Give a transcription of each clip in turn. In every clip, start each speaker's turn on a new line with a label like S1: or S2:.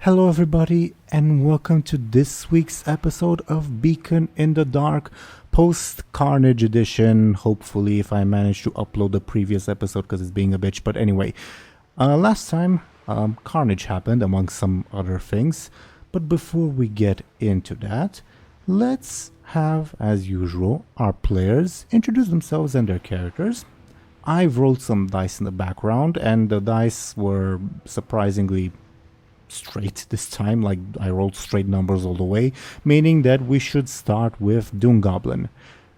S1: Hello, everybody, and welcome to this week's episode of Beacon in the Dark post-Carnage edition. Hopefully, if I manage to upload the previous episode because it's being a bitch. But anyway, last time, Carnage happened among some other things. But before we get into that, let's have, as usual, our players introduce themselves and their characters. I've rolled some dice in the background, and the dice were surprisingly straight this time. Like, I rolled straight numbers all the way, meaning that we should start with DoomGoblin.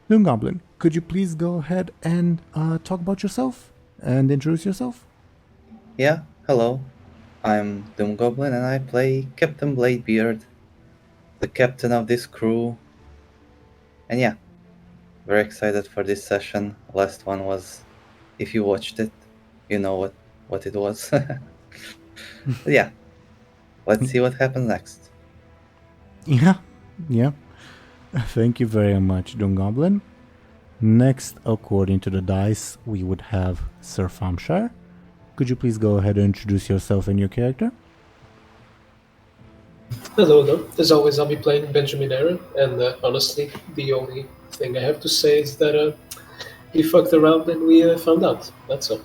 S1: DoomGoblin, could you please go ahead and talk about yourself and introduce yourself?
S2: Yeah, hello. I'm DoomGoblin and I play Captain Bladebeard, the captain of this crew. And yeah, very excited for this session. Last one was, if you watched it, you know what it was. But yeah, let's see what happens next.
S1: Yeah. Thank you very much, DoomGoblin. Next, according to the dice, we would have Sir Thompshire. Could you please go ahead and introduce yourself and your character?
S3: Hello. As always, I'll be playing Benjamin Aaran, and honestly, the only thing I have to say is that we fucked around and we found out. That's all.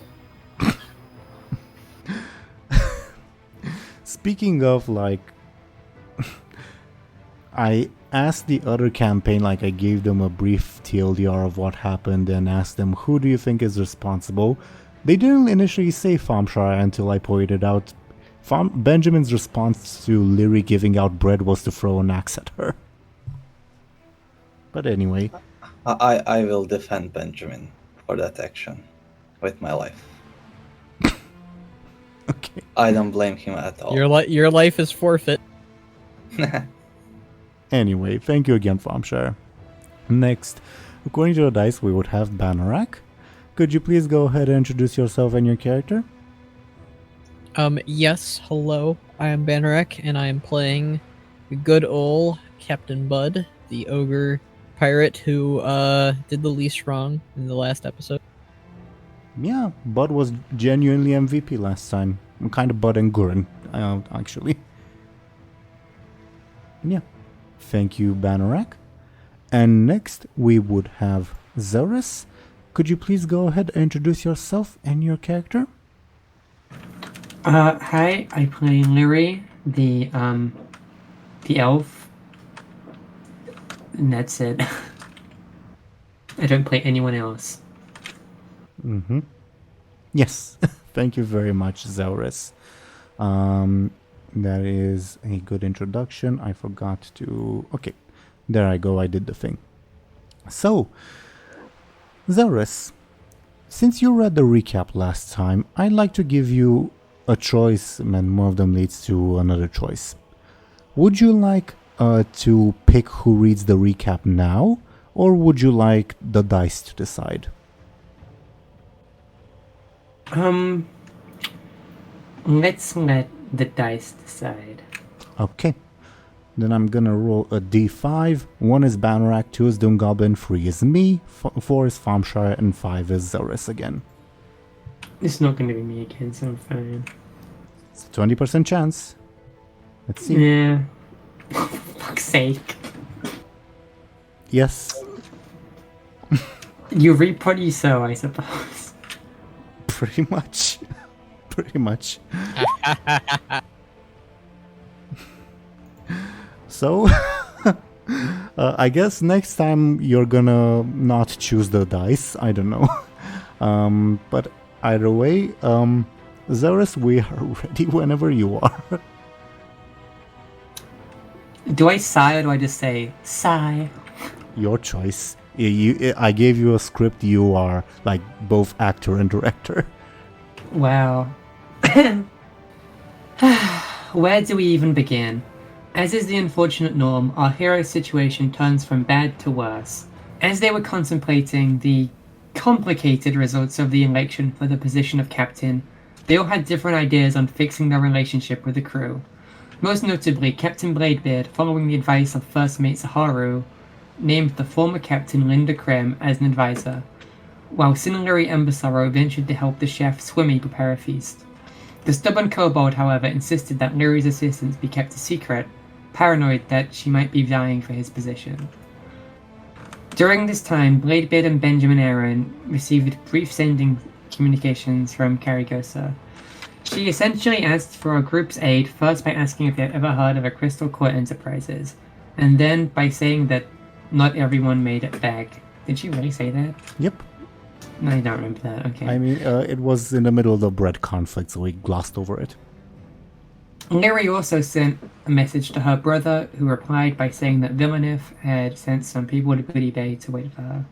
S1: Speaking of, like, I asked the other campaign, like, I gave them a brief TLDR of what happened and asked them, who do you think is responsible? They didn't initially say Thompshire until I pointed out Benjamin's response to Lyri giving out bread was to throw an axe at her. But anyway.
S2: I will defend Benjamin for that action with my life.
S1: Okay.
S2: I don't blame him at all.
S4: Your life is forfeit.
S1: Anyway, thank you again, Thompshire. Next, according to the dice, we would have Banorak. Could you please go ahead and introduce yourself and your character?
S4: Yes, hello. I am Banorak, and I am playing good ol' Captain Buhd, the ogre pirate who did the least wrong in the last episode.
S1: Yeah, Buhd was genuinely MVP last time. I'm kind of Buhd and Gurren, actually. Yeah. Thank you, Banorak. And next, we would have Zelris. Could you please go ahead and introduce yourself and your character?
S5: Hi, I play Lyri, the elf. And that's it. I don't play anyone else.
S1: Mm-hmm. Yes, thank you very much, Zelris. That is a good introduction. I forgot to... Okay, there I go, I did the thing. So, Zelris, since you read the recap last time, I'd like to give you a choice, and one of them leads to another choice. Would you like to pick who reads the recap now, or would you like the dice to decide?
S5: Let's let the dice decide.
S1: Okay. Then I'm gonna roll a d5. 1 is Banorak, 2 is DoomGoblin, 3 is me, 4 is Thompshire, and 5 is Zelris again.
S5: It's not gonna be me again, so I'm fine.
S1: It's a 20% chance. Let's see.
S5: Yeah. For fuck's sake.
S1: Yes.
S5: You reap what you sow, I suppose.
S1: Pretty much. Pretty much. So, I guess next time you're gonna not choose the dice. I don't know. But either way, Zelris, we are ready whenever you are.
S5: Do I sigh or do I just say, sigh?
S1: Your choice. I gave you a script. You are like both actor and director.
S5: Wow. Where do we even begin? As is the unfortunate norm, our hero's situation turns from bad to worse. As they were contemplating the complicated results of the election for the position of captain, they all had different ideas on fixing their relationship with the crew. Most notably, Captain Bladebeard, following the advice of First Mate Zaharu, named the former captain Linda Krem as an advisor, while similarly Embersorrow ventured to help the chef Swimmy prepare a feast. The stubborn kobold, however, insisted that Lyri's assistance be kept a secret, paranoid that she might be vying for his position. During this time, Bladebeard and Benjamin Aaran received brief sending communications from Karagosa. She essentially asked for our group's aid, first by asking if they had ever heard of a Crystal Core Enterprises, and then by saying that not everyone made it back. Did she really say that?
S1: Yep.
S5: No, I don't remember that. Okay.
S1: I mean, it was in the middle of the bread conflict, so we glossed over it.
S5: Lyri also sent a message to her brother, who replied by saying that Villeneuve had sent some people to Buhd Bay to wait for her.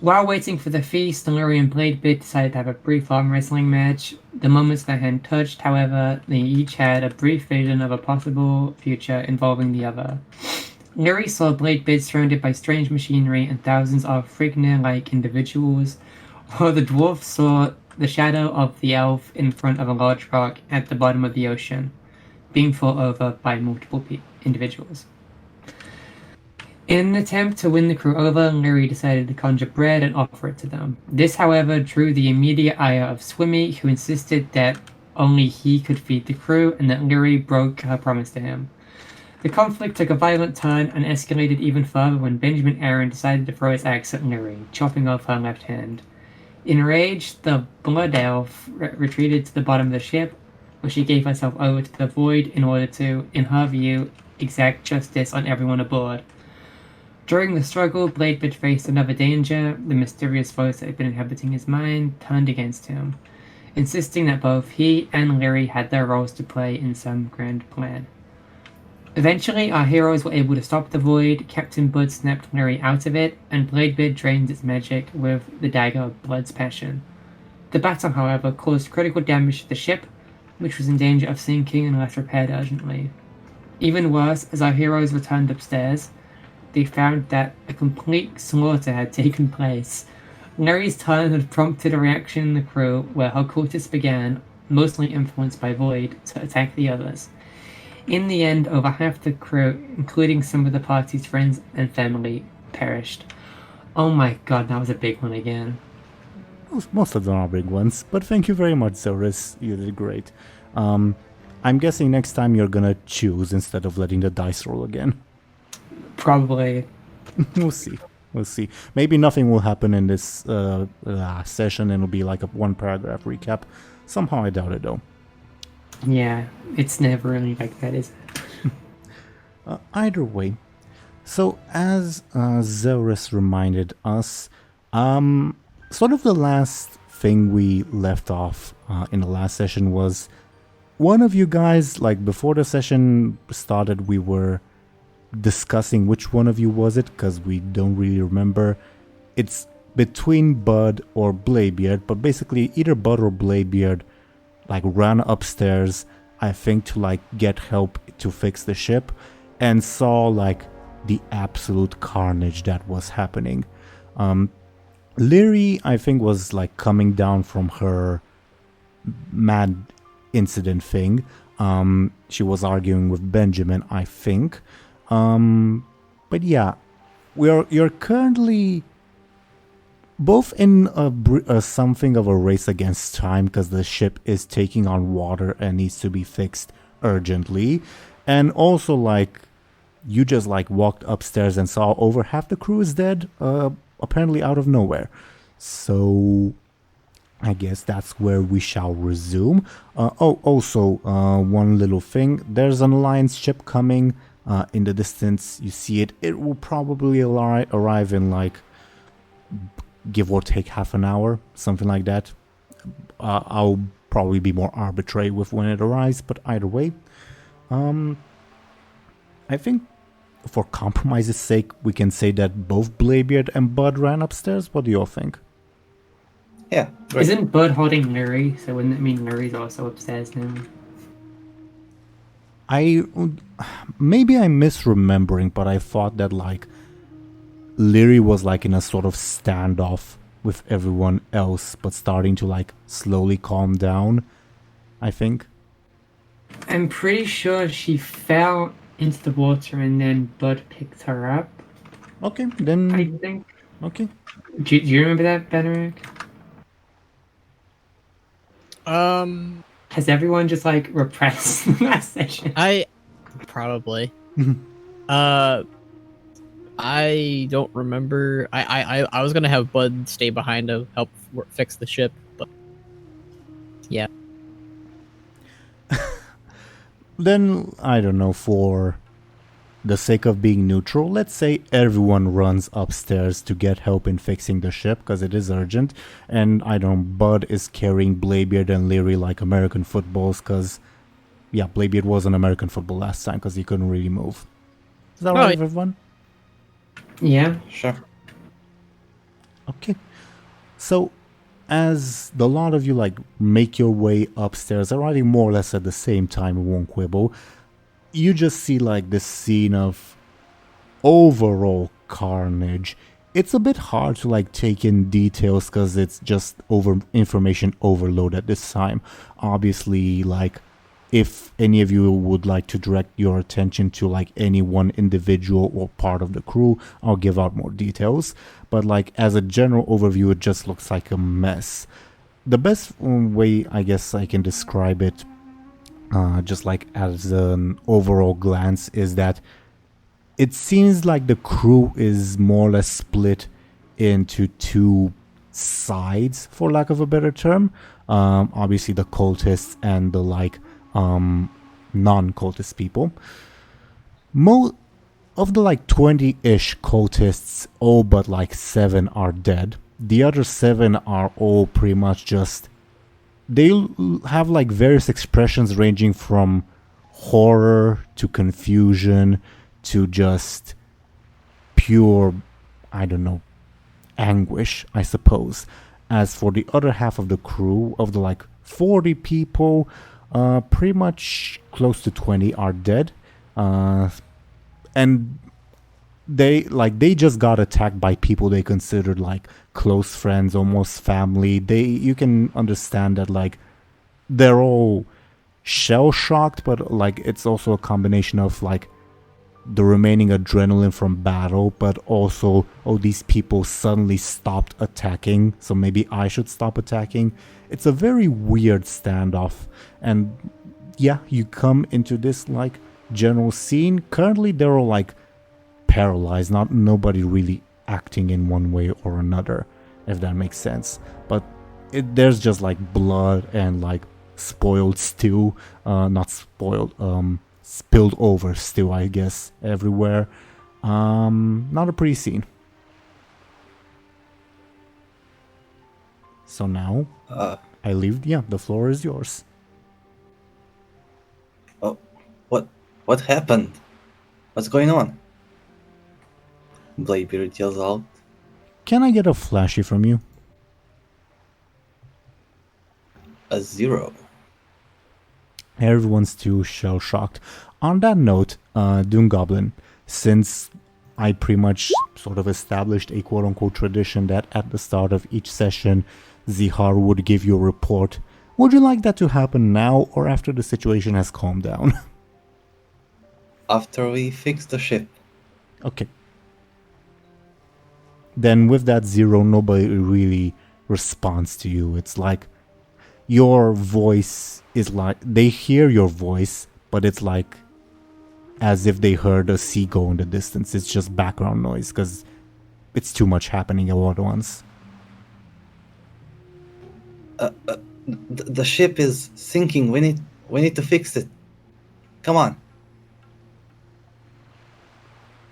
S5: While waiting for the feast, Lyri and Bladebeard decided to have a brief arm wrestling match. The moments their hand touched, however, they each had a brief vision of a possible future involving the other. Lyri saw Bladebeard surrounded by strange machinery and thousands of Frigner-like individuals, while the dwarf saw the shadow of the elf in front of a large rock at the bottom of the ocean, being fought over by multiple individuals. In an attempt to win the crew over, Lyri decided to conjure bread and offer it to them. This, however, drew the immediate ire of Swimmy, who insisted that only he could feed the crew and that Lyri broke her promise to him. The conflict took a violent turn and escalated even further when Benjamin Aaran decided to throw his axe at Lyri, chopping off her left hand. Enraged, the Blood Elf retreated to the bottom of the ship, where she gave herself over to the Void in order to, in her view, exact justice on everyone aboard. During the struggle, Bladebeard faced another danger. The mysterious voice that had been inhabiting his mind turned against him, insisting that both he and Lyri had their roles to play in some grand plan. Eventually, our heroes were able to stop the Void. Captain Buhd snapped Lyri out of it, and Bladebeard drained its magic with the Dagger of Blood's Passion. The battle, however, caused critical damage to the ship, which was in danger of sinking unless repaired urgently. Even worse, as our heroes returned upstairs, they found that a complete slaughter had taken place. Lyri's turn had prompted a reaction in the crew, where her cultists began, mostly influenced by Void, to attack the others. In the end, over half the crew, including some of the party's friends and family, perished. Oh my god, that was a big one again.
S1: Most of them are big ones, but thank you very much, Zelris. You did great. I'm guessing next time you're gonna choose instead of letting the dice roll again.
S5: Probably.
S1: We'll see. We'll see. Maybe nothing will happen in this last session and it'll be like a one paragraph recap. Somehow I doubt it though.
S5: Yeah, it's never really like that, is it?
S1: Either way. So as Zelris reminded us, sort of the last thing we left off in the last session was one of you guys, like before the session started, we were discussing which one of you was it, because we don't really remember. It's between Buhd or Bladebeard, but basically either Buhd or Bladebeard like ran upstairs, I think, to like get help to fix the ship, and saw like the absolute carnage that was happening. Lyri, I think, was like coming down from her mad incident thing. She was arguing with Benjamin, I think. But yeah, you're currently both in something of a race against time, because the ship is taking on water and needs to be fixed urgently. And also, like, you just like walked upstairs and saw over half the crew is dead, apparently out of nowhere. So I guess that's where we shall resume. Also, one little thing. There's an Alliance ship coming in the distance. You see it. It will probably arrive in like, give or take half an hour, something like that. I'll probably be more arbitrary with when it arrives, but either way, I think for compromise's sake, we can say that both Bladebeard and Buhd ran upstairs. What do you all think?
S2: Yeah. Great.
S5: Isn't Buhd holding Lyri? So wouldn't it mean Lyri's also upstairs now?
S1: Maybe I'm misremembering, but I thought that like Lyri was like in a sort of standoff with everyone else, but starting to like slowly calm down, I think.
S5: I'm pretty sure she fell into the water and then Buhd picked her up.
S1: Okay, then.
S5: I think.
S1: Okay.
S5: Do you remember that, Benerick? Has everyone just like repressed the last session?
S4: I probably. I don't remember. I was gonna have Bud stay behind to help fix the ship, but yeah.
S1: Then, I don't know, for the sake of being neutral, let's say everyone runs upstairs to get help in fixing the ship, because it is urgent, and I don't know, Bud is carrying Bladebeard and Lyri like American footballs, because, yeah, Bladebeard was an American football last time, because he couldn't really move. Is that right, everyone?
S5: Yeah.
S2: Sure.
S1: Okay. So, as the lot of you like make your way upstairs, arriving more or less at the same time, won't quibble, you just see like this scene of overall carnage. It's a bit hard to like take in details because it's just information overload at this time. Obviously, like, if any of you would like to direct your attention to like any one individual or part of the crew, I'll give out more details. But like as a general overview, it just looks like a mess. The best way I guess I can describe it, just like as an overall glance, is that it seems like the crew is more or less split into two sides, for lack of a better term. Obviously the cultists and the like non-cultist people. Of the like 20-ish cultists, all but like 7 are dead. The other 7 are all pretty much just... They have like various expressions ranging from horror to confusion to just pure, I don't know, anguish, I suppose. As for the other half of the crew, of the like 40 people, pretty much close to 20 are dead, and they just got attacked by people they considered like close friends, almost family. You can understand that like they're all shell shocked, but like it's also a combination of like the remaining adrenaline from battle, but also, oh, these people suddenly stopped attacking, so maybe I should stop attacking. It's a very weird standoff, and yeah, you come into this like general scene. Currently they're all like paralyzed, nobody really acting in one way or another, if that makes sense. But there's just like blood and like spoiled stew, not spoiled, spilled over stew, I guess, everywhere. Not a pretty scene. So now I leave. Yeah, the floor is yours.
S2: Oh, what happened? What's going on? Bladebeard yells out.
S1: Can I get a flashy from you?
S2: A 0.
S1: Everyone's too shell-shocked. On that note, DoomGoblin, since I pretty much sort of established a quote-unquote tradition that at the start of each session, Zihar would give you a report, would you like that to happen now or after the situation has calmed down?
S2: After we fix the ship.
S1: Okay. Then with that 0, nobody really responds to you. It's like your voice is like, they hear your voice, but it's like as if they heard a seagull in the distance. It's just background noise because it's too much happening all at once.
S2: The ship is sinking. We need to fix it. Come on.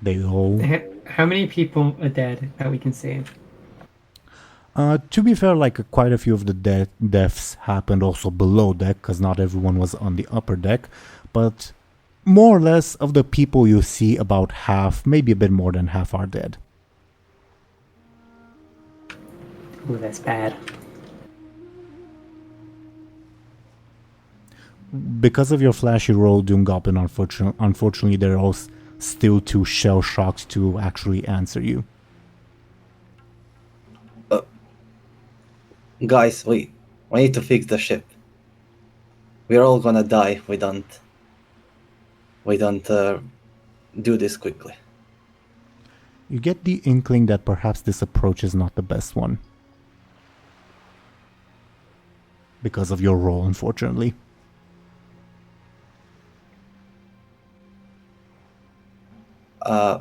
S1: They all...
S5: How many people are dead that we can see?
S1: To be fair, like quite a few of the deaths happened also below deck, because not everyone was on the upper deck. But more or less of the people you see, about half, maybe a bit more than half, are dead.
S5: Ooh, that's bad.
S1: Because of your flashy roll, DoomGoblin, unfortunately they're all still too shell-shocked to actually answer you.
S2: Guys, we need to fix the ship. We're all gonna die if we don't do this quickly.
S1: You get the inkling that perhaps this approach is not the best one. Because of your role, unfortunately.
S2: Uh,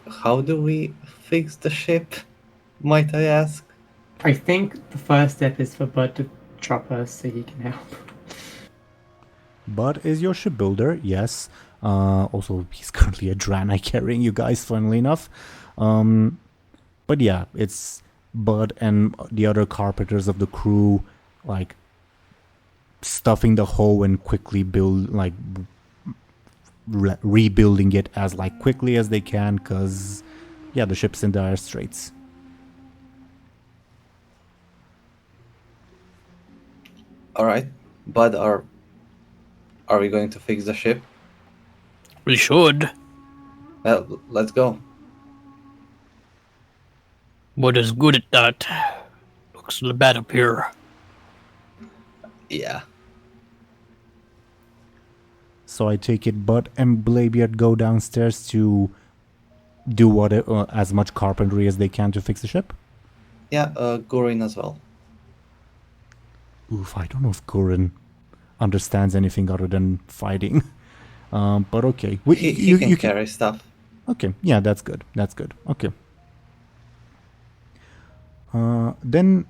S2: how do we fix the ship? Might I ask?
S5: I think the first step is for Bud to drop us so he can help.
S1: Bud is your shipbuilder, yes. Also, he's currently a Draenei carrying you guys, funnily enough. But yeah, it's Bud and the other carpenters of the crew, like, stuffing the hull and quickly rebuilding it as, like, quickly as they can, because, yeah, the ship's in dire straits.
S2: Alright, Bud, are we going to fix the ship?
S6: We should.
S2: Well, let's go.
S6: What is good at that? Looks bad up here.
S2: Yeah.
S1: So I take it Bud and Bladebeard go downstairs to do as much carpentry as they can to fix the ship?
S2: Yeah, Gurin as well.
S1: Oof, I don't know if Gurin understands anything other than fighting. But okay.
S2: He can carry stuff.
S1: Okay, yeah, that's good. That's good. Okay. Then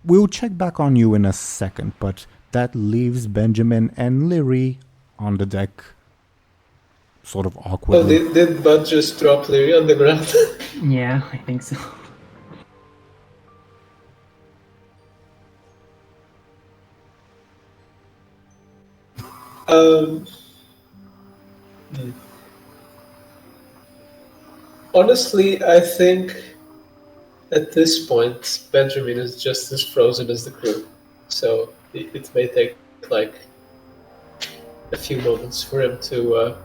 S1: we'll check back on you in a second, but that leaves Benjamin and Lyri on the deck sort of
S3: Oh,
S1: awkwardly.
S3: did Bud just drop Lyri on the ground?
S5: Yeah, I think so.
S3: Hmm. Honestly, I think at this point, Benjamin is just as frozen as the crew. So it may take like a few moments for him to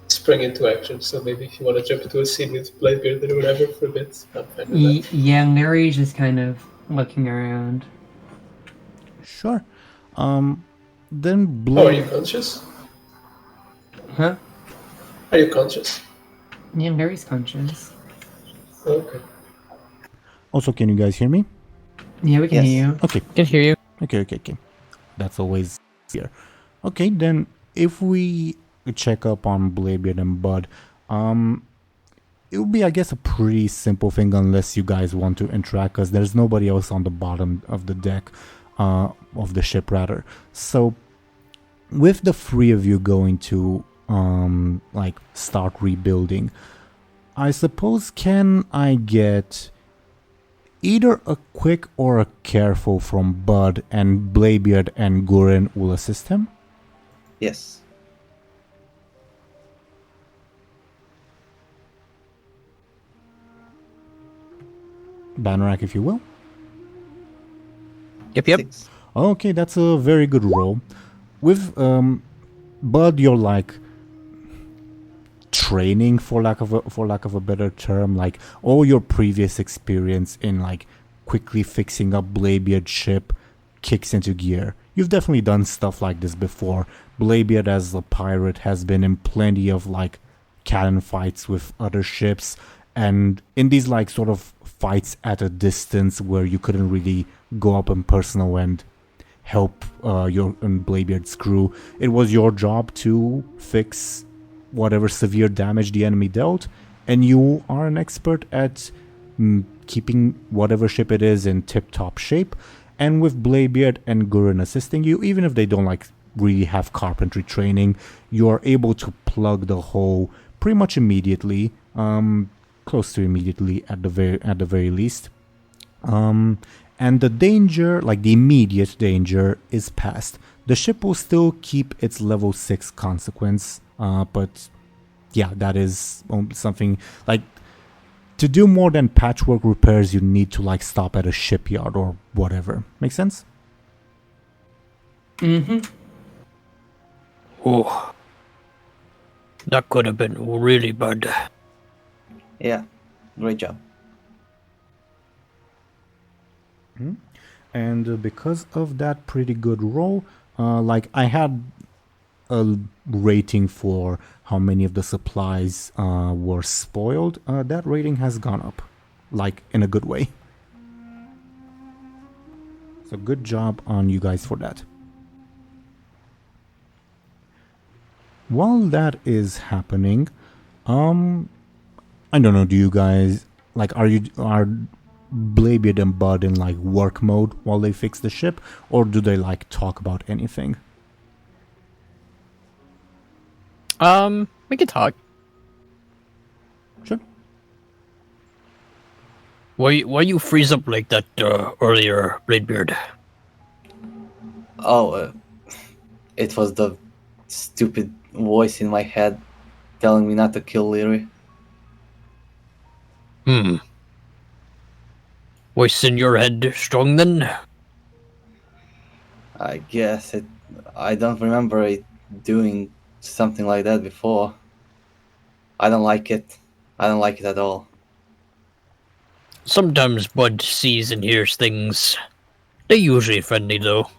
S3: spring into action. So maybe if you want to jump into a scene with Bladebeard or whatever for a bit, I'm fine with that.
S5: Yeah, Lyri's just kind of looking around.
S1: Sure. Then
S3: Oh, are you conscious?
S5: Huh?
S3: Are you conscious?
S5: Yeah, Lyri's conscious.
S3: Okay.
S1: Also, can you guys hear me?
S5: Yeah, we can
S2: Yes.
S5: hear you.
S1: Okay.
S4: Can hear you.
S1: Okay. That's always here. Okay, then if we check up on Bladebeard and Bud, it would be, I guess, a pretty simple thing unless you guys want to interact, because there's nobody else on the bottom of the deck, of the ship rather. So, with the three of you going to, like, start rebuilding, I suppose, can I get either a quick or a careful from Bud, and Bladebeard and Gurin will assist him?
S2: Yes.
S1: Bannerack, if you will.
S6: Yep.
S2: 6.
S1: Okay, that's a very good roll. With Bud, you're like training, for lack of a better term, like all your previous experience in like quickly fixing up Bladebeard's ship kicks into gear. You've definitely done stuff like this before. Bladebeard as a pirate has been in plenty of like cannon fights with other ships, and in these like sort of fights at a distance where you couldn't really go up in personal and help your and Bladebeard's crew, it was your job to fix whatever severe damage the enemy dealt, and you are an expert at keeping whatever ship it is in tip-top shape. And with Bladebeard and Gurin assisting you, even if they don't like really have carpentry training, you are able to plug the hole pretty much immediately, close to immediately at the very least. And the danger, like the immediate danger, is past. The ship will still keep its level 6 consequence, but yeah, that is something like, to do more than patchwork repairs, you need to like stop at a shipyard or whatever. Make sense?
S5: Mm-hmm.
S6: Oh, that could have been really bad.
S2: Yeah. Great job.
S1: And because of that pretty good roll, like I had a rating for how many of the supplies were spoiled. That rating has gone up, like in a good way. So good job on you guys for that. While that is happening, I don't know, do you guys, like, are Bladebeard and Buhd in, like, work mode while they fix the ship, or do they, like, talk about anything?
S4: We could talk.
S1: Sure.
S6: Why you freeze up like that earlier, Bladebeard?
S2: Oh, it was the stupid voice in my head telling me not to kill Lyri.
S6: Voice in your head strong then?
S2: I guess it. I don't remember it doing something like that before. I don't like it. I don't like it at all.
S6: Sometimes Buhd sees and hears things. They're usually friendly though.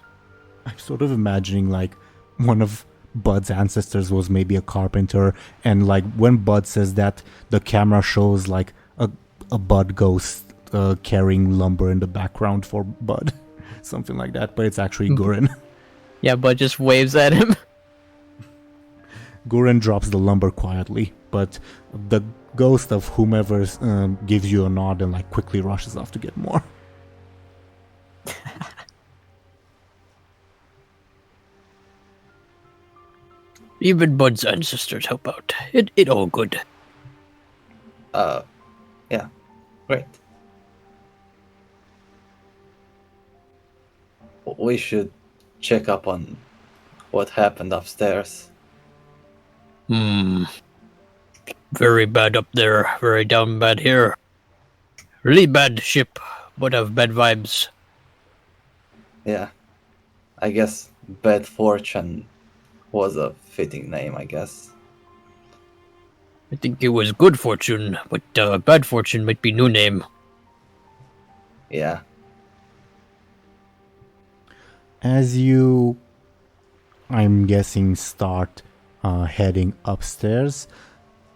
S1: I'm sort of imagining, like, one of Bud's ancestors was maybe a carpenter, and, like, when Buhd says that, the camera shows, like, a Buhd ghost carrying lumber in the background for Buhd. Something like that, but it's actually Guren.
S4: Yeah, Buhd just waves at him.
S1: Guren drops the lumber quietly, but the ghost of whomever gives you a nod and, like, quickly rushes off to get more.
S6: Even Bud's ancestors help out. It all good.
S2: Yeah, great. We should check up on what happened upstairs.
S6: Very bad up there, very down bad here. Really bad ship, but have bad vibes.
S2: Yeah, I guess Bad Fortune was a fitting name, I guess.
S6: I think it was good fortune, but bad fortune might be new name.
S2: Yeah.
S1: As you, I'm guessing, start heading upstairs,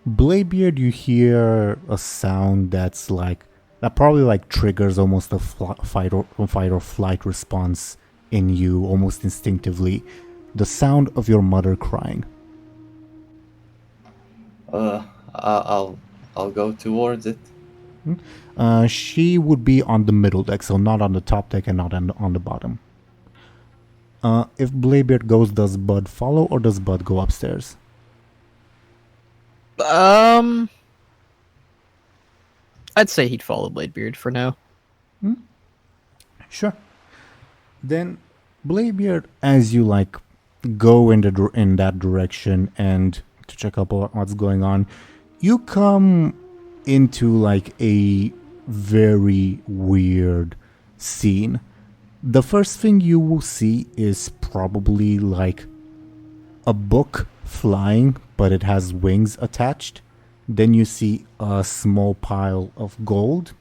S1: Bladebeard, you hear a sound that's like, that probably like triggers almost a fight or flight response in you almost instinctively. The sound of your mother crying.
S2: I'll go towards it.
S1: She would be on the middle deck, so not on the top deck and not on the bottom. If Bladebeard goes, does Buhd follow or does Buhd go upstairs?
S4: I'd say he'd follow Bladebeard for now.
S1: Sure. Then Bladebeard, as you like go in that direction and to check up on what's going on, you come into like a very weird scene. The first thing you will see is probably like a book flying, but it has wings attached. Then you see a small pile of gold,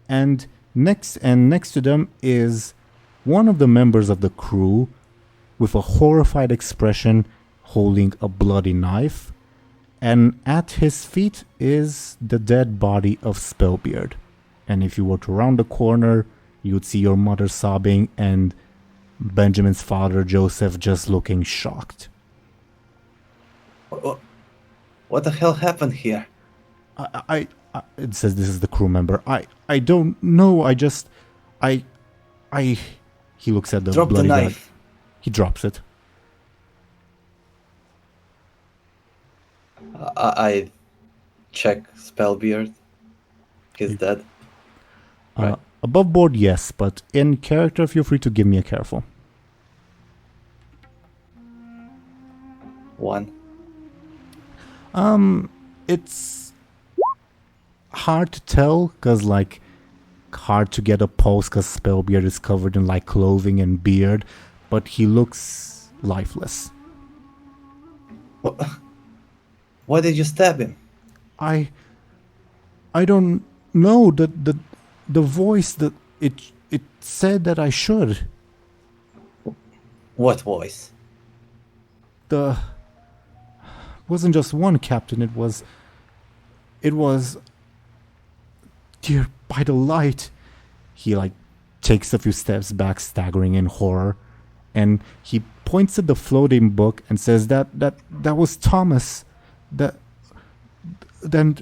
S1: and next to them is one of the members of the crew with a horrified expression holding a bloody knife, and at his feet is the dead body of Spellbeard. And if you were to round the corner, you'd see your mother sobbing and Benjamin's father, Joseph, just looking shocked.
S2: What the hell happened here?
S1: It says this is the crew member. I don't know. He looks at the
S2: Drop the
S1: bloody
S2: knife.
S1: guy. He drops it.
S2: I check Spellbeard. He's dead. Right.
S1: Above board, yes, but in character, feel free to give me a careful.
S2: 1.
S1: It's hard to tell, cause like hard to get a pulse, cause Spellbeard is covered in like clothing and beard, but he looks lifeless.
S2: Why did you stab him?
S1: I don't know. The voice that it said that I should.
S2: What voice?
S1: Wasn't just one, Captain. It was dear, by the light. He like takes a few steps back, staggering in horror, and he points at the floating book and says that was Thomas. then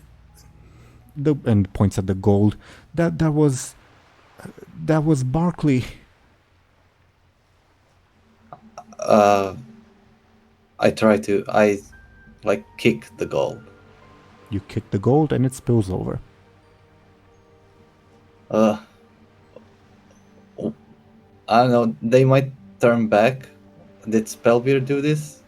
S1: and points at the gold. That was Barkley.
S2: I like kick the gold.
S1: You kick the gold and it spills over.
S2: I don't know. They might turn back. Did Spellbeard do this?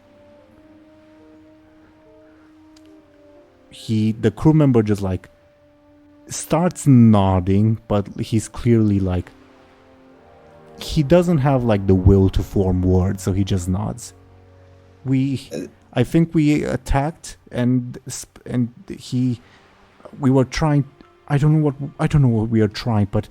S1: The crew member just like starts nodding, but he's clearly like he doesn't have like the will to form words, so he just nods. I think we attacked and we were trying. I don't know what we are trying, but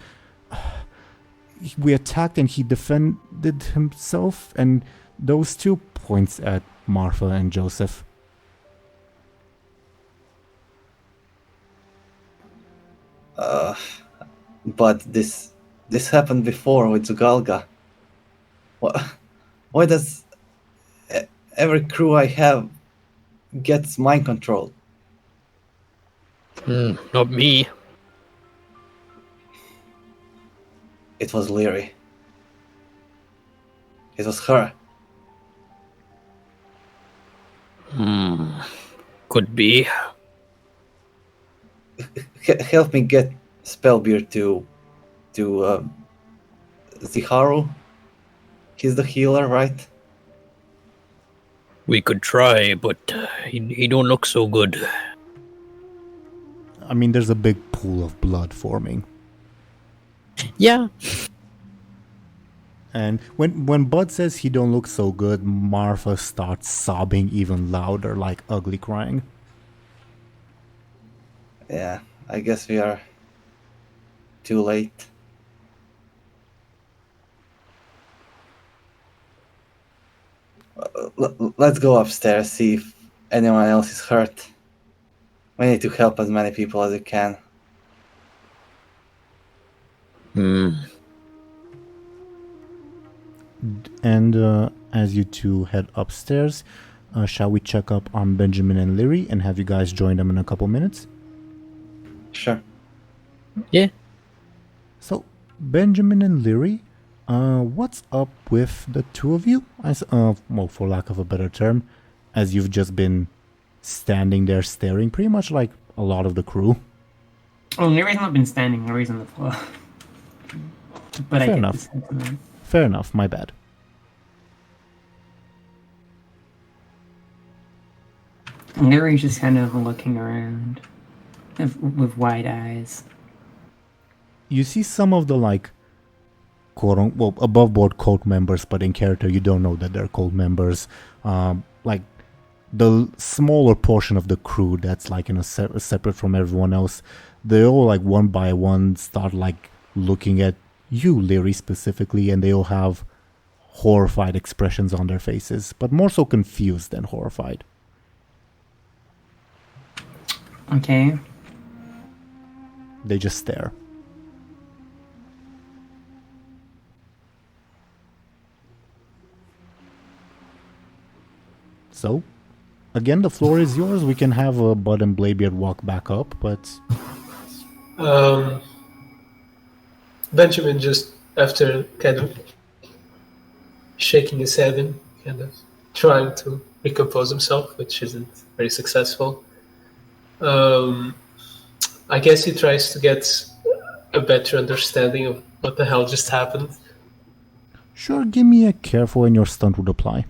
S1: we attacked and he defended himself, and those 2 points at Martha and Joseph.
S2: But this happened before with Zugalga. Why does every crew I have gets mind control?
S6: Not me.
S2: It was Lyri. It was her.
S6: Could be.
S2: Help me get Spellbeard to Ziharu. He's the healer, right?
S6: We could try, but he don't look so good.
S1: I mean, there's a big pool of blood forming.
S4: Yeah.
S1: And when Bud says he don't look so good, Martha starts sobbing even louder, like ugly crying.
S2: Yeah, I guess we are too late. Let's go upstairs, see if anyone else is hurt. We need to help as many people as we can.
S1: And as you two head upstairs, shall we check up on Benjamin and Lyri and have you guys join them in a couple minutes?
S2: Sure.
S4: Yeah.
S1: So, Benjamin and Lyri, what's up with the two of you? Well, for lack of a better term, as you've just been standing there staring, pretty much like a lot of the crew.
S5: Oh, Lyri's not been standing, Lyri's on the floor. But
S1: Fair
S5: I get
S1: enough.
S5: the sentiment.
S1: Fair enough, my bad.
S5: Lyri's just kind of looking around with wide eyes.
S1: You see some of the like above board cult members, but in character you don't know that they're cult members. Like the smaller portion of the crew that's like separate from everyone else, they all like one by one start like looking at you, Lyri, specifically, and they all have horrified expressions on their faces, but more so confused than horrified.
S5: Okay.
S1: They just stare. So, again, the floor is yours. We can have Buhd and Bladebeard walk back up, but...
S3: Benjamin, just after kind of shaking his head and kind of trying to recompose himself, which isn't very successful, I guess he tries to get a better understanding of what the hell just happened.
S1: Sure, give me a careful and your stunt would apply.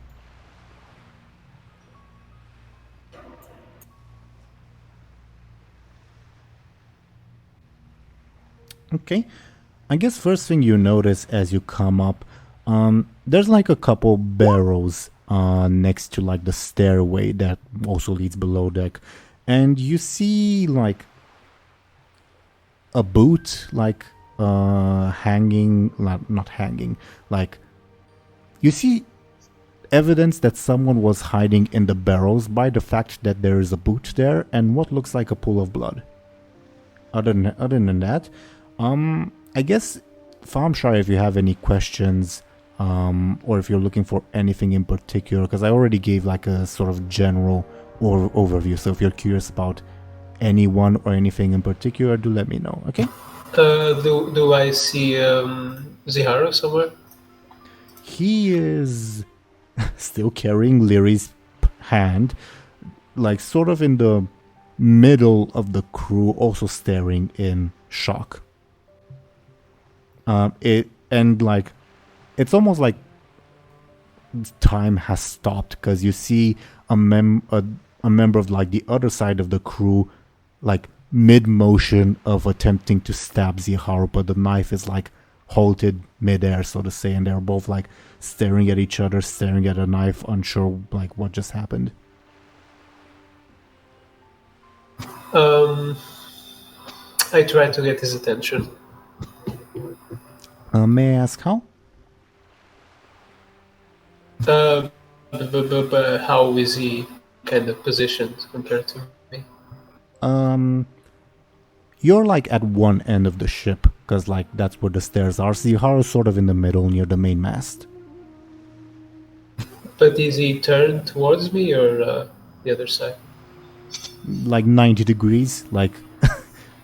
S1: Okay. I guess first thing you notice as you come up, there's like a couple barrels next to like the stairway that also leads below deck. And you see like a boot like hanging, not hanging, like you see evidence that someone was hiding in the barrels by the fact that there is a boot there and what looks like a pool of blood. Other than that, I guess, Thompshire, if you have any questions, or if you're looking for anything in particular, because I already gave like a sort of general overview, so if you're curious about anyone or anything in particular, do let me know, okay?
S3: Do I see Ziharu somewhere?
S1: He is still carrying Lyri's hand, like sort of in the middle of the crew, also staring in shock. It's almost like time has stopped, because you see a member of like the other side of the crew, like mid motion of attempting to stab Ziharu, but the knife is like halted midair, so to say, and they're both like staring at each other, staring at a knife, unsure like what just happened.
S3: I try to get his attention.
S1: May I ask how?
S3: But how is he kind of positioned compared to me?
S1: You're like at one end of the ship, because like that's where the stairs are. Ziharu's sort of in the middle near the main mast.
S3: But is he turned towards me or the other side?
S1: Like 90 degrees, like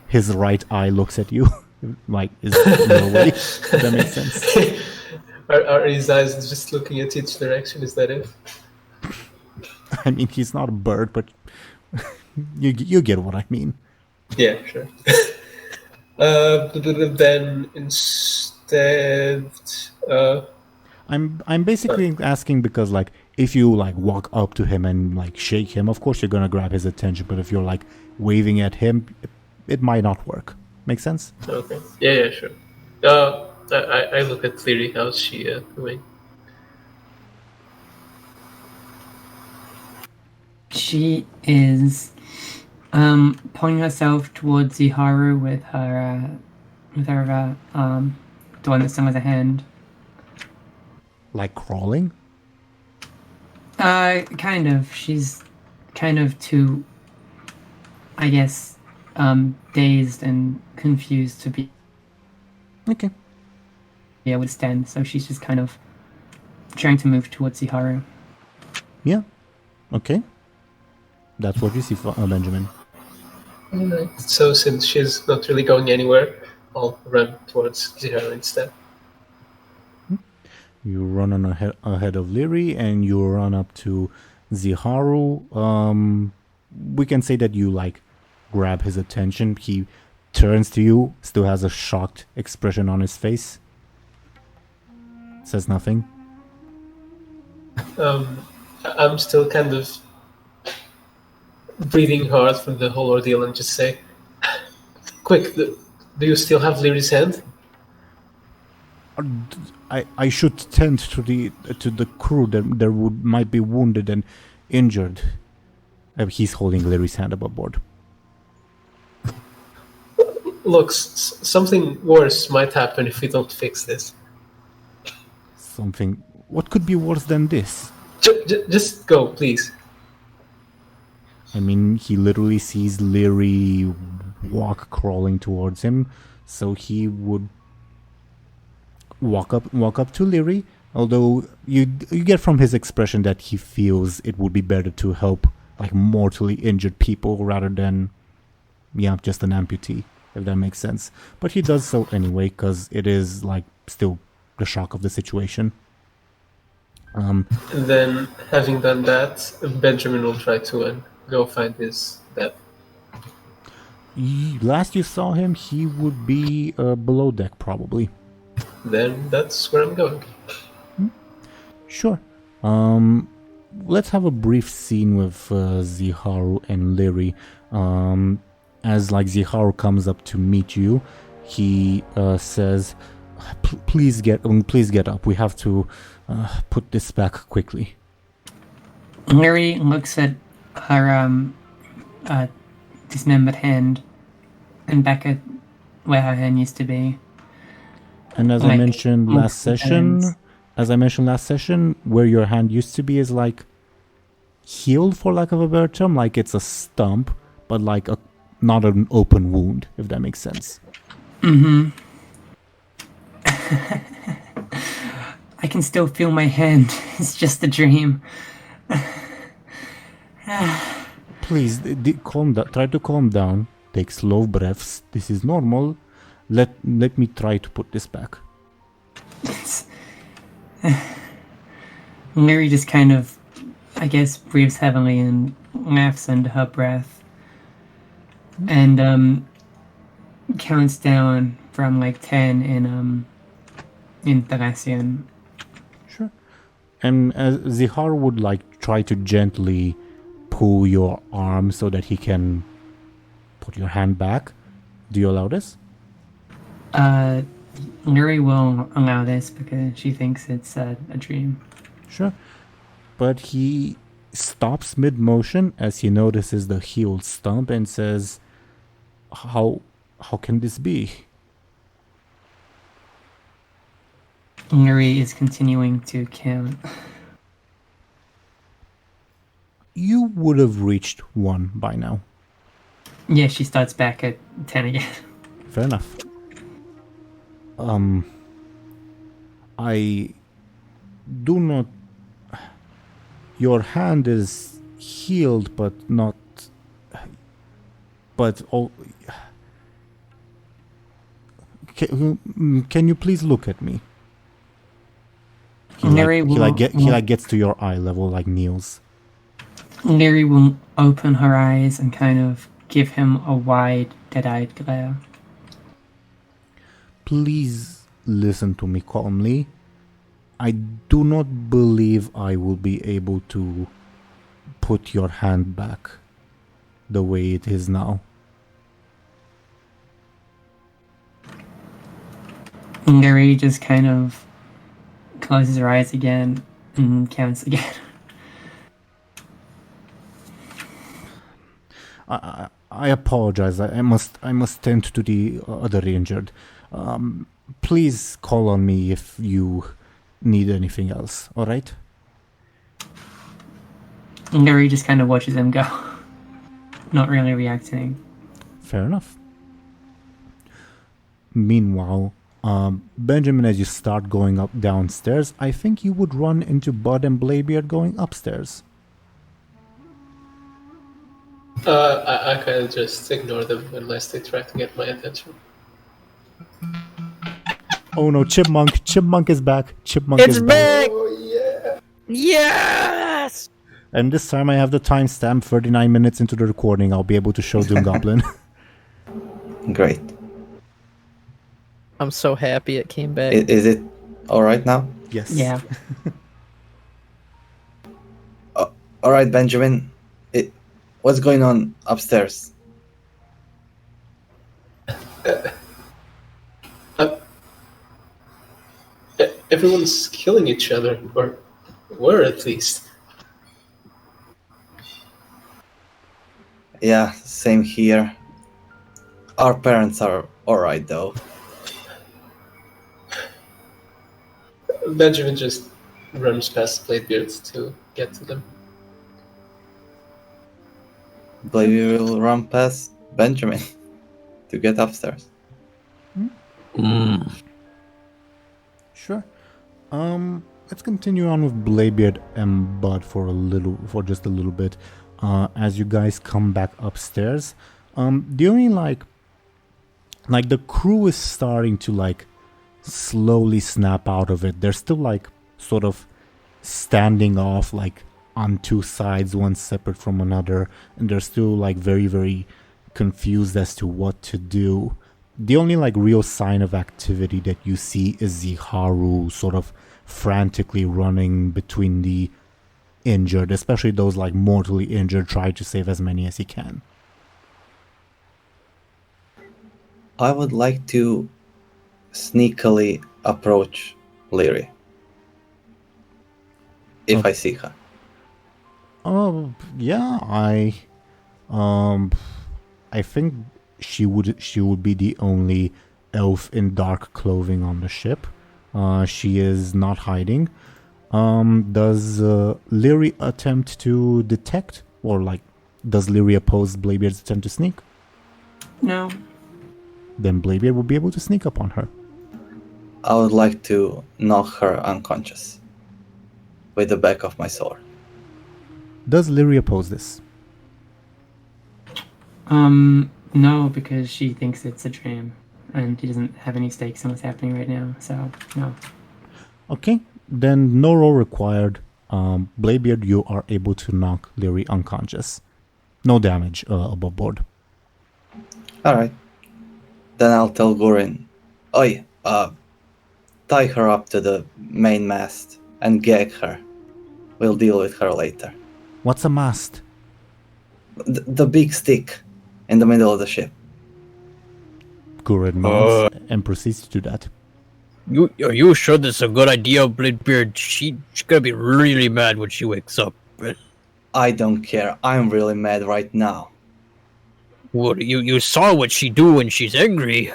S1: his right eye looks at you, like is your way. Does that make sense?
S3: Are his eyes just looking at each direction? Is that it?
S1: I mean, he's not a bird, but you get what I mean.
S3: Yeah, sure. Then instead,
S1: I'm basically asking because like if you like walk up to him and like shake him, of course you're gonna grab his attention. But if you're like waving at him, it might not work. Make sense?
S3: Okay. Yeah, sure. I look at Lyri. How's she doing?
S5: She is pointing herself towards Ziharu with her the one that's with her hand.
S1: Like crawling?
S5: Kind of. She's kind of too, I guess, dazed and confused to be
S1: Okay.
S5: able to stand. So she's just kind of trying to move towards Ziharu.
S1: Yeah. Okay. That's what you see, Benjamin.
S3: Alright. So since she's not really going anywhere, I'll run towards Ziharu instead.
S1: You run on ahead of Lyri, and you run up to Ziharu. We can say that you like grab his attention. He turns to you, still has a shocked expression on his face. Says nothing.
S3: I'm still kind of breathing hard from the whole ordeal and just say, "Quick, do you still have Lyri's hand?"
S1: I should tend to the crew that might be wounded and injured. He's holding Lyri's hand above board.
S3: Look, something worse might happen if we don't fix this.
S1: Something. What could be worse than this?
S3: Just go, please.
S1: I mean, he literally sees Lyri walk crawling towards him, so he would walk up to Lyri. Although you get from his expression that he feels it would be better to help like mortally injured people rather than just an amputee, if that makes sense. But he does so anyway because it is like still the shock of the situation.
S3: And then, having done that, Benjamin will try to go find his dad.
S1: Last you saw him, he would be below deck probably.
S3: Then that's where I'm going.
S1: Sure. Let's have a brief scene with Ziharu and Lyri. As like Ziharu comes up to meet you, he says, "Please get up. We have to put this back quickly."
S5: Lyri looks at her dismembered hand and back at where her hand used to be.
S1: And as I mentioned last session, where your hand used to be is like healed, for lack of a better term. Like it's a stump, but like not an open wound, if that makes sense.
S5: Mm-hmm. I can still feel my hand. It's just a dream.
S1: Please, calm down. Try to calm down. Take slow breaths. This is normal. Let me try to put this back.
S5: Lyri just kind of, I guess, breathes heavily and laughs under her breath. And counts down from like 10 in Thracian.
S1: Sure. And Zihar would like try to gently pull your arm so that he can put your hand back. Do you allow this?
S5: Lyri will allow this because she thinks it's a dream.
S1: Sure. But he stops mid-motion as he notices the healed stump and says, How can this be?
S5: Lyri is continuing to count.
S1: You would have reached 1 by now.
S5: Yeah, she starts back at 10 again.
S1: Fair enough. I do not... Your hand is healed, but not... But... Oh, can you please look at me? He gets to your eye level, like kneels.
S5: Lyri will open her eyes and kind of give him a wide, dead-eyed glare.
S1: Please listen to me calmly. I do not believe I will be able to put your hand back the way it is now.
S5: Lyri just kind of closes her eyes again and counts again.
S1: I apologize. I must tend to the other injured. Please call on me if you need anything else. All right?
S5: Lyri just kind of watches him go, not really reacting.
S1: Fair enough. Meanwhile, Benjamin, as you start going up downstairs, I think you would run into Buhd and Bladebeard going upstairs.
S3: I kind of just ignore them unless they try to get my attention.
S1: Oh no, Chipmunk is back. Chipmunk is back.
S3: Oh yeah!
S4: Yes!
S1: And this time I have the timestamp 39 minutes into the recording. I'll be able to show DoomGoblin.
S2: Great.
S4: I'm so happy it came back.
S2: Is it alright now?
S1: Yes.
S5: Yeah.
S2: Alright, Benjamin. What's going on upstairs?
S3: Everyone's killing each other, or were at least.
S2: Yeah, same here. Our parents are alright though.
S3: Benjamin just runs past Bladebeard to get to them.
S2: Bladebeard will run past Benjamin to get upstairs.
S1: Sure. Let's continue on with Bladebeard and Buhd for just a little bit. As you guys come back upstairs, the only like the crew is starting to slowly snap out of it. They're still sort of standing off on two sides, one separate from another, and they're still very, very confused as to what to do. The only real sign of activity that you see is Ziharu sort of frantically running between the injured, especially those mortally injured, trying to save as many as he can.
S2: I would like to sneakily approach Lyri if I see her.
S1: Oh yeah, I think she would be the only elf in dark clothing on the ship. She is not hiding. Does Lyri attempt to detect, or does Lyri oppose Bladebeard's attempt to sneak?
S5: No.
S1: Then Bladebeard will be able to sneak up on her.
S2: I would like to knock her unconscious with the back of my sword.
S1: Does Lyri oppose this?
S5: No, because she thinks it's a dream, and she doesn't have any stakes in what's happening right now, so no.
S1: Okay, then no roll required. Bladebeard, you are able to knock Lyri unconscious. No damage above board.
S2: Alright. Then I'll tell Gorin, Oi, tie her up to the main mast and gag her. We'll deal with her later.
S1: What's a mast?
S2: The big stick in the middle of the ship.
S1: Gurin nods and proceeds to do that.
S6: Are you sure this is a good idea, Bladebeard? She's gonna be really mad when she wakes up.
S2: I don't care. I'm really mad right now.
S6: What, you saw what she do when she's angry.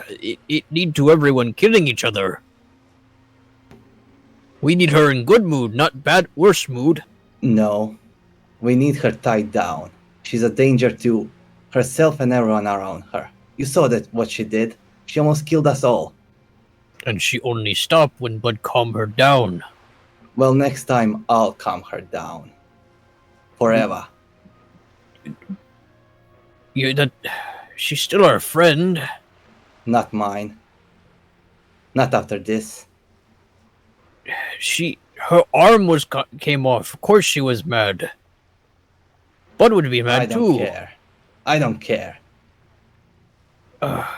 S6: It lead to everyone killing each other. We need her in good mood, not bad, worse mood.
S2: No. We need her tied down. She's a danger to herself and everyone around her. You saw that what she did. She almost killed us all.
S6: And she only stopped when Bud calmed her down.
S2: Well, next time I'll calm her down. Forever.
S6: She's still our friend.
S2: Not mine. Not after this.
S6: Her arm came off. Of course she was mad. Bud would be mad too.
S2: I don't care.
S6: Let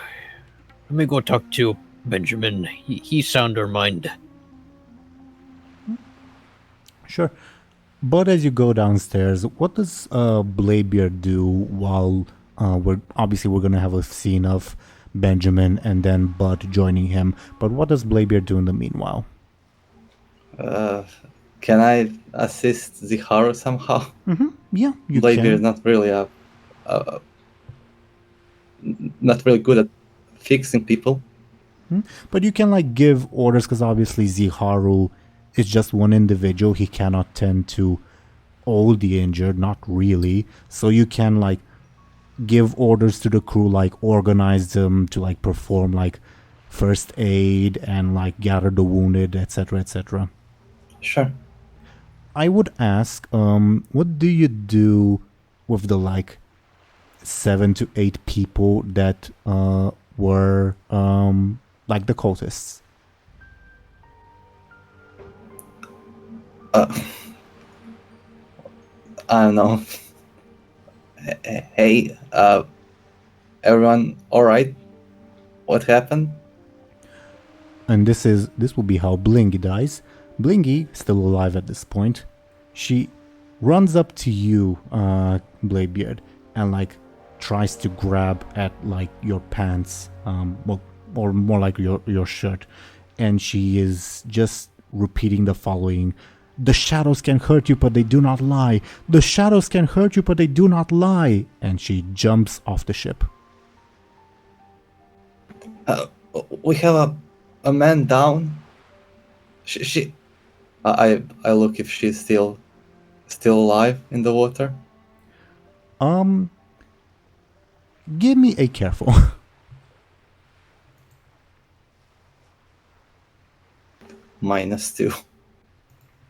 S6: me go talk to Benjamin. He sound her mind.
S1: Sure. But as you go downstairs, what does Bladebeard do while we're gonna have a scene of Benjamin and then Bud joining him? But what does Bladebeard do in the meanwhile?
S2: Can I assist Ziharu somehow?
S1: Yeah, you
S2: Bladebeard is
S1: can.
S2: not really not really good at fixing people.
S1: But you can like give orders because obviously Ziharu is just one individual. He cannot tend to all the injured, not really. So you can like give orders to the crew, like organize them to like perform like first aid and like gather the wounded, etc., etc.
S2: Sure.
S1: I would ask, what do you do with the like 7 to 8 people that were like the cultists?
S2: I don't know. Hey, everyone all right? What happened?
S1: And this will be how Blingy dies. Blingy, still alive at this point, she runs up to you, Bladebeard, and like tries to grab at like your pants, or more like your shirt, and she is just repeating the following: "The shadows can hurt you, but they do not lie. The shadows can hurt you, but they do not lie." And she jumps off the ship.
S2: We have a man down. I look if she's still alive in the water.
S1: Give me a careful.
S2: -2.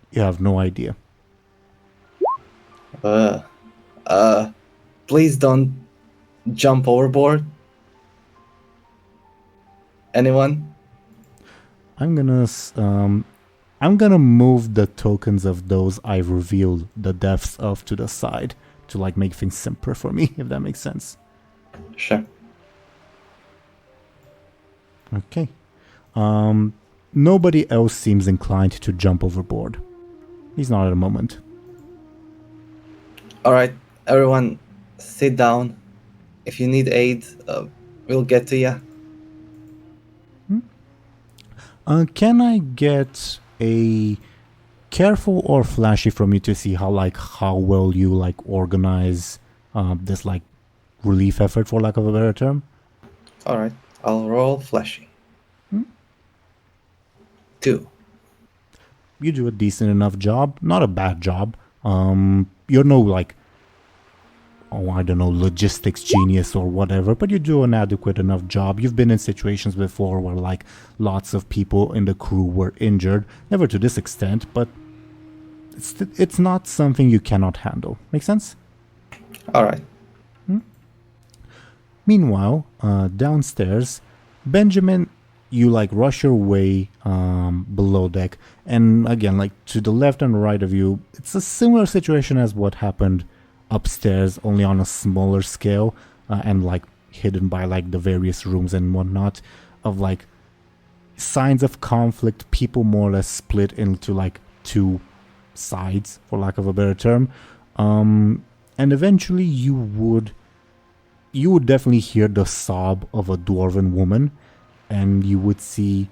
S1: You have no idea.
S2: Please don't jump overboard. Anyone?
S1: I'm gonna move the tokens of those I've revealed the deaths of to the side to like make things simpler for me, if that makes sense.
S2: Sure.
S1: Okay. Nobody else seems inclined to jump overboard. He's not at the moment.
S2: All right, everyone, sit down. If you need aid, we'll get to you.
S1: Can I get a careful or flashy from you to see how well you like organize this like relief effort, for lack of a better term?
S2: All right, I'll roll flashy. 2.
S1: You do a decent enough job, not a bad job. You're no like, I don't know, logistics genius or whatever, but you do an adequate enough job. You've been in situations before where like lots of people in the crew were injured, never to this extent, but it's not something you cannot handle. Make sense?
S2: All right.
S1: Meanwhile, downstairs, Benjamin, you like rush your way below deck, and again, like to the left and right of you, it's a similar situation as what happened upstairs, only on a smaller scale, and like hidden by like the various rooms and whatnot, of like signs of conflict, people more or less split into like two sides, for lack of a better term, and eventually you would definitely hear the sob of a dwarven woman, and you would see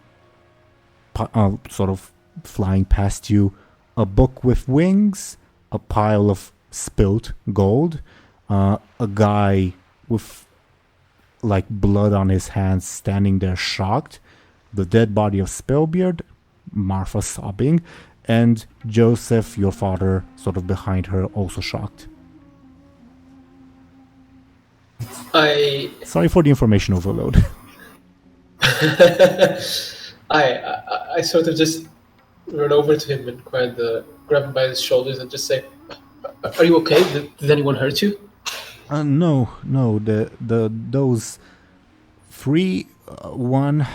S1: sort of flying past you a book with wings, a pile of spilt gold, a guy with like blood on his hands standing there shocked, the dead body of Spellbeard, Marfa sobbing, and Joseph, your father, sort of behind her, also shocked. Sorry for the information overload.
S3: I sort of just run over to him and grab him by his shoulders and just say, "Are you okay? Did anyone hurt you?"
S1: No. Those three, one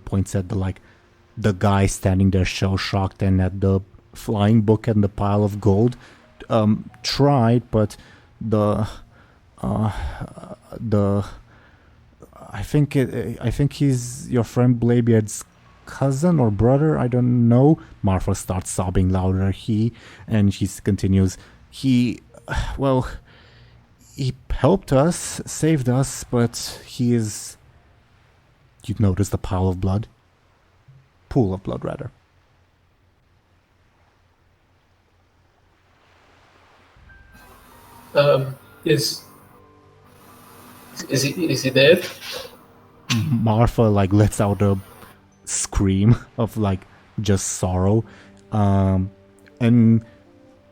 S1: points at the guy standing there shell shocked and at the flying book and the pile of gold. Tried, but I think he's your friend Bladebeard's cousin or brother. I don't know. Marfa starts sobbing louder. She continues. He helped us, saved us, but he is. You notice the pool of blood, rather.
S3: Is he dead?
S1: Marfa lets out a scream of just sorrow, and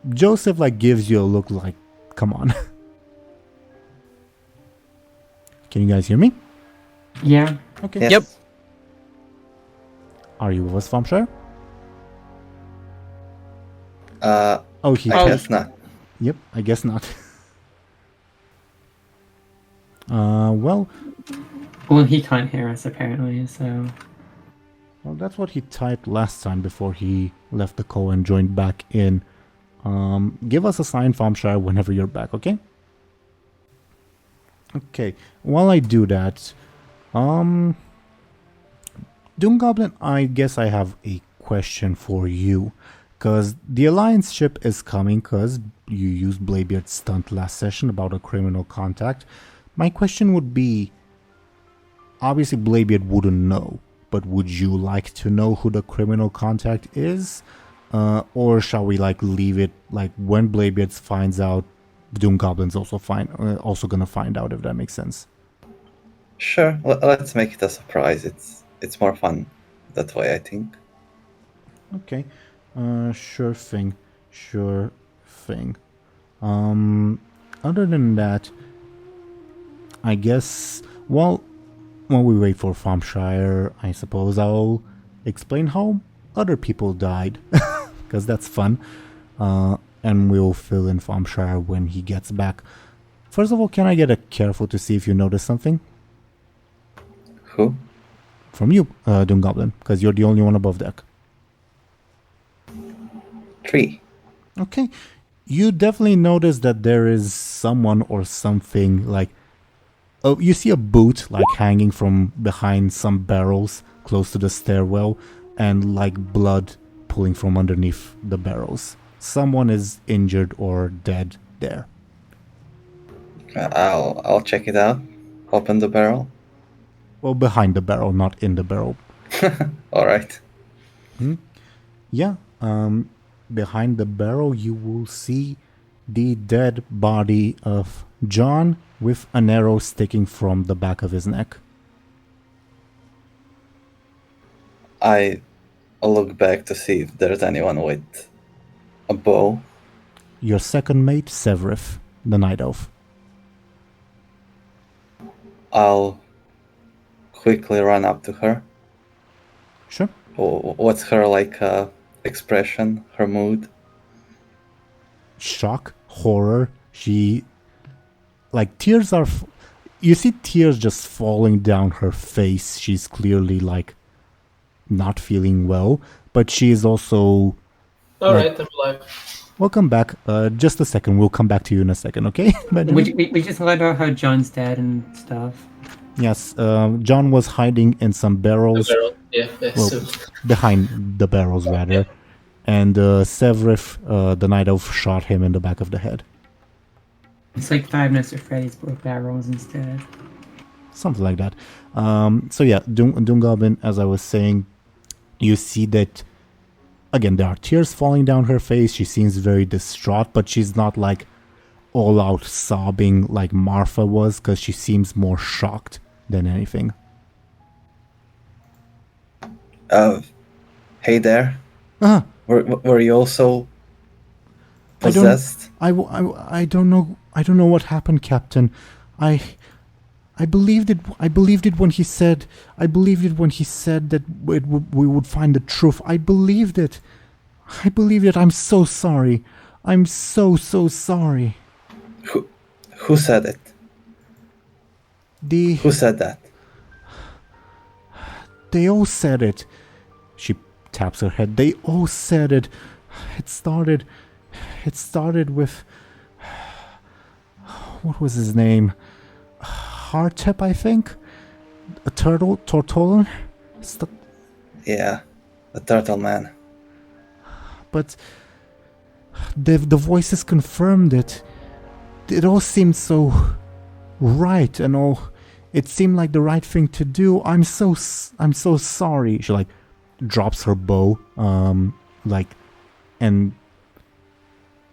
S1: Joseph gives you a look like, come on. Can you guys hear me?
S5: Yeah.
S1: Okay.
S2: Yes.
S6: Yep.
S1: Are you with us, Thompshire?
S2: I guess not.
S1: Yep, I guess not. Well,
S5: he can't hear us apparently, so...
S1: Well, that's what he typed last time before he left the call and joined back in. Give us a sign, Thompshire, whenever you're back, okay? Okay, while I do that, DoomGoblin, I guess I have a question for you. Because the Alliance ship is coming, because you used Bladebeard's stunt last session about a criminal contact. My question would be, obviously Bladebeard wouldn't know, but would you like to know who the criminal contact is? Or shall we leave it when Bladebeard finds out, DoomGoblin's also gonna find out, if that makes sense?
S2: Sure, let's make it a surprise. It's more fun that way, I think.
S1: Okay, sure thing. Other than that, I guess, while we wait for Thompshire, I suppose I'll explain how other people died, because that's fun, and we'll fill in Thompshire when he gets back. First of all, can I get a careful to see if you notice something?
S2: Who?
S1: From you, DoomGoblin, because you're the only one above deck.
S2: 3.
S1: Okay, you definitely notice that there is someone or something you see a boot hanging from behind some barrels close to the stairwell, and blood pulling from underneath the barrels. Someone is injured or dead there.
S2: I'll check it out. Open the barrel.
S1: Well, behind the barrel, not in the barrel.
S2: All right.
S1: Yeah. Behind the barrel, you will see the dead body of John with an arrow sticking from the back of his neck.
S2: I look back to see if there's anyone with a bow.
S1: Your second mate, Severith, the Night Elf.
S2: I'll quickly run up to her.
S1: Sure.
S2: What's her expression, her mood?
S1: Shock, horror. She tears are you see tears just falling down her face. She's clearly like not feeling well, but she is also
S3: Alright, I'm alive.
S1: welcome back. Just a second, we'll come back to you in a second, okay? Benjamin?
S5: We just let her heard John's dead and stuff.
S1: Yes, John was hiding in some barrels.
S3: Yeah,
S1: Well,
S3: so
S1: behind the barrels rather, and Severif, the Night Elf, shot him in the back of the head.
S5: It's like Five Nights at Freddy's broke barrels instead.
S1: Something like that. So yeah, DoomGoblin, as I was saying, you see that, again, there are tears falling down her face. She seems very distraught, but she's not like all out sobbing like Marfa was, because she seems more shocked than anything.
S2: Hey there.
S1: Ah,
S2: Were you also possessed?
S1: I don't know. I don't know what happened, Captain. I believed it. I believed it when he said. I believed it when he said that we would find the truth. I believed it. I believed it. I'm so sorry. I'm so sorry.
S2: Who said it? Who said that?
S1: They all said it. She taps her head. They all said it. It started with, what was his name? Hartep, I think? A Tortolan?
S2: Yeah, the turtle man.
S1: But the voices confirmed it. It all seemed so right and all. It seemed like the right thing to do. I'm so sorry. She like drops her bow, and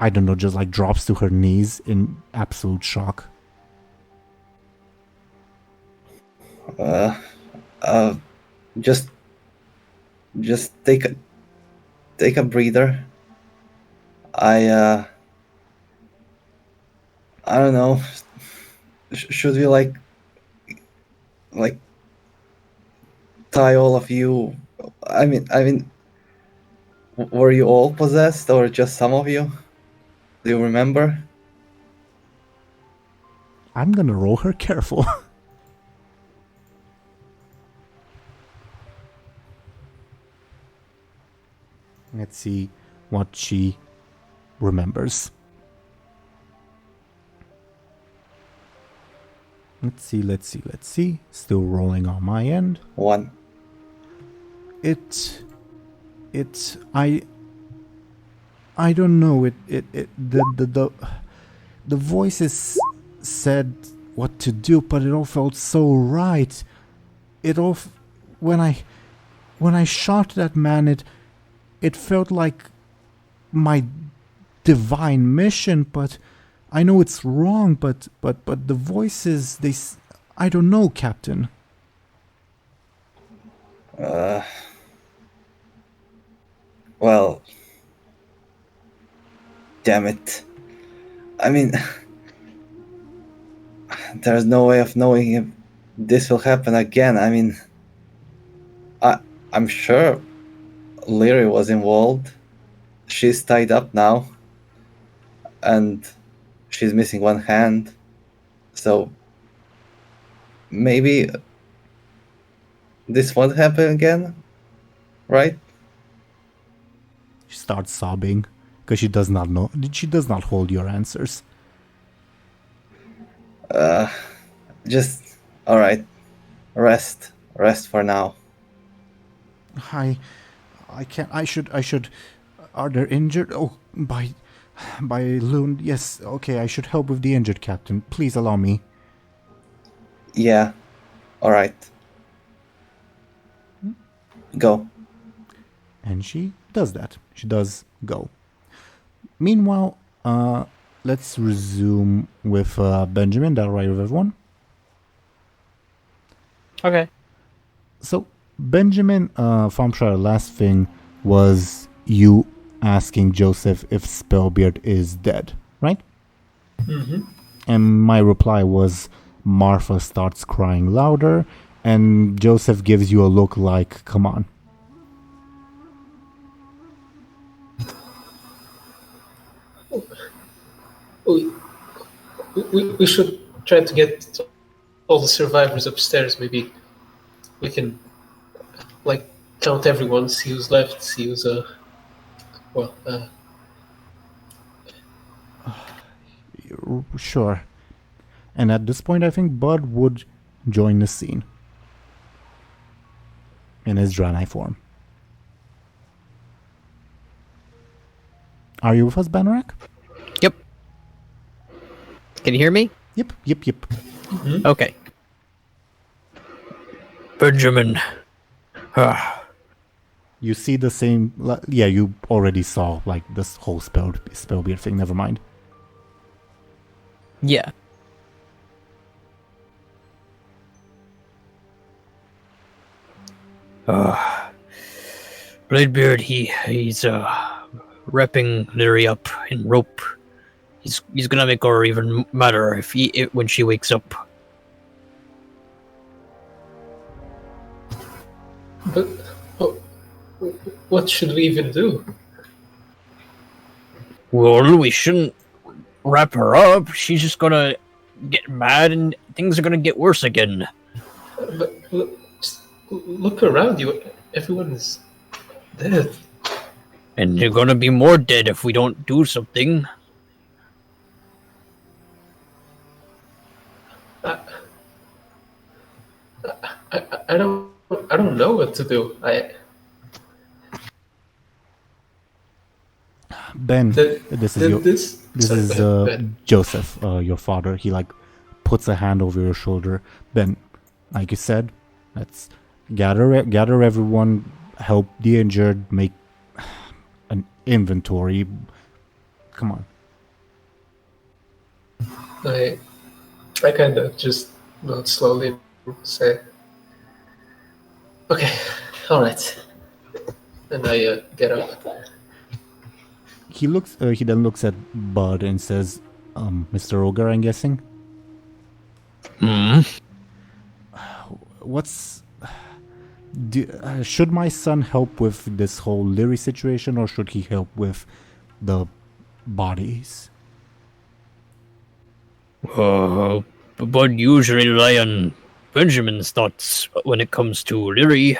S1: I don't know, just like drops to her knees in absolute shock.
S2: Just take a breather. I don't know. Should we like tie all of you? I mean, were you all possessed or just some of you? Do you remember?
S1: I'm gonna roll her careful. Let's see what she remembers. Let's see. Still rolling on my end.
S2: 1.
S1: I don't know. The voices said what to do, but it all felt so right. When I shot that man, it felt like my divine mission, but I know it's wrong, but the voices, I don't know, Captain.
S2: Well, damn it. I mean, there's no way of knowing if this will happen again. I mean, I'm sure Lyri was involved. She's tied up now, and she's missing one hand. So maybe this won't happen again, right?
S1: She starts sobbing because she does not know. She does not hold your answers.
S2: Just all right. Rest for now.
S1: I can't. I should. Are they injured? Oh, by Loon. Yes. Okay. I should help with the injured, Captain. Please allow me.
S2: Yeah. All right. Go.
S1: And she does that. She does go. Meanwhile, let's resume with Benjamin. That right with everyone?
S4: Okay.
S1: So, Benjamin, Thompshire, last thing was you asking Joseph if Spellbeard is dead, right?
S3: Mm-hmm.
S1: And my reply was Marfa starts crying louder, and Joseph gives you a look like, come on.
S3: We should try to get all the survivors upstairs. Maybe we can like count everyone, see who's left, see who's
S1: Sure. And at this point, I think Buhd would join the scene in his Draenei form. Are you with us, Banorak?
S4: Yep. Can you hear me?
S1: Yep.
S4: Okay.
S6: Benjamin.
S1: You see the same... Yeah, you already saw, like, this whole spellbeard thing. Never mind.
S4: Yeah.
S6: Bladebeard, he's wrapping Lyri up in rope. He's gonna make her even madder when she wakes up.
S3: But what should we even do?
S6: Well, we shouldn't wrap her up. She's just gonna get mad and things are gonna get worse again.
S3: But look around you. Everyone's dead.
S6: And they're gonna be more dead if we don't do something.
S3: I don't know what to do.
S1: Ben, this is Joseph, your father. He like puts a hand over your shoulder. Ben, like you said, let's gather everyone, help the injured, make an inventory. Come on.
S3: I kind of just nod slowly and say, "Okay, all right," and I get up.
S1: He then looks at Buhd and says, "Mr. Ogre, I'm guessing."
S6: Hmm.
S1: Should my son help with this whole Lyri situation, or should he help with the bodies?
S6: But usually rely on Benjamin's thoughts when it comes to Lyri.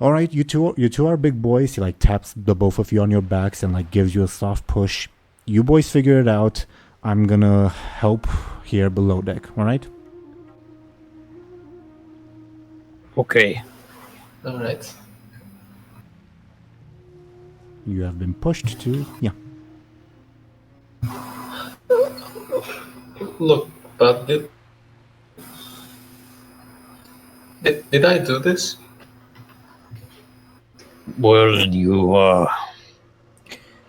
S1: All right, you two are big boys. He like taps the both of you on your backs and like gives you a soft push. You boys figure it out. I'm gonna help here below deck. All right.
S6: Okay.
S3: All right.
S1: You have been pushed to
S3: Look, but did I do this?
S6: Well,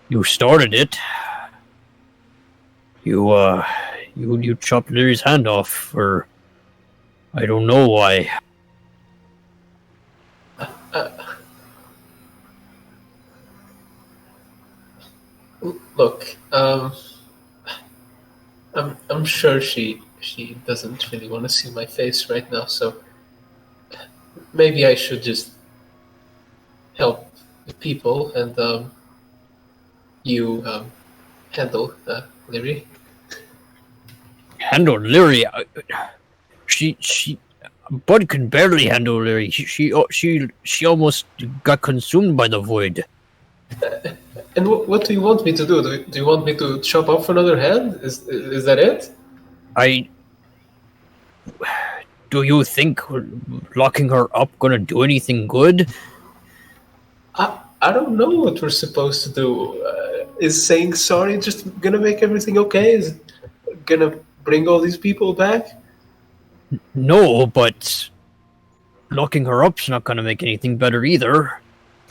S6: you started it. You chopped Lyri's hand off for I don't know why.
S3: Look, I'm sure she doesn't really want to see my face right now, so maybe I should just help the people and you handle Lyri.
S6: Handle Lyri? She Buhd can barely handle Lyri. She almost got consumed by the void.
S3: And what do you want me to do? Do you want me to chop off another hand? Is that it?
S6: Do you think locking her up gonna do anything good?
S3: I don't know what we're supposed to do. Is saying sorry just gonna make everything okay? Is it gonna bring all these people back?
S6: No, but locking her up's not gonna make anything better either.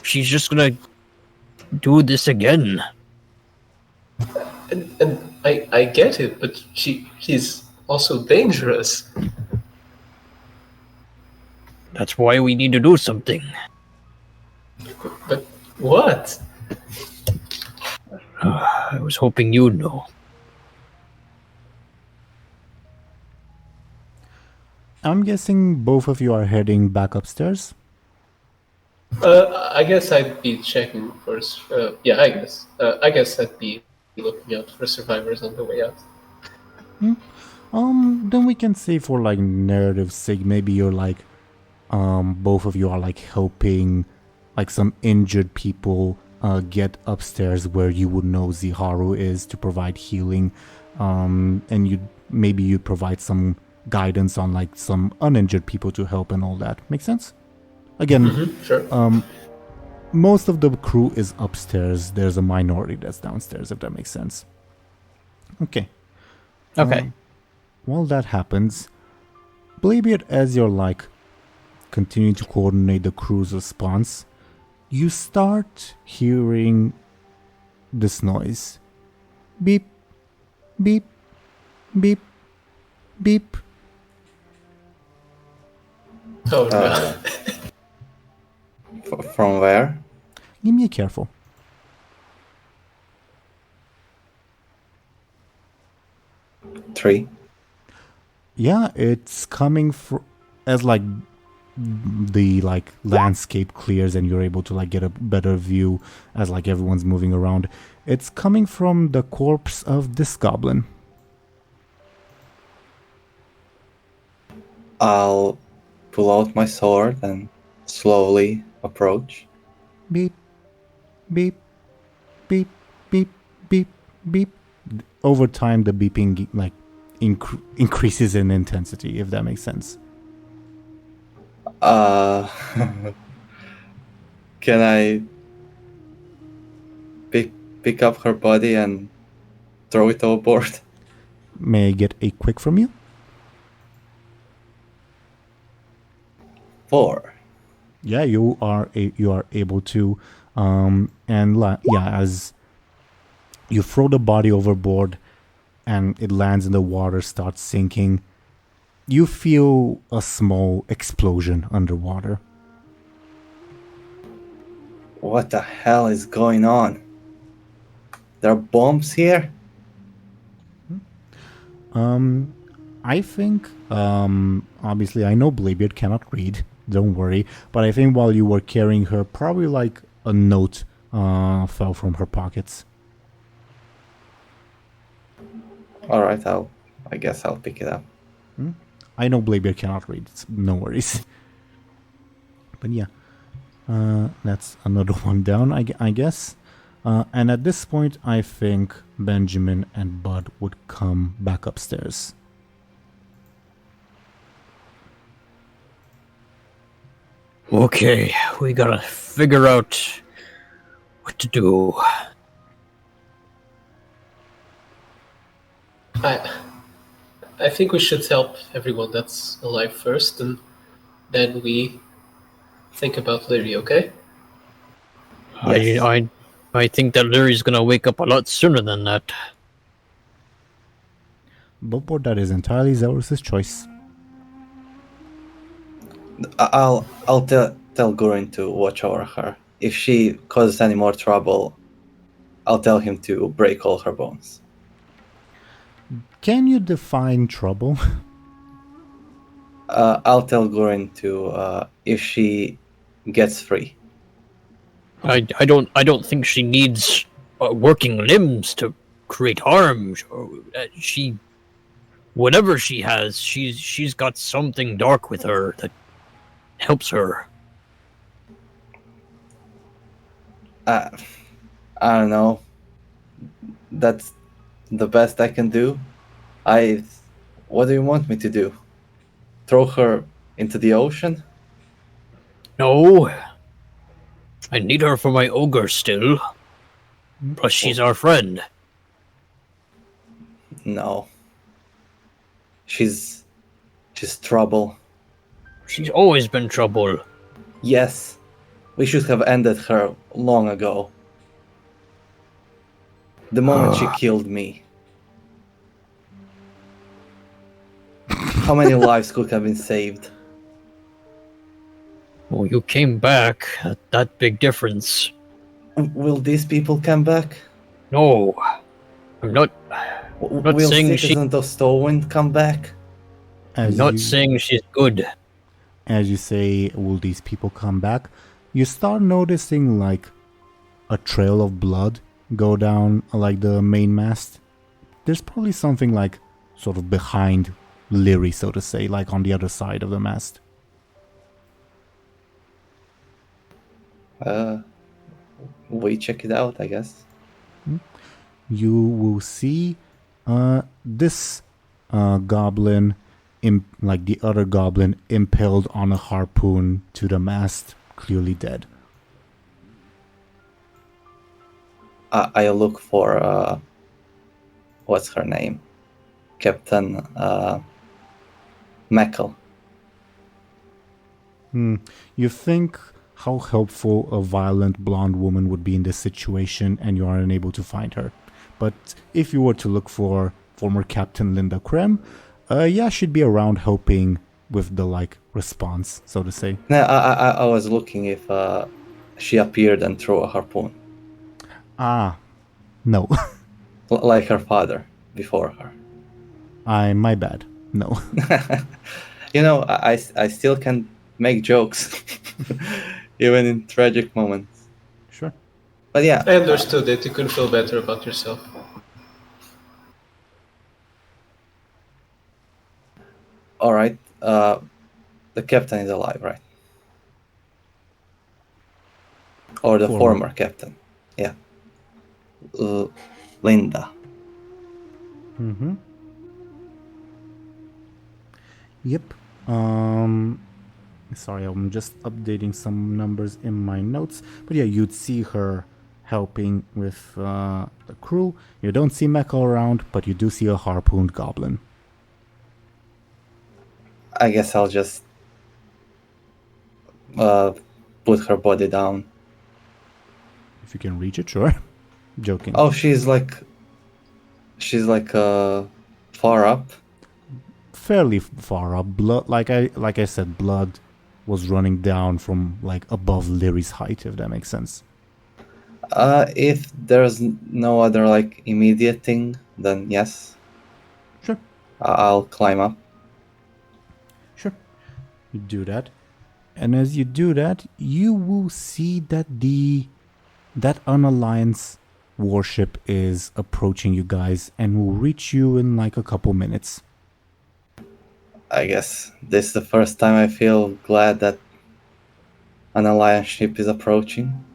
S6: She's just gonna do this again.
S3: And I get it, but she's also dangerous.
S6: That's why we need to do something.
S3: But what?
S6: I was hoping you'd know.
S1: I'm guessing both of you are heading back upstairs.
S3: I guess I'd be checking first. Yeah, I guess. I guess I'd be looking out for survivors on the way out.
S1: Then we can say for like narrative's sake, maybe you're like, both of you are like helping like some injured people get upstairs where you would know Ziharu is to provide healing, and you'd provide some guidance on like some uninjured people to help and all that. Make sense? Again,
S3: Sure.
S1: most of the crew is upstairs. There's a minority that's downstairs, if that makes sense. Okay.
S4: Okay.
S1: While that happens, Bladebeard, as you're like continuing to coordinate the crew's response, you start hearing this noise. Beep, beep, beep, beep.
S3: Oh no.
S2: From where?
S1: Give me a careful.
S2: Three.
S1: Yeah, it's coming as like the like landscape clears and you're able to like get a better view as like everyone's moving around. It's coming from the corpse of this goblin.
S2: I'll pull out my sword and slowly approach.
S1: Beep, beep, beep, beep, beep, beep. Over time, the beeping like increases in intensity, if that makes sense.
S2: Can I pick up her body and throw it overboard?
S1: May I get a quick from you?
S2: 4.
S1: Yeah, you are able to, as you throw the body overboard and it lands in the water, starts sinking, you feel a small explosion underwater.
S2: What the hell is going on? There are bombs here?
S1: I think, obviously I know Bladebeard cannot read, don't worry, but I think while you were carrying her, probably like a note fell from her pockets.
S2: Alright, I guess I'll pick it up.
S1: I know Bladebeard cannot read, no worries. But yeah, that's another one down, I guess. And at this point, I think Benjamin and Buhd would come back upstairs.
S6: Okay, we gotta figure out what to do.
S3: I think we should help everyone that's alive first, and then we think about Lyri, okay?
S2: Yes.
S6: I think that Lyri's gonna wake up a lot sooner than that.
S1: But that is entirely Zelris' choice.
S2: I'll tell Gurin to watch over her. If she causes any more trouble, I'll tell him to break all her bones.
S1: Can you define trouble?
S2: I'll tell Gurin to if she gets free.
S6: I don't think she needs working limbs to create harm. Whatever she has, she's got something dark with her that helps her.
S2: I don't know. That's the best I can do. What do you want me to do? Throw her into the ocean?
S6: No. I need her for my ogre still. Plus, she's our friend.
S2: No. She's trouble.
S6: She's always been trouble.
S2: Yes. We should have ended her long ago. The moment she killed me. How many lives could have been saved?
S6: Oh, you came back. That big difference.
S2: Will these people come back?
S6: No. I'm not
S2: Will
S6: saying
S2: citizens of Stormwind come back?
S6: saying she's good.
S1: As you say, will these people come back? You start noticing like a trail of blood go down like the main mast. There's probably something like sort of behind Lyri, so to say, like on the other side of the mast.
S2: We check it out, I guess.
S1: You will see this goblin, like the other goblin, impaled on a harpoon to the mast, clearly dead.
S2: I look for what's her name? Captain Meckle.
S1: You think how helpful a violent blonde woman would be in this situation, and you are unable to find her. But if you were to look for former Captain Linda Krem, yeah, she'd be around helping with the like response, so to say.
S2: No, I was looking if she appeared and threw a harpoon.
S1: Ah, no.
S2: Like her father before her.
S1: My bad. No.
S2: You know, I still can make jokes, even in tragic moments.
S1: Sure.
S2: But yeah.
S3: I understood it. You can feel better about yourself.
S2: All right. The captain is alive, right? Or the former captain. Yeah. Linda.
S1: Mm-hmm. Yep. Sorry, I'm just updating some numbers in my notes. But yeah, you'd see her helping with the crew. You don't see Mecha around, but you do see a harpooned goblin.
S2: I guess I'll just put her body down.
S1: If you can reach it, sure. Joking.
S2: Oh, she's like far up.
S1: Fairly far up. Blood, like I said, blood was running down from like above Lyri's height, if that makes sense.
S2: If there's no other like immediate thing, then yes.
S1: Sure.
S2: I'll climb up.
S1: Sure. You do that. And as you do that, you will see that that Unalliance warship is approaching you guys and will reach you in like a couple minutes.
S2: I guess this is the first time I feel glad that an alliance ship is approaching.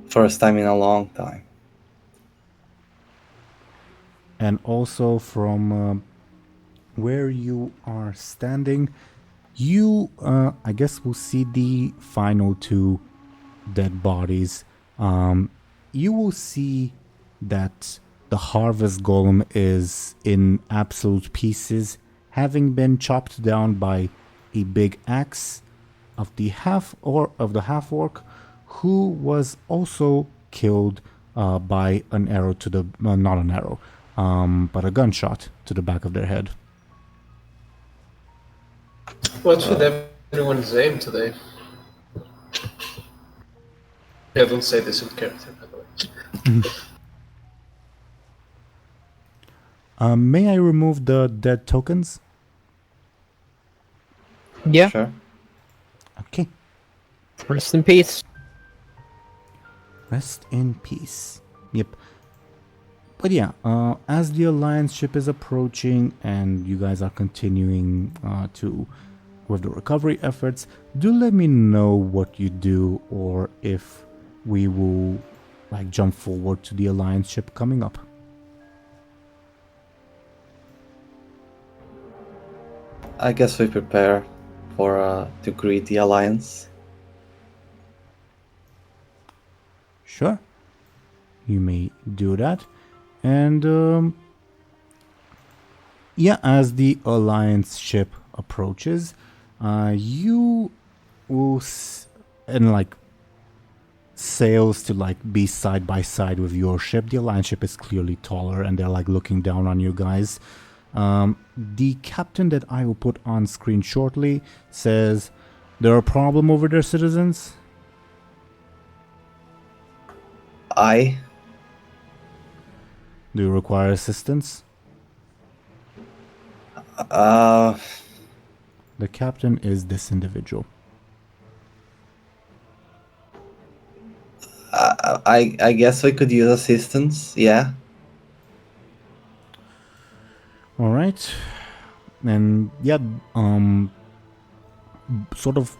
S2: First time in a long time.
S1: And also from where you are standing, you, I guess, will see the final two dead bodies. You will see that the harvest golem is in absolute pieces, having been chopped down by a big axe of the half orc, who was also killed by an arrow to the not an arrow, but a gunshot to the back of their head.
S3: What should everyone's aim today? Yeah, don't say this in character, by the way.
S1: May I remove the dead tokens?
S4: Yeah.
S2: Sure.
S1: Okay.
S4: Rest in peace.
S1: Rest in peace. Yep. But yeah, as the Alliance ship is approaching and you guys are continuing with the recovery efforts, do let me know what you do, or if we will like jump forward to the Alliance ship coming up.
S2: I guess we prepare for to greet the alliance.
S1: Sure. You may do that. And yeah, as the Alliance ship approaches, you will and like sails to like be side by side with your ship. The Alliance ship is clearly taller, and they're like looking down on you guys. The captain that I will put on screen shortly says, "There a problem over there, citizens?" Do you require assistance? The captain is this individual.
S2: I guess we could use assistance, yeah.
S1: All right. And yeah, sort of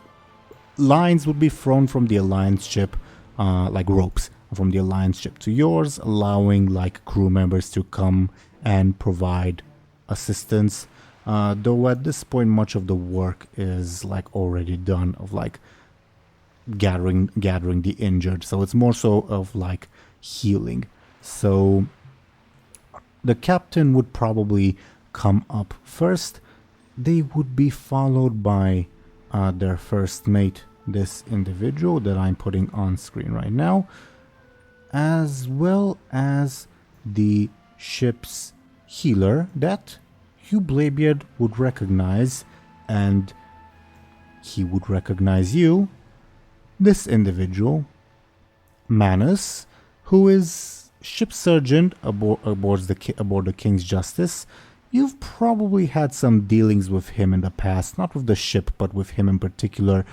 S1: lines would be thrown from the Alliance ship, like ropes from the Alliance ship to yours, allowing like crew members to come and provide assistance. Though at this point, much of the work is like already done of like gathering the injured. So it's more so of like healing. So the captain would probably come up first. They would be followed by their first mate, this individual that I'm putting on screen right now, as well as the ship's healer that you, Bladebeard, would recognize, and he would recognize you, this individual, Manus, who is ship surgeon aboard the King's Justice. You've probably had some dealings with him in the past, not with the ship, but with him in particular.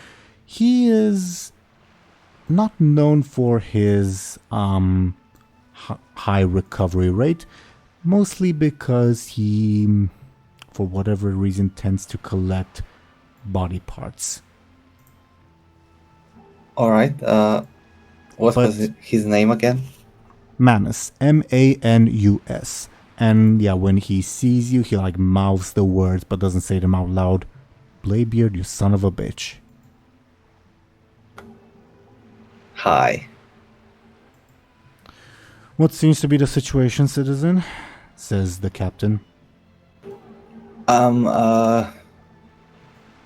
S1: He is not known for his high recovery rate, mostly because he, for whatever reason, tends to collect body parts.
S2: All right. What was his name again?
S1: Manus, Manus. And yeah, when he sees you, he like mouths the words but doesn't say them out loud. Bladebeard, you son of a bitch.
S2: Hi.
S1: What seems to be the situation, citizen? Says the captain.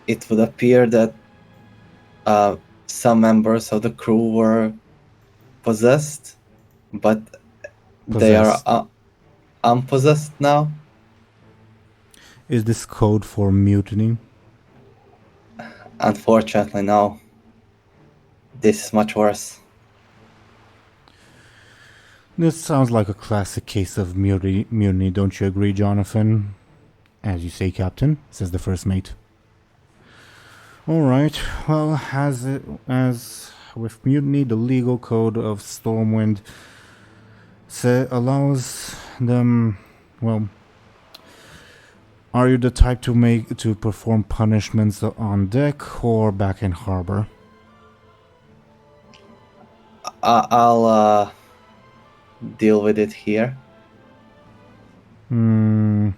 S2: It would appear that some members of the crew were possessed, but they are unpossessed now.
S1: Is this code for mutiny?
S2: Unfortunately, no. This is much worse.
S1: This sounds like a classic case of mutiny, don't you agree, Jonathan? As you say, Captain, says the first mate. Alright, well, as with mutiny, the legal code of Stormwind allows them, well, are you the type to perform punishments on deck or back in harbor?
S2: I'll deal with it here.
S1: I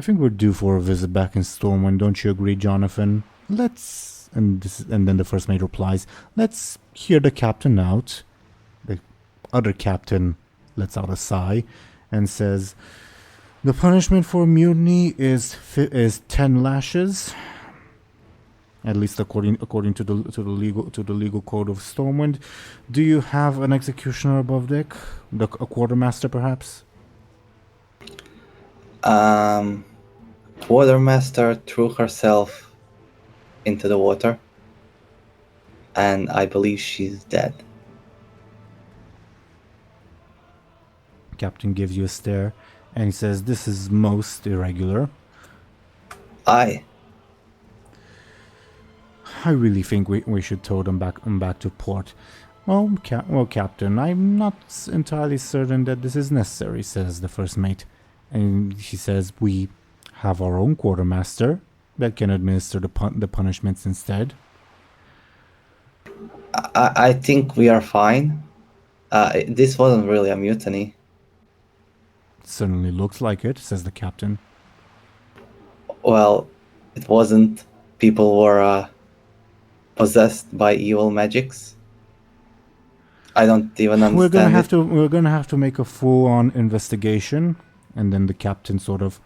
S1: think we're due for a visit back in Stormwind, don't you agree, Jonathan? And then the first mate replies, let's hear the captain out. The other captain lets out a sigh and says, the punishment for mutiny is 10 lashes, at least according to the legal code of Stormwind. Do you have an executioner above deck? A quartermaster, perhaps?
S2: Quartermaster threw herself into the water, and I believe she's dead.
S1: Captain gives you a stare and says, this is most irregular.
S2: I
S1: really think we should tow them back to port. Well, Captain, I'm not entirely certain that this is necessary, says the first mate. And he says, we have our own quartermaster that can administer the punishments instead.
S2: I think we are fine. This wasn't really a mutiny.
S1: Certainly looks like it, says the captain.
S2: Well, it wasn't. People were possessed by evil magics. I don't even understand.
S1: We're gonna have to make a full-on investigation, and then the captain sort of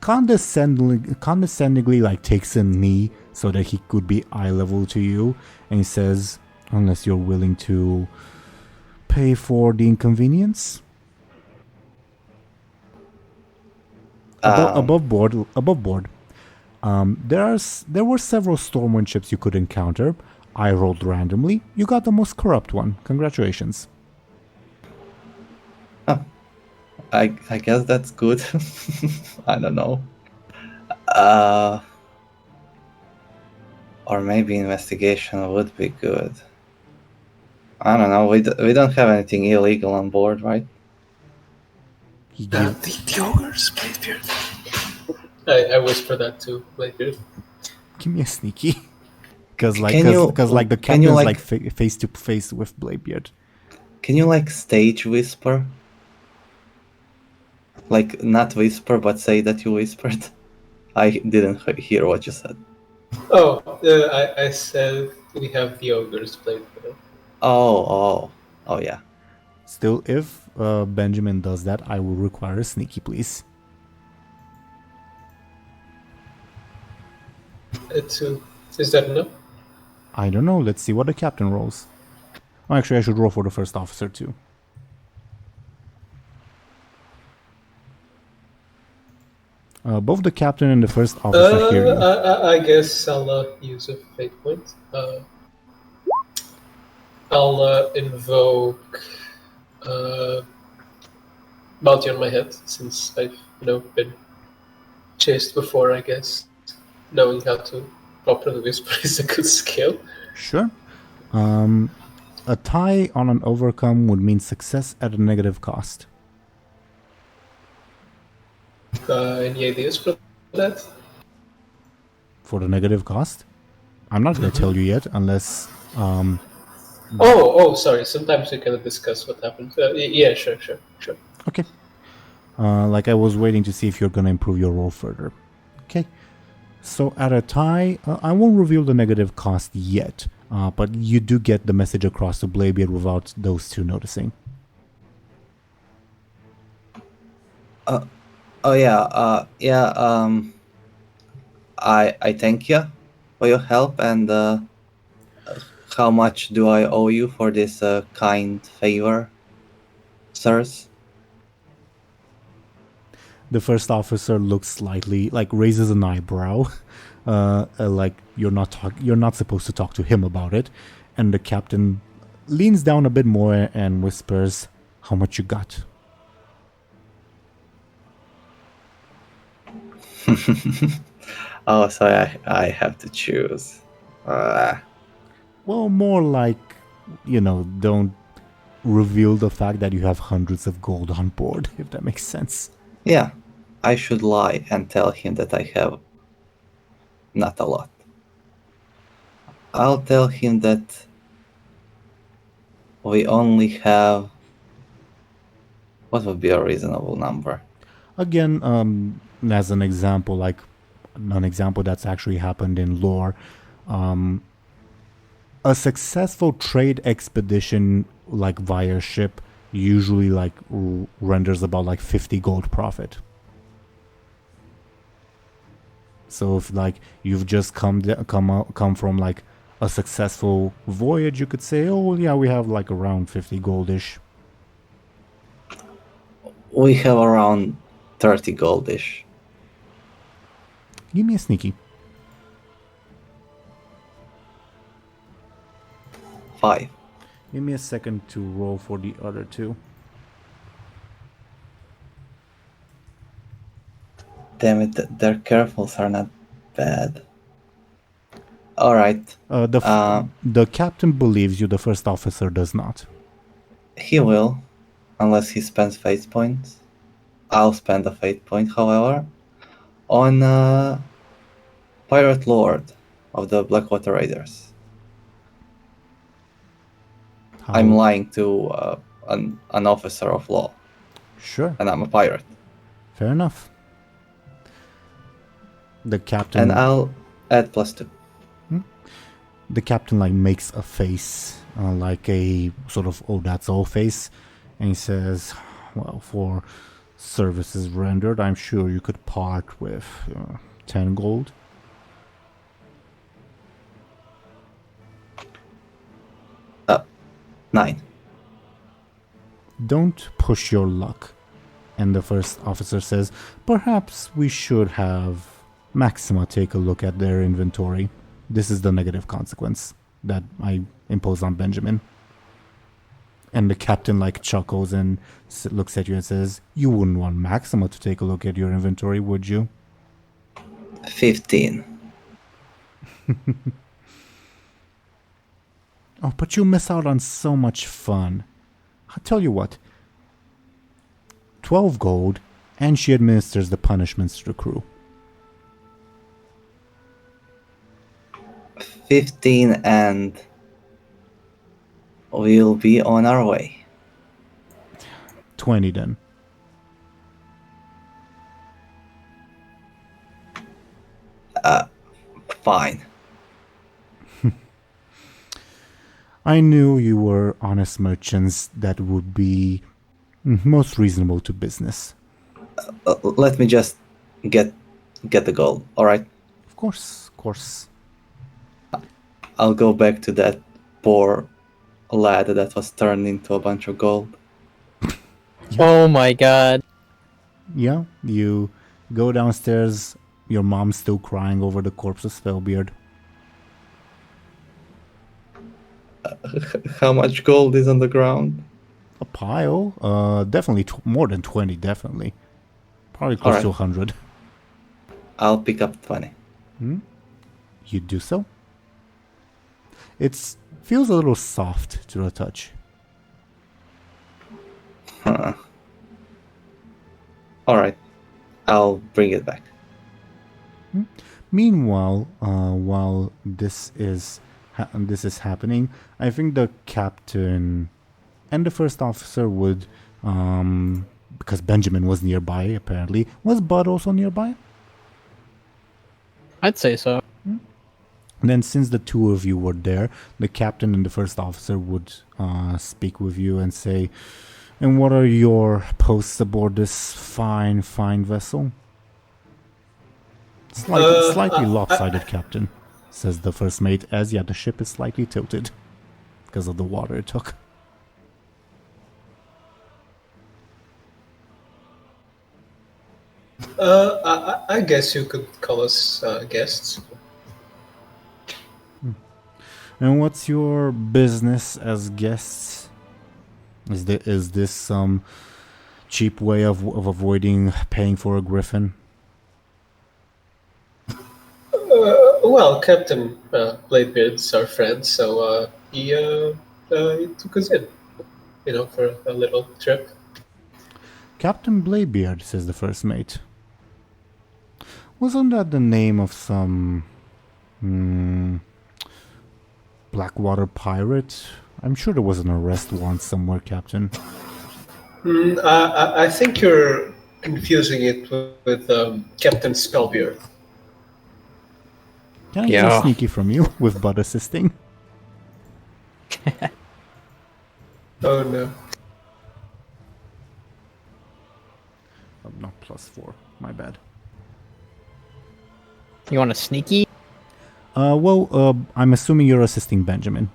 S1: condescendingly like takes a knee so that he could be eye level to you, and he says, unless you're willing to pay for the inconvenience. Above board. There were several Stormwind ships you could encounter. I rolled randomly. You got the most corrupt one. Congratulations.
S2: Oh, I guess that's good. I don't know. Or maybe investigation would be good. I don't know. We don't have anything illegal on board, right?
S3: The ogres, Bladebeard. I whisper that too, Bladebeard.
S1: Give me a sneaky. Because like,
S2: Can you-
S1: the
S2: can you,
S1: captain's
S2: like-
S1: face to face with Bladebeard.
S2: Can you like stage whisper? Like not whisper, but say that you whispered. I didn't hear what you said.
S3: Oh, I said we have the ogres, Bladebeard.
S2: Oh, yeah.
S1: Still, if Benjamin does that, I will require a sneaky, please.
S3: Is that enough?
S1: I don't know. Let's see what the captain rolls. Oh, actually, I should roll for the first officer too. Both the captain and the first officer hear you.
S3: I guess I'll use a fate point. I'll invoke bounty on my head, since I've been chased before. I guess knowing how to properly whisper is a good skill.
S1: Sure. A tie on an overcome would mean success at a negative cost.
S3: Any ideas for that?
S1: For the negative cost? I'm not going to tell you yet, unless...
S3: Oh, sorry. Sometimes we can discuss what happens. Yeah, sure.
S1: Okay. Like I was waiting to see if you're going to improve your roll further. Okay. So at a tie, I won't reveal the negative cost yet, but you do get the message across to Bladebeard without those two noticing.
S2: I thank you for your help, and how much do I owe you for this kind favor, sirs?
S1: The first officer looks slightly, like raises an eyebrow, like you're not supposed to talk to him about it, and the captain leans down a bit more and whispers, "How much you got?"
S2: Oh, so I have to choose.
S1: Well, more like, don't reveal the fact that you have hundreds of gold on board, if that makes sense.
S2: Yeah, I should lie and tell him that I have not a lot. I'll tell him that we only have... What would be a reasonable number?
S1: Again, as an example, like an example that's actually happened in lore, a successful trade expedition like via ship usually like renders about like 50 gold profit. So if like you've just come from like a successful voyage, you could say, oh yeah, we have like around 50 goldish.
S2: We have around 30 goldish.
S1: Give me a sneaky.
S2: 5.
S1: Give me a second to roll for the other two.
S2: Damn it, their careful's are not bad. Alright.
S1: The captain believes you, the first officer does not.
S2: He will, unless he spends fate points. I'll spend a fate point, however, on Pirate Lord of the Blackwater Raiders. I'm lying to an officer of law.
S1: Sure.
S2: And I'm a pirate.
S1: Fair enough. The captain...
S2: And I'll add +2.
S1: The captain like makes a face, like a sort of "oh that's all" face, and he says, "Well, for services rendered, I'm sure you could part with 10 gold."
S2: Uh, 9.
S1: Don't push your luck. And the first officer says, "Perhaps we should have Maxima take a look at their inventory. This is the negative consequence that I impose on Benjamin." And the captain like chuckles and looks at you and says, "You wouldn't want Maxima to take a look at your inventory, would you?"
S2: 15.
S1: Oh, but you miss out on so much fun. I'll tell you what. 12 gold, and she administers the punishments to the crew.
S2: 15 and we'll be on our way.
S1: 20 then.
S2: Fine.
S1: I knew you were honest merchants that would be most reasonable to business.
S2: Let me just get the gold, alright?
S1: Of course.
S2: I'll go back to that poor lad that was turned into a bunch of gold.
S4: Oh my god.
S1: Yeah, you go downstairs. Your mom's still crying over the corpse of Spellbeard.
S2: How much gold is on the ground?
S1: A pile? Definitely more than 20, definitely. Probably close
S2: Alright.
S1: to 100.
S2: I'll pick up 20.
S1: You do so? It feels a little soft to the touch.
S2: Alright. I'll bring it back.
S1: Meanwhile, while this is happening, I think the captain and the first officer would, because Benjamin was nearby apparently. Was Buhd also nearby?
S4: I'd say so.
S1: And then since the two of you were there, the captain and the first officer would speak with you and say, "And what are your posts aboard this fine vessel?" Slightly lopsided, Captain, says the first mate, as the ship is slightly tilted because of the water it took.
S3: I guess you could call us guests.
S1: And what's your business as guests? Is this some cheap way of avoiding paying for a griffin?
S3: Well, Captain Bladebeard's our friend, so he took us in, for a little trip.
S1: Captain Bladebeard, says the first mate. Wasn't that the name of some Blackwater pirate? I'm sure there was an arrest warrant somewhere, Captain.
S3: I think you're confusing it with Captain Spellbeard.
S1: Can I get sneaky from you with Buhd assisting?
S3: Oh no.
S1: Oh, not +4. My bad.
S4: You want a sneaky?
S1: I'm assuming you're assisting Benjamin.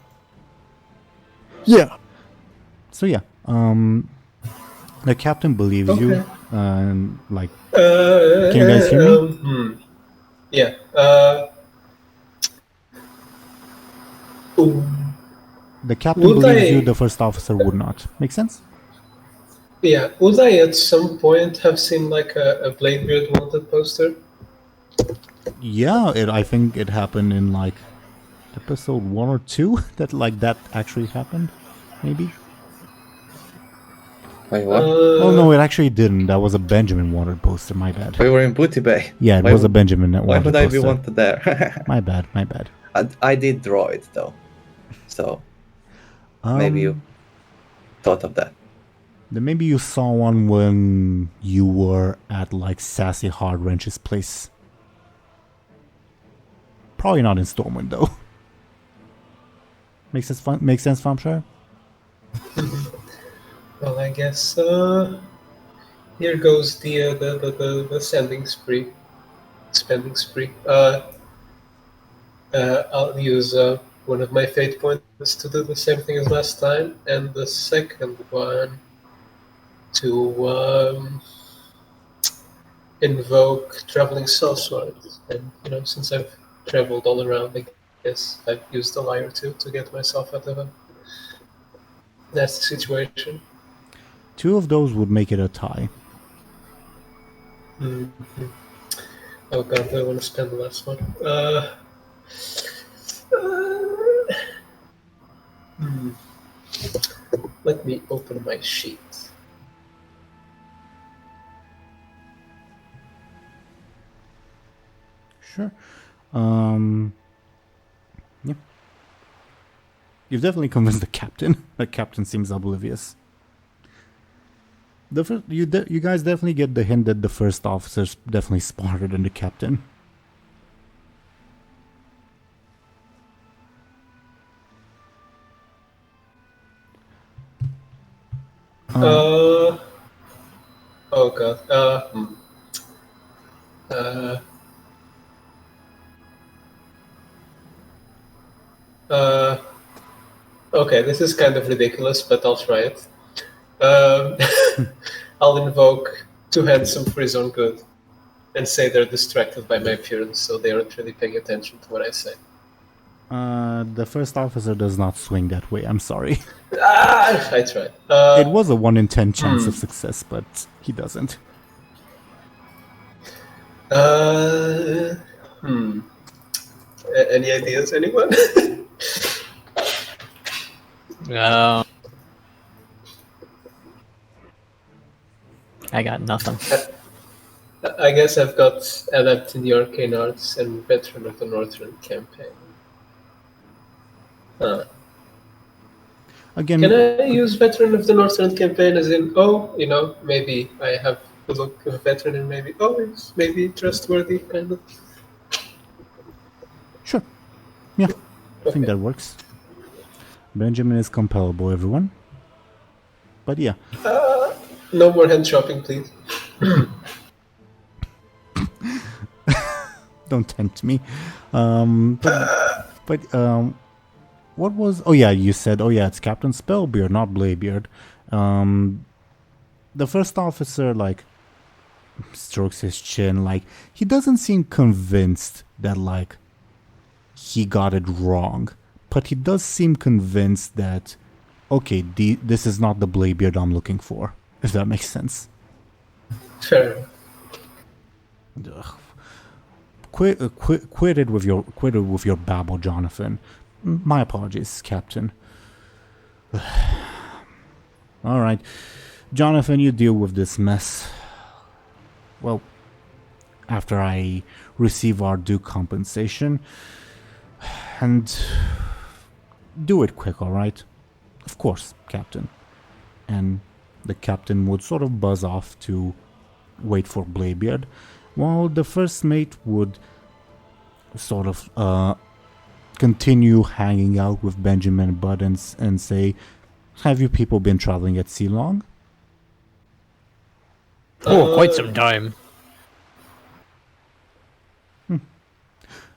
S4: Yeah.
S1: So yeah, the captain believes you, and can you guys hear me?
S3: Yeah.
S1: The captain
S3: Would
S1: believes
S3: I-
S1: you, the first officer would not. Make sense?
S3: Yeah. Would I at some point have seen like a Bladebeard wanted poster?
S1: Yeah, I think it happened in episode 1 or 2 that actually happened, maybe.
S2: Wait, what?
S1: Oh no, it actually didn't. That was a Benjamin wanted poster. My bad.
S2: We were in Booty Bay.
S1: Yeah, it
S2: Why
S1: was a Benjamin that
S2: Why
S1: wanted
S2: would I
S1: poster.
S2: be wanted there?
S1: My bad.
S2: I did draw it though, so maybe you thought of that.
S1: Then maybe you saw one when you were at Sassy Hardwrench's place. Probably not in Stormwind though. Makes sense, Thompshire?
S3: Well, I guess here goes the spending spree. I'll use one of my fate points to do the same thing as last time, and the second one to invoke traveling sellsword. And since I've traveled all around, I guess I've used the lyre too to get myself out of a nasty situation.
S1: 2 of those would make it a tie.
S3: Mm-hmm. Oh god, do I want to spend the last one? Let me open my sheet.
S1: Sure. Yeah. You've definitely convinced the captain. The captain seems oblivious. You guys definitely get the hint that the first officer's definitely smarter than the captain.
S3: Oh god. Uh, okay, this is kind of ridiculous, but I'll try it. I'll invoke Too Handsome for His Own Good and say they're distracted by my appearance, so they aren't really paying attention to what I say.
S1: The first officer does not swing that way, I'm sorry.
S3: I tried.
S1: It was a 1 in 10 chance of success, but he doesn't.
S3: Any ideas, anyone?
S4: I got nothing.
S3: I guess I've got Adept in the Arcane Arts and Veteran of the Northern Campaign.
S1: Again,
S3: Can I use Veteran of the Northern Campaign as in, maybe I have the look of a veteran and maybe, he's maybe trustworthy, kind of?
S1: Sure. Yeah, I think
S3: Okay.
S1: that works. Benjamin is compellable, everyone. But yeah.
S3: No more hand shopping, please.
S1: Don't tempt me. What was... Oh yeah, you said, it's Captain Spellbeard, not Bladebeard. The first officer, strokes his chin, he doesn't seem convinced that, he got it wrong. But he does seem convinced that, okay, this is not the Bladebeard I'm looking for, if that makes sense.
S3: Fair.
S1: Ugh. Quit it with your babble, Jonathan. My apologies, Captain. All right, Jonathan, you deal with this mess. Well, after I receive our due compensation, and do it quick, all right? Of course, Captain. And the captain would sort of buzz off to wait for Bladebeard, while the first mate would sort of continue hanging out with Benjamin and Buhd and say, have you people been traveling at sea long?
S6: Oh, quite some time.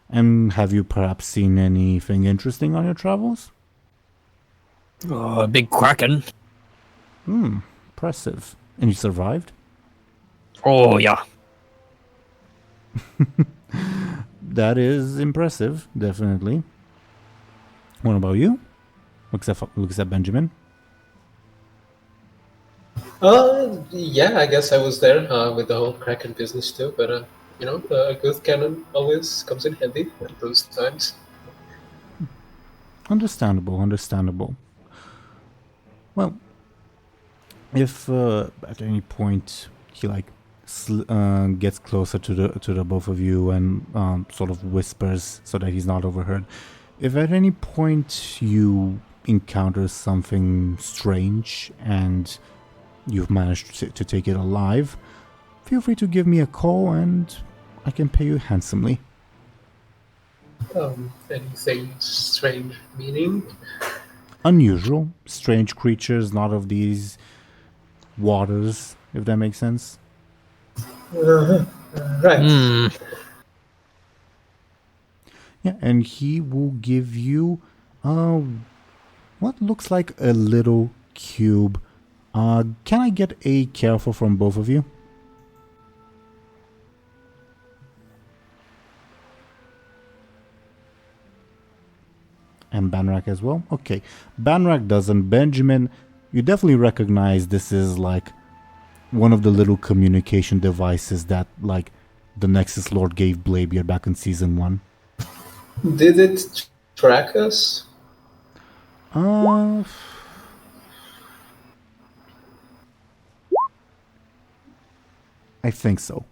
S1: And have you perhaps seen anything interesting on your travels?
S6: A big kraken.
S1: Impressive. And you survived?
S6: Oh, yeah.
S1: That is impressive, definitely. What about you? Looks at Benjamin.
S3: Yeah, I guess I was there with the whole Kraken business too, but a good cannon always comes in handy at those times.
S1: Understandable. Well, if at any point he gets closer to the both of you and sort of whispers so that he's not overheard, if at any point you encounter something strange and you've managed to take it alive, feel free to give me a call and I can pay you handsomely.
S3: Anything strange meaning?
S1: Unusual, strange creatures, not of these waters, if that makes sense.
S3: Right.
S1: Yeah, and he will give you what looks like a little cube. Can I get a careful from both of you? And Banrak as well? Okay, Banrak doesn't. Benjamin, you definitely recognize this is one of the little communication devices that the Nexus Lord gave Bladebeard back in Season 1.
S3: Did it track us?
S1: I think so.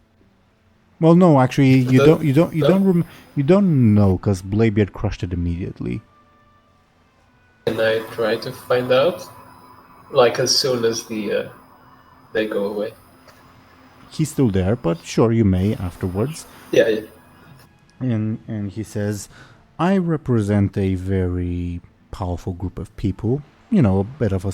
S1: Well, no, actually, you
S3: The-
S1: don't. You don't. You
S3: no?
S1: don't. You don't know because Bladebeard crushed it immediately.
S3: Can I try to find out? Like as soon as they go away.
S1: He's still there, but sure, you may afterwards.
S3: Yeah.
S1: And he says, I represent a very powerful group of people, you know, a bit of a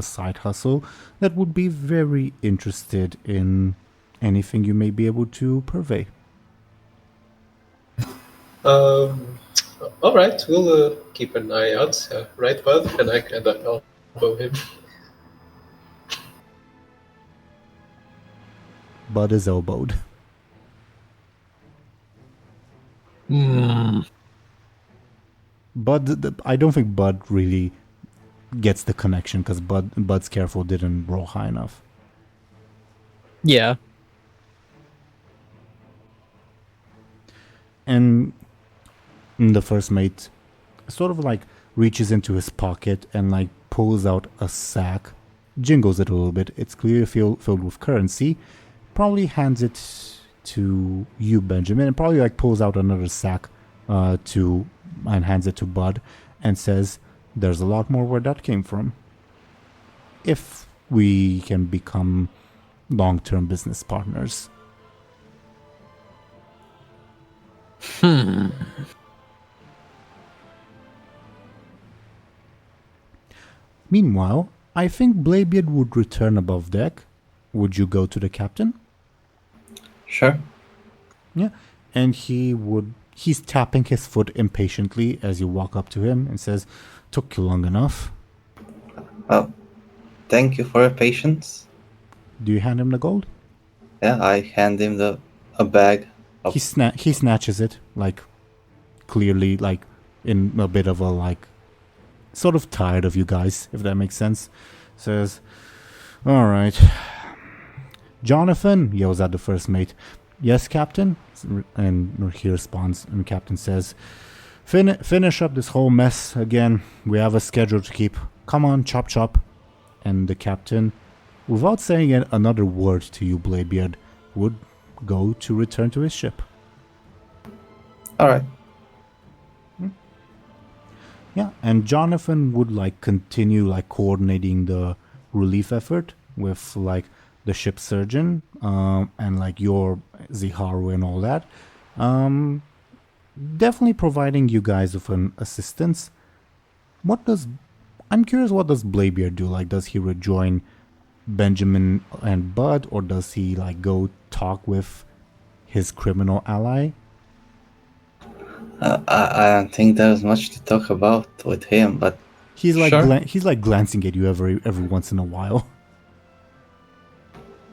S1: side hustle that would be very interested in anything you may be able to purvey.
S3: All right, we'll keep an eye out, right, bud? And I kind of elbow him.
S1: Bud is elbowed. Bud, I don't think Bud really gets the connection because Bud's careful didn't roll high enough.
S4: Yeah.
S1: And the first mate sort of like reaches into his pocket and like pulls out a sack, jingles it a little bit. It's clearly filled with currency. Probably hands it to you, Benjamin, and probably like pulls out another sack and hands it to Bud and says, there's a lot more where that came from. If we can become long-term business partners. Meanwhile, I think Bladebeard would return above deck. Would you go to the captain?
S2: Sure.
S1: Yeah. And he's tapping his foot impatiently as you walk up to him and says, took you long enough.
S2: Well, thank you for your patience.
S1: Do you hand him the gold?
S2: Yeah, I hand him a bag.
S1: He snatches it, like, clearly, like, in a bit of a, like, sort of tired of you guys, if that makes sense. Says, all right. Jonathan, yells at the first mate. Yes, Captain? And he responds, and the captain says, finish up this whole mess again. We have a schedule to keep. Come on, chop chop. And the captain, without saying another word to you, Bladebeard, would go to return to his ship.
S2: All right.
S1: Yeah, and Jonathan would like continue like coordinating the relief effort with like the ship surgeon and like your Ziharu and all that. Definitely providing you guys with an assistance. I'm curious, what does Bladebeard do? Like, does he rejoin Benjamin and Bud, or does he like go talk with his criminal ally?
S2: I don't think there's much to talk about with him, but
S1: He's like
S2: sure.
S1: he's like glancing at you every once in a while.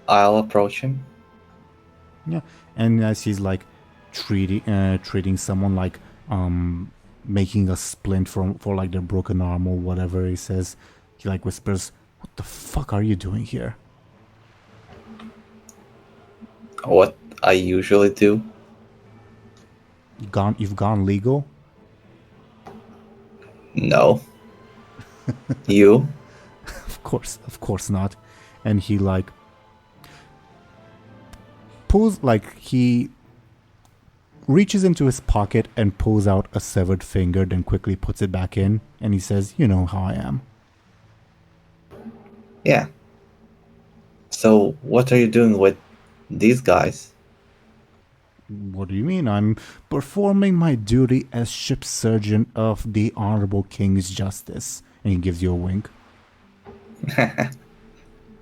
S2: I'll approach him.
S1: Yeah, and as he's like treating someone like making a splint for like their broken arm or whatever, he says, he like whispers, "What the fuck are you doing here?"
S2: What I usually do.
S1: You've gone legal?
S2: No. You?
S1: Of course not. And he like pulls, like he reaches into his pocket and pulls out a severed finger, then quickly puts it back in, and he says, "You know how I am."
S2: Yeah. So what are you doing with these guys?
S1: What do you mean? I'm performing my duty as ship surgeon of the Honorable King's Justice. And he gives you a wink.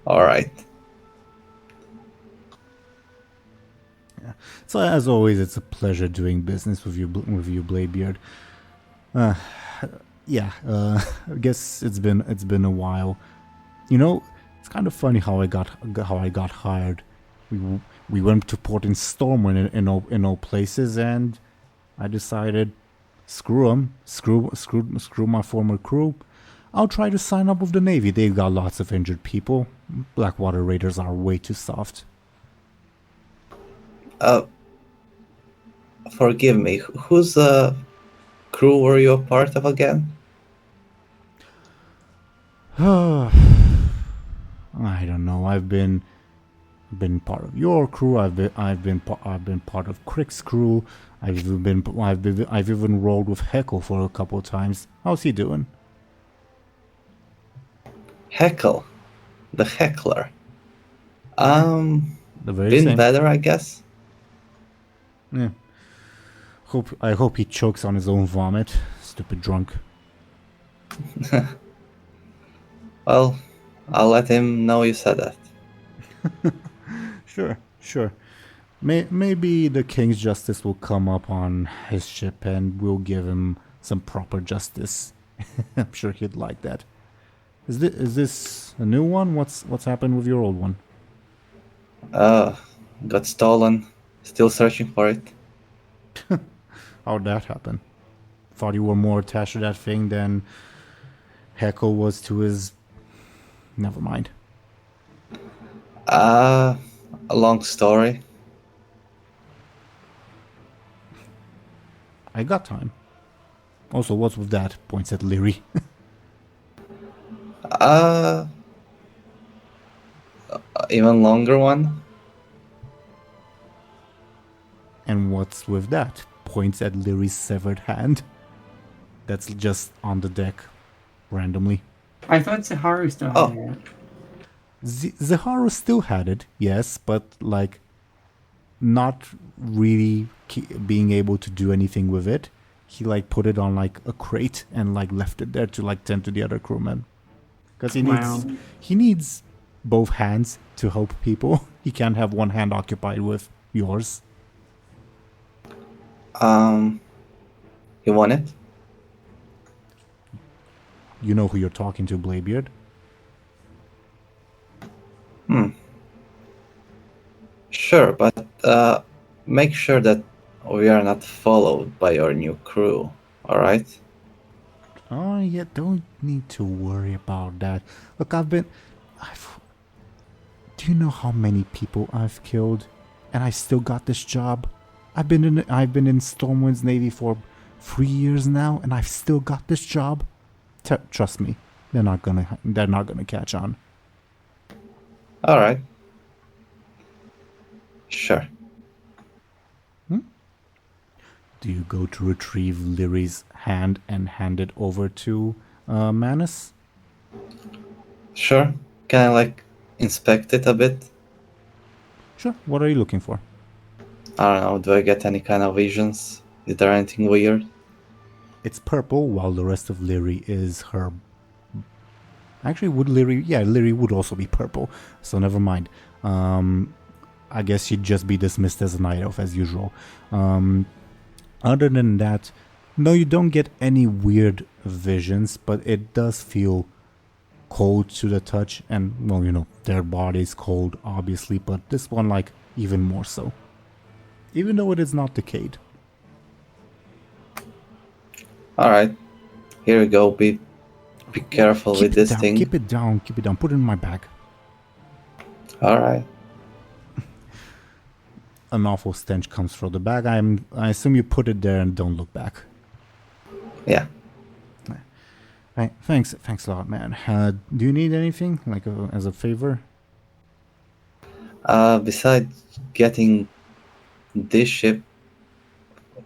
S2: All right.
S1: So as always, it's a pleasure doing business with you, Bladebeard. I guess it's been a while. You know, it's kind of funny how I got hired. We went to port in Stormwind in all places, and I decided, screw them, screw my former crew. I'll try to sign up with the Navy. They've got lots of injured people. Blackwater Raiders are way too soft.
S2: Forgive me. Whose crew were you a part of again?
S1: I don't know. been part of your crew. I've been part of Crick's crew. I've even rolled with Heckle for a couple of times. How's he doing?
S2: Heckle, the heckler.
S1: The very
S2: Been
S1: same.
S2: better, I guess.
S1: Yeah. I hope he chokes on his own vomit. Stupid drunk.
S2: Well, I'll let him know you said that.
S1: Sure. Maybe the King's Justice will come up on his ship and we'll give him some proper justice. I'm sure he'd like that. Is this a new one? What's happened with your old one?
S2: Got stolen. Still searching for it.
S1: How'd that happen? Thought you were more attached to that thing than Heckle was to his... Never mind.
S2: A long story.
S1: I got time. Also, what's with that? Points at Lyri.
S2: Even longer one.
S1: And what's with that? Points at Lyri's severed hand. That's just on the deck, randomly.
S5: I thought Zaharu still had it.
S1: Zaharu still had it, yes, but like not really being able to do anything with it. He like put it on like a crate and like left it there to like tend to the other crewmen. Because he needs both hands to help people. He can't have one hand occupied with yours.
S2: You want it?
S1: You know who you're talking to, Bladebeard?
S2: Sure, but make sure that we are not followed by your new crew, alright?
S1: Oh, yeah, don't need to worry about that. Look, do you know how many people I've killed? And I still got this job? I've been in Stormwind's Navy for 3 years now, and I've still got this job. Trust me, they're not gonna catch on.
S2: Alright. Sure.
S1: Do you go to retrieve Lyri's hand and hand it over to Manus?
S2: Sure. Can I like inspect it a bit?
S1: Sure. What are you looking for?
S2: I don't know, do I get any kind of visions? Is there anything weird?
S1: It's purple, while the rest of Lyri is her... Actually, would Lyri... Yeah, Lyri would also be purple, so never mind. I guess she'd just be dismissed as a night elf as usual. Other than that, no, you don't get any weird visions, but it does feel cold to the touch, and, well, you know, their body's cold, obviously, but this one, like, even more so. Even though it is not decayed.
S2: Alright. Here we go. Be careful with this thing.
S1: Keep it down. Put it in my bag.
S2: Alright.
S1: An awful stench comes from the bag. I assume you put it there and don't look back.
S2: Yeah.
S1: Right. Thanks a lot, man. Do you need anything, like as a favor?
S2: Besides getting this ship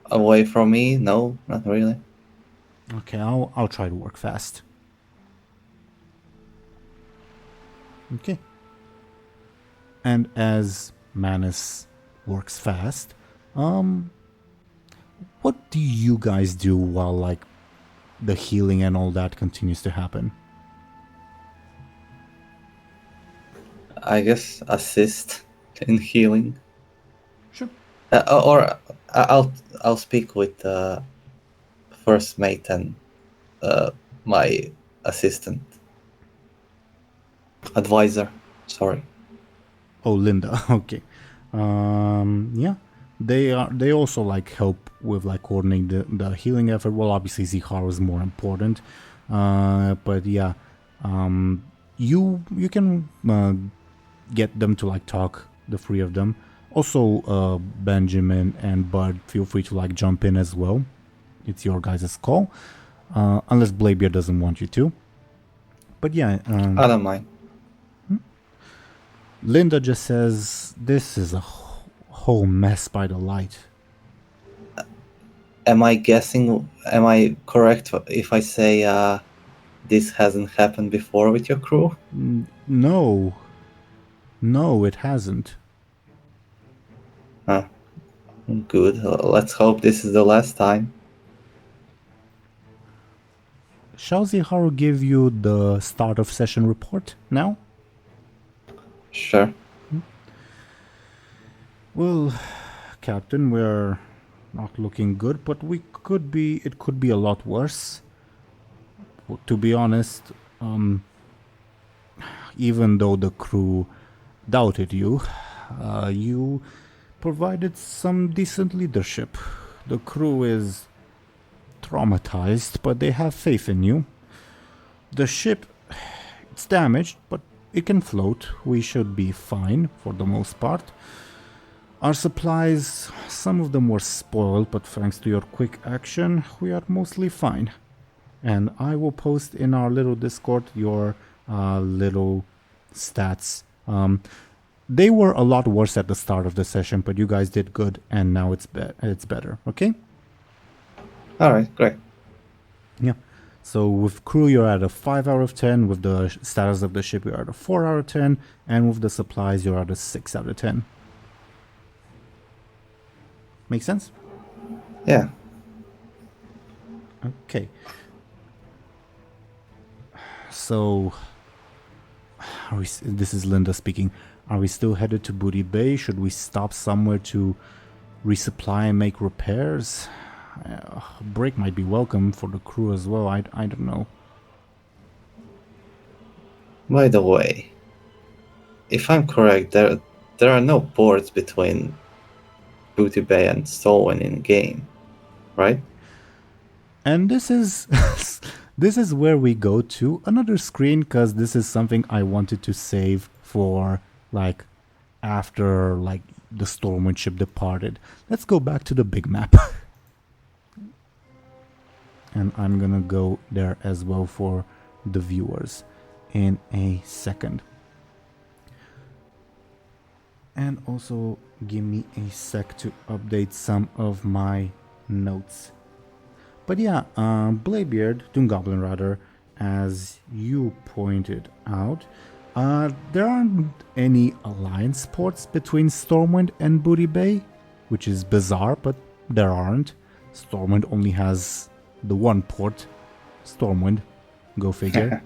S2: away from me, no, not really.
S1: Okay, I'll try to work fast. Okay. And as Manus works fast, what do you guys do while like the healing and all that continues to happen?
S2: I guess assist in healing.
S1: Sure.
S2: Or I'll speak with first mate and my assistant advisor. Sorry.
S1: Oh, Linda. Okay. Yeah. They also like help with like coordinating the healing effort. Well, obviously Zaharu is more important. But yeah. You can get them to like talk, the three of them. Also, Benjamin and Buhd, feel free to like jump in as well. It's your guys' call, unless Bladebeard doesn't want you to. But yeah,
S2: I don't mind.
S1: Linda just says, "This is a whole mess by the light."
S2: Am I correct if I say this hasn't happened before with your crew?
S1: No. No, it hasn't.
S2: Huh. Good. Let's hope this is the last time.
S1: Shall Ziharu give you the start of session report now?
S2: Sure.
S1: Well, Captain, we're not looking good, but it could be a lot worse. To be honest, even though the crew doubted you, you provided some decent leadership. The crew is traumatized, but they have faith in you. The ship, it's damaged, but it can float. We should be fine for the most part. Our supplies, some of them were spoiled, but thanks to your quick action, we are mostly fine. And I will post in our little Discord your little stats. They were a lot worse at the start of the session, but you guys did good, and now it's better. Okay?
S2: All right, great.
S1: Yeah. So with crew, you're at a 5 out of 10. With the status of the ship, you're at a 4 out of 10, and with the supplies, you're at a 6 out of 10. Make sense?
S2: Yeah.
S1: Okay. So, this is Linda speaking. Are we still headed to Buhd Bay? Should we stop somewhere to resupply and make repairs? A break might be welcome for the crew as well. I don't know.
S2: By the way, if I'm correct, there are no ports between Buhd Bay and Stormwind in game, right?
S1: And this is this is where we go to another screen, because this is something I wanted to save for like after like the Stormwind ship departed. Let's go back to the big map. And I'm gonna go there as well for the viewers in a second. And also give me a sec to update some of my notes. But yeah, Bladebeard, DoomGoblin rather, as you pointed out, there aren't any alliance ports between Stormwind and Buhd Bay, which is bizarre, but there aren't. Stormwind only has the one port, Stormwind. Go figure.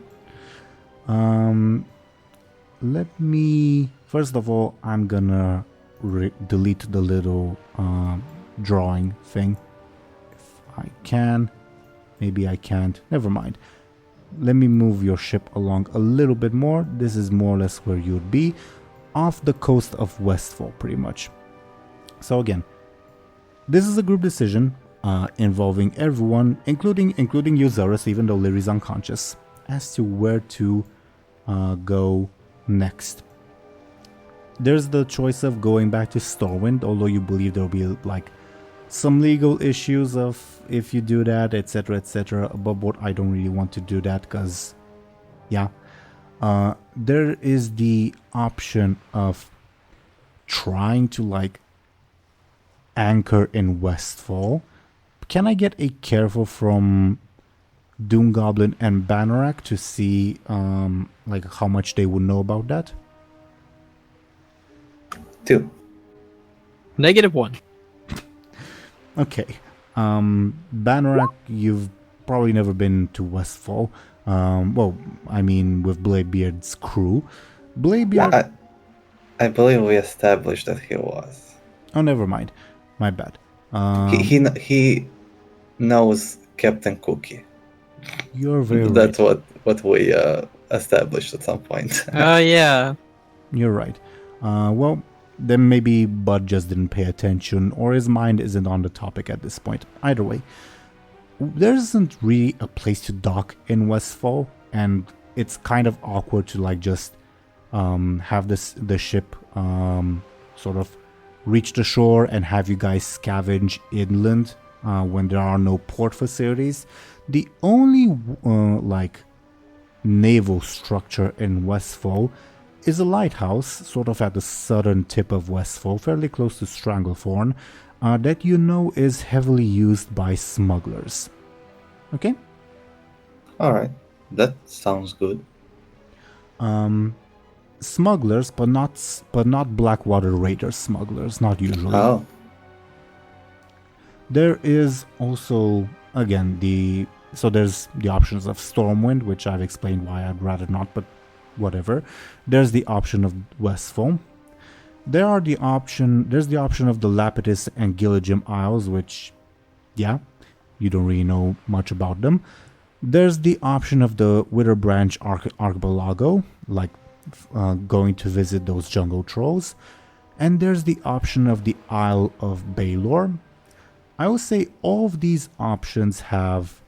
S1: Let me... First of all, I'm gonna delete the little drawing thing. If I can. Maybe I can't. Never mind. Let me move your ship along a little bit more. This is more or less where you'd be. Off the coast of Westfall, pretty much. So again, this is a group decision involving everyone, including you, Zelris, even though Lyri's unconscious, as to where to go next. There's the choice of going back to Stormwind, although you believe there'll be like some legal issues of if you do that, etc, etc. But I don't really want to do that because, yeah. There is the option of trying to like anchor in Westfall. Can I get a careful from DoomGoblin and Banorak to see like how much they would know about that?
S2: 2.
S4: -1.
S1: Okay. Banorak, you've probably never been to Westfall. Well, I mean, with Bladebeard's crew. Bladebeard...
S2: I believe we established that he was.
S1: Oh, never mind. My bad.
S2: He knows Captain Cookie.
S1: You're very
S2: That's
S1: right.
S2: what we established at some point.
S4: Oh, yeah.
S1: You're right. Well, then maybe Bud just didn't pay attention, or his mind isn't on the topic at this point. Either way, there isn't really a place to dock in Westfall, and it's kind of awkward to like just have the ship sort of reach the shore and have you guys scavenge inland when there are no port facilities. The only like naval structure in Westfall is a lighthouse, sort of at the southern tip of Westfall, fairly close to Stranglethorn, that you know is heavily used by smugglers. Okay?
S2: Alright, that sounds good.
S1: Smugglers, but not Blackwater Raider smugglers, not usually.
S2: Oh,
S1: There is also, again, there's the options of Stormwind, which I've explained why I'd rather not, but whatever. There's the option of Westfall. There's the option of the Lapidus and Gilligim Isles, which, yeah, you don't really know much about them. There's the option of the Witherbranch Archipelago, like going to visit those jungle trolls. And there's the option of the Isle of Baelor. I would say all of these options have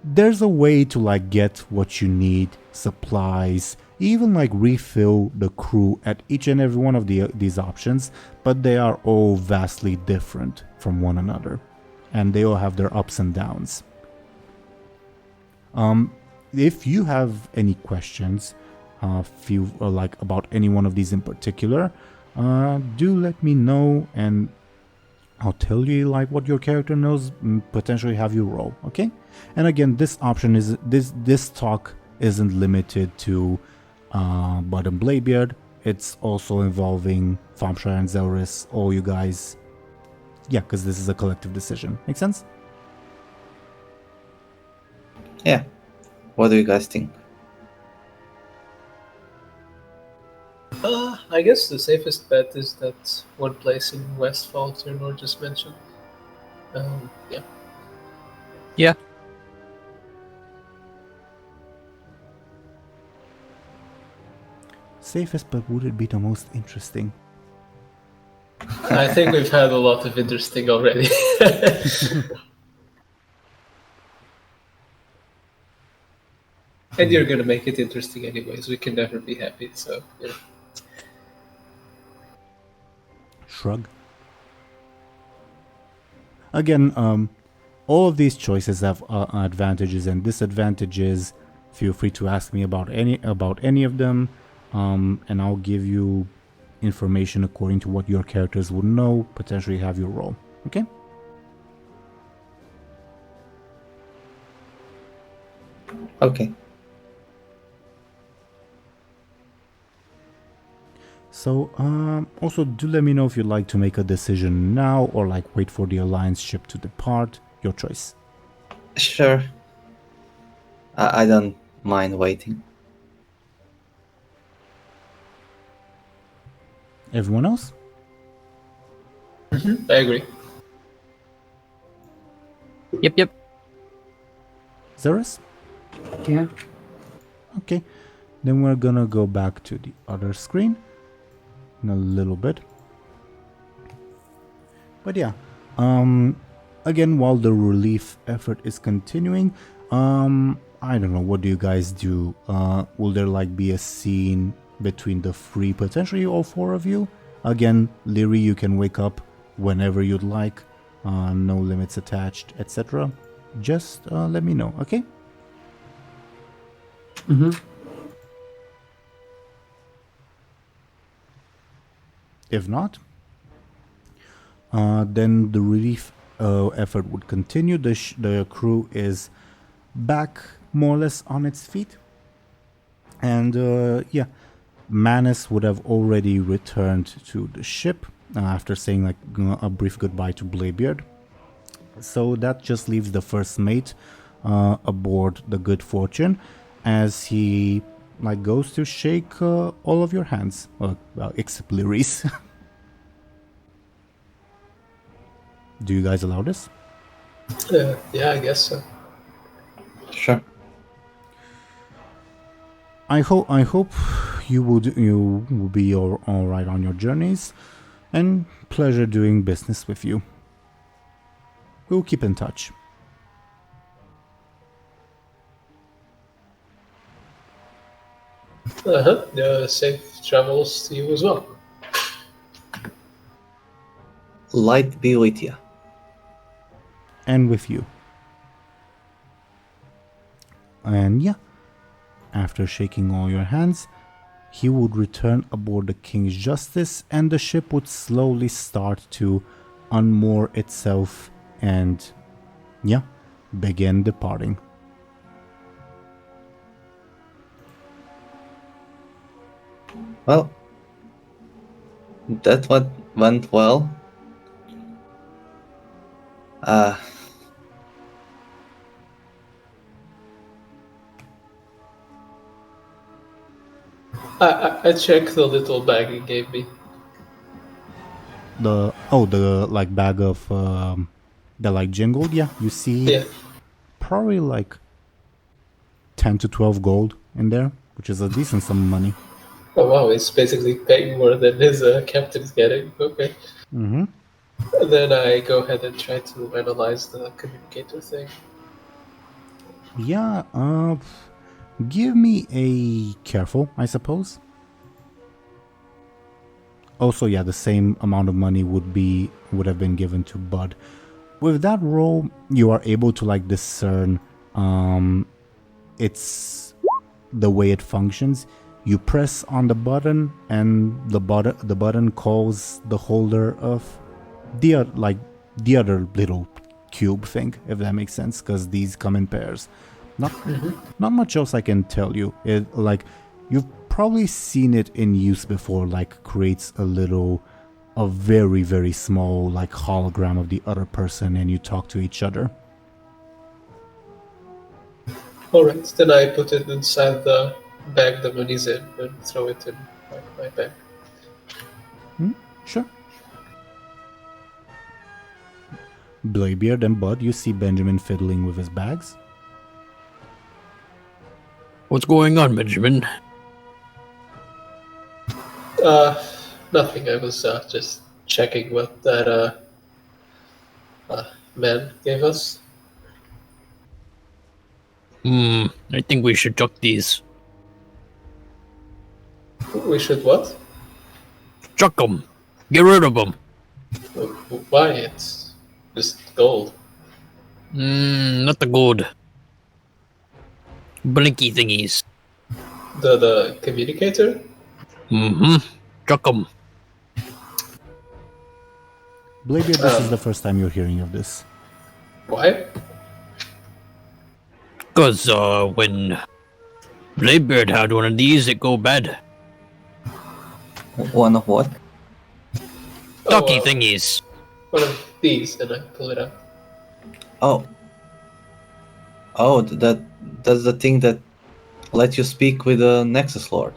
S1: there's a way to like get what you need, supplies, even like refill the crew at each and every one of these options, but they are all vastly different from one another, and they all have their ups and downs. If you have any questions, like about any one of these in particular, do let me know, and I'll tell you like what your character knows, potentially have you roll, okay? And again, this option is this talk isn't limited to Buhd and Bladebeard. It's also involving Thompshire and Zelris, all you guys. Yeah, because this is a collective decision. Make sense?
S2: yeah. What do you guys think?
S3: I guess the safest bet is that one place in Westfall Teeironor just mentioned. Yeah.
S6: Yeah.
S1: Safest, but would it be the most interesting?
S3: I think we've had a lot of interesting already. And you're gonna make it interesting anyways. We can never be happy, so yeah.
S1: Shrug. Again, all of these choices have advantages and disadvantages. Feel free to ask me about any of them, and I'll give you information according to what your characters would know, potentially have you roll. Okay?
S2: Okay.
S1: So, also do let me know if you'd like to make a decision now or like wait for the Alliance ship to depart. Your choice.
S2: Sure. I don't mind waiting.
S1: Everyone else?
S3: I agree.
S6: Yep.
S1: Zelris?
S5: Yeah.
S1: Okay. Then we're gonna go back to the other screen in a little bit. But yeah, again, while the relief effort is continuing, I don't know, what do you guys do? Will there like be a scene between the three, potentially all four of you? Again, Lyri, you can wake up whenever you'd like, no limits attached, etc. Just let me know, okay? If not, then the relief effort would continue. The crew is back more or less on its feet, and yeah, Manus would have already returned to the ship after saying like a brief goodbye to Bladebeard. So that just leaves the first mate aboard the Good Fortune, as he like goes to shake all of your hands, well, except Lyri's. Do you guys allow this?
S3: Yeah, I guess so.
S2: Sure.
S1: I hope you will be all right on your journeys, and pleasure doing business with you. We'll keep in touch.
S3: Safe travels to you as well.
S2: Light be with you.
S1: And with you. And yeah, After shaking all your hands, he would return aboard the King's Justice, and the ship would slowly start to unmoor itself and, yeah, begin departing.
S2: Well, that what went well.
S3: I checked the little bag he gave me.
S1: The like bag of the like jingled, yeah, you see
S3: Yeah.
S1: probably like 10 to 12 gold in there, which is a decent sum of money.
S3: Oh wow, he's basically paying more than his captain's getting. Okay.
S1: Mm-hmm.
S3: Then I go ahead and try to analyze the communicator thing.
S1: Yeah, give me a careful, I suppose. Also, yeah, the same amount of money would have been given to Buhd. With that roll, you are able to like discern it's the way it functions. You press on the button, and the button calls the holder of the other little cube thing, if that makes sense, because these come in pairs. Not much else I can tell you. It like you've probably seen it in use before, like creates a very, very small like hologram of the other person, and you talk to each other.
S3: Alright, then I put it inside the bag the money's in and throw it in my bag.
S1: Sure. Bladebeard and Buhd, you see Benjamin fiddling with his bags.
S6: What's going on, Benjamin?
S3: Nothing. I was just checking what that man gave us.
S6: I think we should chuck these.
S3: We should what?
S6: Chuck them. Get rid of them.
S3: Why? It's just gold.
S6: Not the gold. Blinky thingies.
S3: The communicator?
S6: Chuck them.
S1: Bladebeard, this is the first time you're hearing of this.
S3: Why?
S6: Because when Bladebeard had one of these, it go bad.
S2: One of what?
S6: Ducky thingies.
S3: One of these, and I pull it out.
S2: Oh, that's the thing that lets you speak with the Nexus Lord.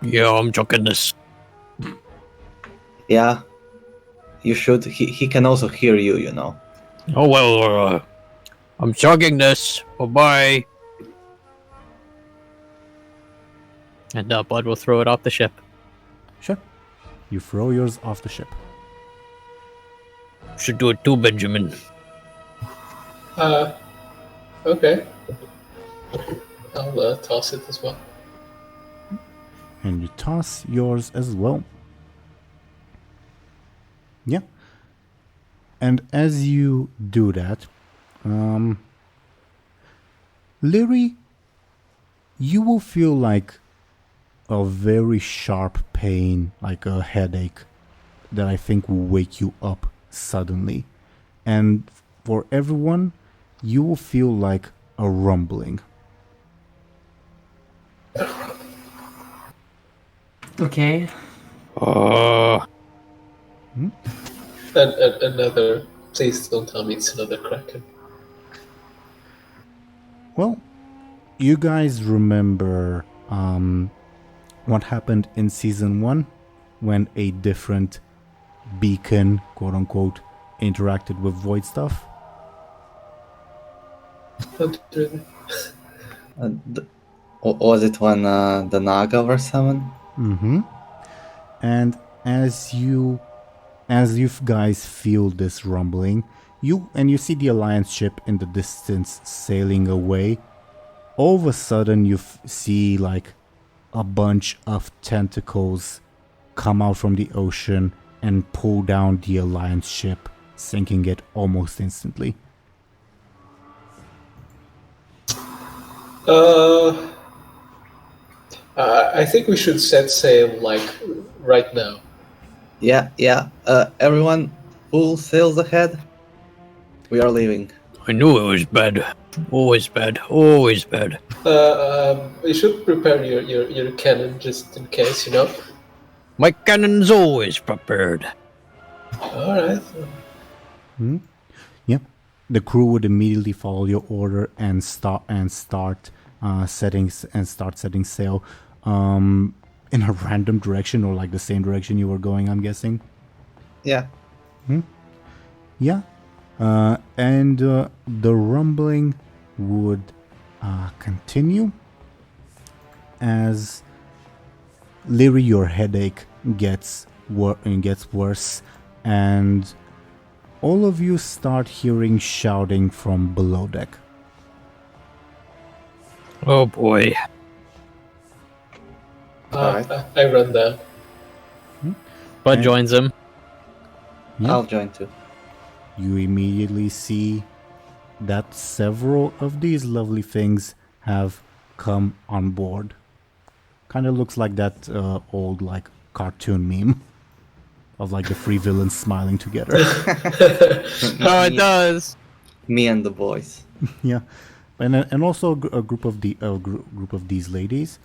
S6: Yeah, I'm chucking this.
S2: Yeah, you should. He can also hear you, you know.
S6: Oh well, I'm chugging this. Bye-bye. And Buhd will throw it off the ship.
S1: Sure. You throw yours off the ship.
S6: Should do it too, Benjamin.
S3: Okay. I'll toss it as well.
S1: And you toss yours as well. Yeah. And as you do that, Lyri, you will feel like a very sharp pain, like a headache, that I think will wake you up suddenly. And for everyone, you will feel like a rumbling.
S5: Okay.
S3: And another. Please don't tell me it's another kraken.
S1: Well, you guys remember what happened in season 1 when a different beacon, quote unquote, interacted with void stuff?
S3: Not really.
S2: Was it when the Naga were summoned?
S1: Mm-hmm. And as you guys feel this rumbling, you see the Alliance ship in the distance sailing away. All of a sudden, you see like a bunch of tentacles come out from the ocean and pull down the Alliance ship, sinking it almost instantly.
S3: I think we should set sail, like, right now.
S2: Yeah. Everyone, full sails ahead. We are leaving.
S6: I knew it was bad. Always bad. Always bad.
S3: You should prepare your cannon just in case, you know?
S6: My cannon's always prepared.
S3: Alright.
S1: Yep. The crew would immediately follow your order and start setting sail in a random direction, or like the same direction you were going, I'm guessing.
S2: Yeah.
S1: Yeah. And the rumbling would continue as Lyri, your headache gets worse, and all of you start hearing shouting from below deck.
S6: Oh boy.
S2: Alright.
S3: I run down.
S6: Bud
S1: And-
S6: joins him.
S1: Yeah.
S2: I'll join too.
S1: You immediately see that several of these lovely things have come on board. Kind of looks like that old like cartoon meme of like the three villains smiling together.
S6: Oh, it does.
S2: Me and the boys.
S1: Yeah, and also a group of group of these ladies,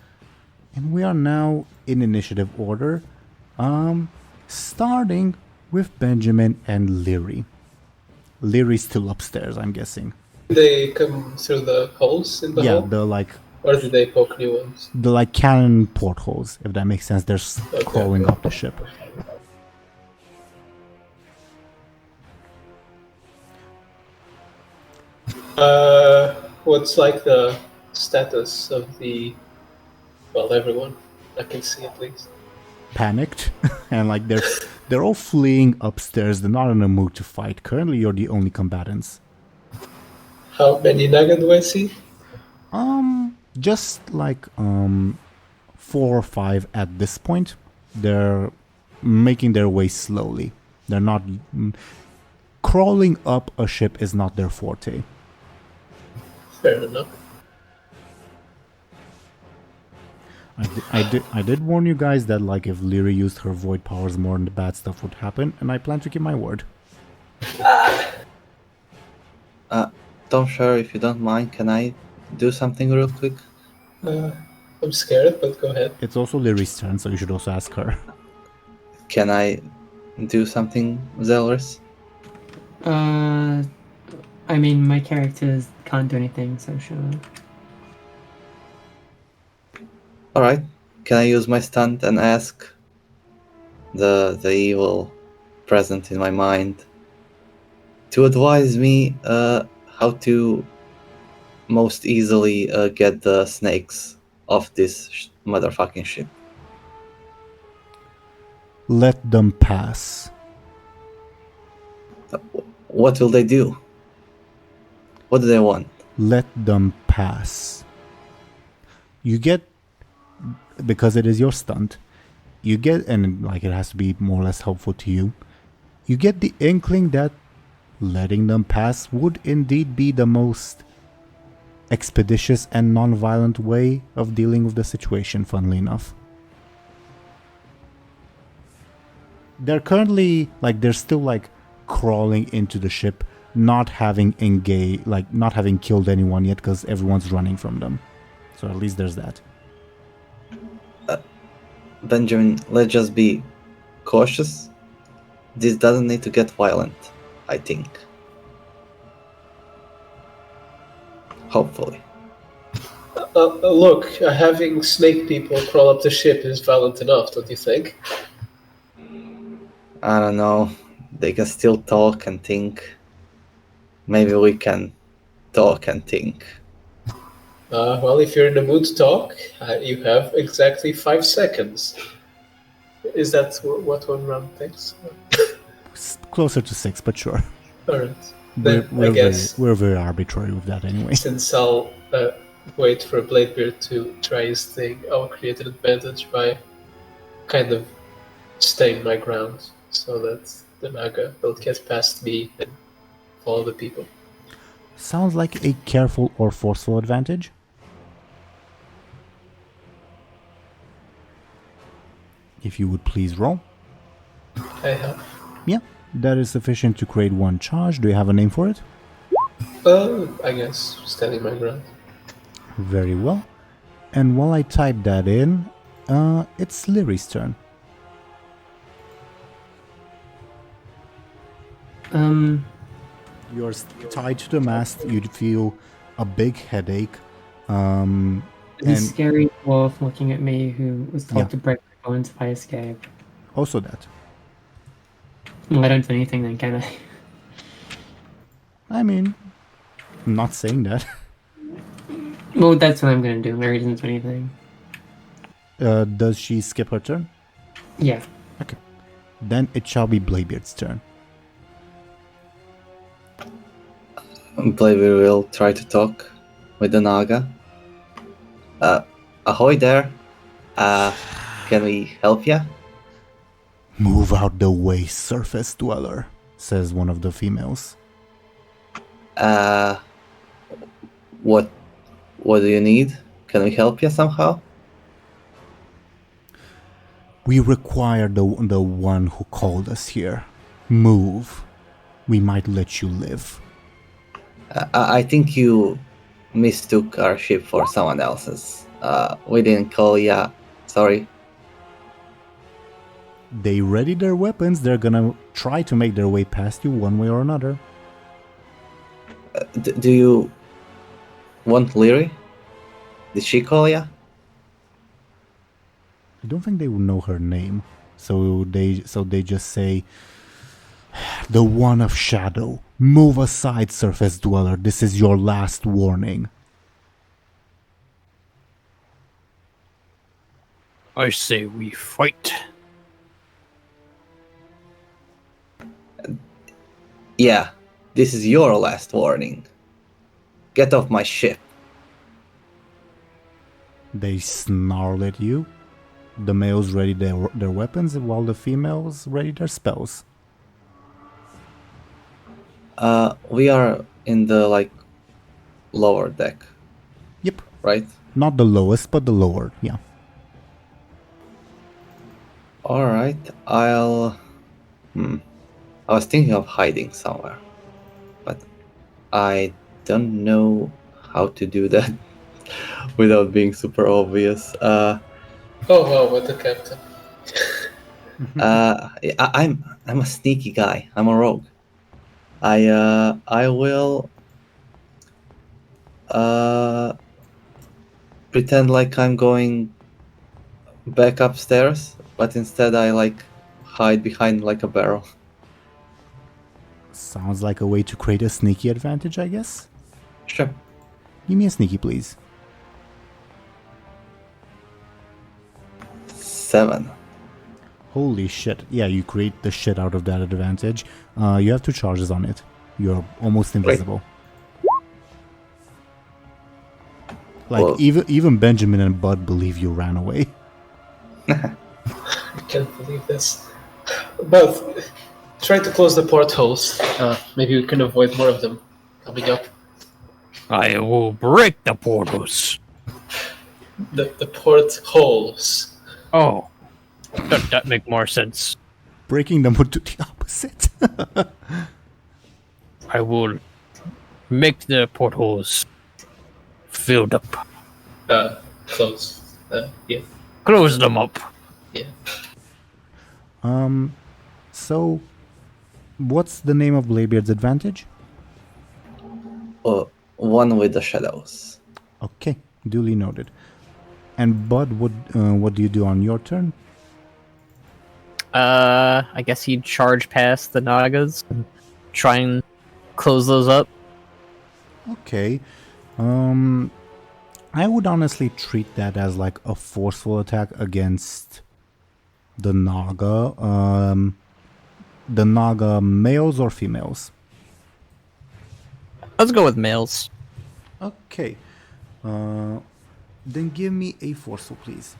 S1: and we are now in initiative order, starting with Benjamin and Lyri. Lyri's still upstairs, I'm guessing.
S3: They come through the holes in the
S1: Yeah,
S3: hole? Or did they poke new ones?
S1: the like cannon portholes, if that makes sense. They're crawling up the ship.
S3: What's like the status of everyone? I can see at least.
S1: Panicked, and like they're all fleeing upstairs. They're not in a mood to fight. Currently, you're the only combatants.
S3: How many Naga do I see?
S1: Just like 4 or 5 at this point. They're making their way slowly. They're not crawling up a ship is not their forte.
S3: Fair enough.
S1: I did warn you guys that like if Lyri used her void powers more, and bad stuff would happen, and I plan to keep my word.
S2: Thompshire, if you don't mind, can I do something real quick?
S3: I'm scared, but go ahead.
S1: It's also Lyri's turn, so you should also ask her.
S2: Can I do something, Zelris?
S5: I mean, my characters can't do anything, so sure.
S2: Alright. Can I use my stunt and ask the evil present in my mind to advise me how to most easily get the snakes off this motherfucking ship?
S1: Let them pass.
S2: What will they do? What do they want?
S1: Let them pass. You get, because it is your stunt, you get, and like it has to be more or less helpful to you, you get the inkling that letting them pass would indeed be the most expeditious and non-violent way of dealing with the situation, funnily enough. They're currently, like, they're still, like, crawling into the ship, not having engaged, like, not having killed anyone yet, because everyone's running from them. So at least there's that.
S2: Benjamin, let's just be cautious. This doesn't need to get violent, I think. Hopefully.
S3: Look, having snake people crawl up the ship is violent enough, don't you think?
S2: I don't know. They can still talk and think. Maybe we can talk and think.
S3: Well, if you're in the mood to talk, you have exactly 5 seconds. Is that what one round takes?
S1: Closer to 6, but sure.
S3: Alright.
S1: We're,
S3: Then, I guess,
S1: we're very arbitrary with that anyway.
S3: since I'll wait for Bladebeard to try his thing, I'll create an advantage by kind of staying my ground so that the Naga will get past me and follow the people.
S1: Sounds like a careful or forceful advantage. If you would please roll.
S3: I have.
S1: Yeah, that is sufficient to create one charge. Do you have a name for it?
S3: I guess standing my ground.
S1: Very well. And while I type that in, it's Lyri's turn. You're tied to the mast. You'd feel a big headache.
S5: The
S1: And
S5: scary dwarf looking at me who was told
S1: Yeah.
S5: to break my bones if I escape.
S1: also that.
S5: Well, I don't do anything then, can I?
S1: I mean, I'm not saying that.
S5: Well, that's what I'm gonna do. Mary doesn't do anything.
S1: Does she skip her turn?
S5: Yeah.
S1: Okay. Then it shall be Bladebeard's turn.
S2: Bladebeard will try to talk with the Naga. Ahoy there. Can we help ya?
S1: Move out the way, surface dweller, says one of the females.
S2: What do you need? Can we help you somehow?
S1: We require the one who called us here. Move. We might let you live.
S2: I think you mistook our ship for someone else's. We didn't call ya. Sorry.
S1: They ready their weapons. They're gonna try to make their way past you one way or another.
S2: Do you want Lyri? Did she call ya?
S1: I don't think they would know her name. So they just say, the one of shadow. Move aside, surface dweller. This is your last warning.
S6: I say we fight.
S2: Yeah, this is your last warning. Get off my ship.
S1: They snarl at you. The males ready their weapons while the females ready their spells.
S2: We are in the lower deck,
S1: Yep.
S2: right?
S1: Not the lowest, but the lower, yeah.
S2: Alright, I was thinking of hiding somewhere, but I don't know how to do that without being super obvious.
S3: Oh wow, what a captain.
S2: I'm a sneaky guy. I'm a rogue. I will pretend like I'm going back upstairs, but instead I hide behind a barrel.
S1: Sounds like a way to create a sneaky advantage, I guess.
S2: Sure.
S1: Give me a sneaky, please.
S2: 7.
S1: Holy shit. Yeah, you create the shit out of that advantage. You have 2 charges on it. You're almost invisible.
S2: Well-
S1: Even Benjamin and Bud believe you ran away.
S3: I can't believe this. But try to close the portholes. Maybe we can avoid more of them coming up.
S6: I will break the portals.
S3: The portholes.
S6: Oh, that make more sense.
S1: Breaking them would do the opposite.
S6: I will make the portholes filled up.
S3: Close. Yeah.
S6: Close them up.
S3: Yeah.
S1: So, what's the name of Bladebeard's advantage?
S2: One with the shadows.
S1: Okay, duly noted. And Bud, what do you do on your turn?
S4: I guess he'd charge past the Nagas and try and close those up.
S1: Okay. I would honestly treat that as a forceful attack against the Naga. The Naga males or females?
S4: Let's go with males.
S1: Okay. Then give me a forceful, please.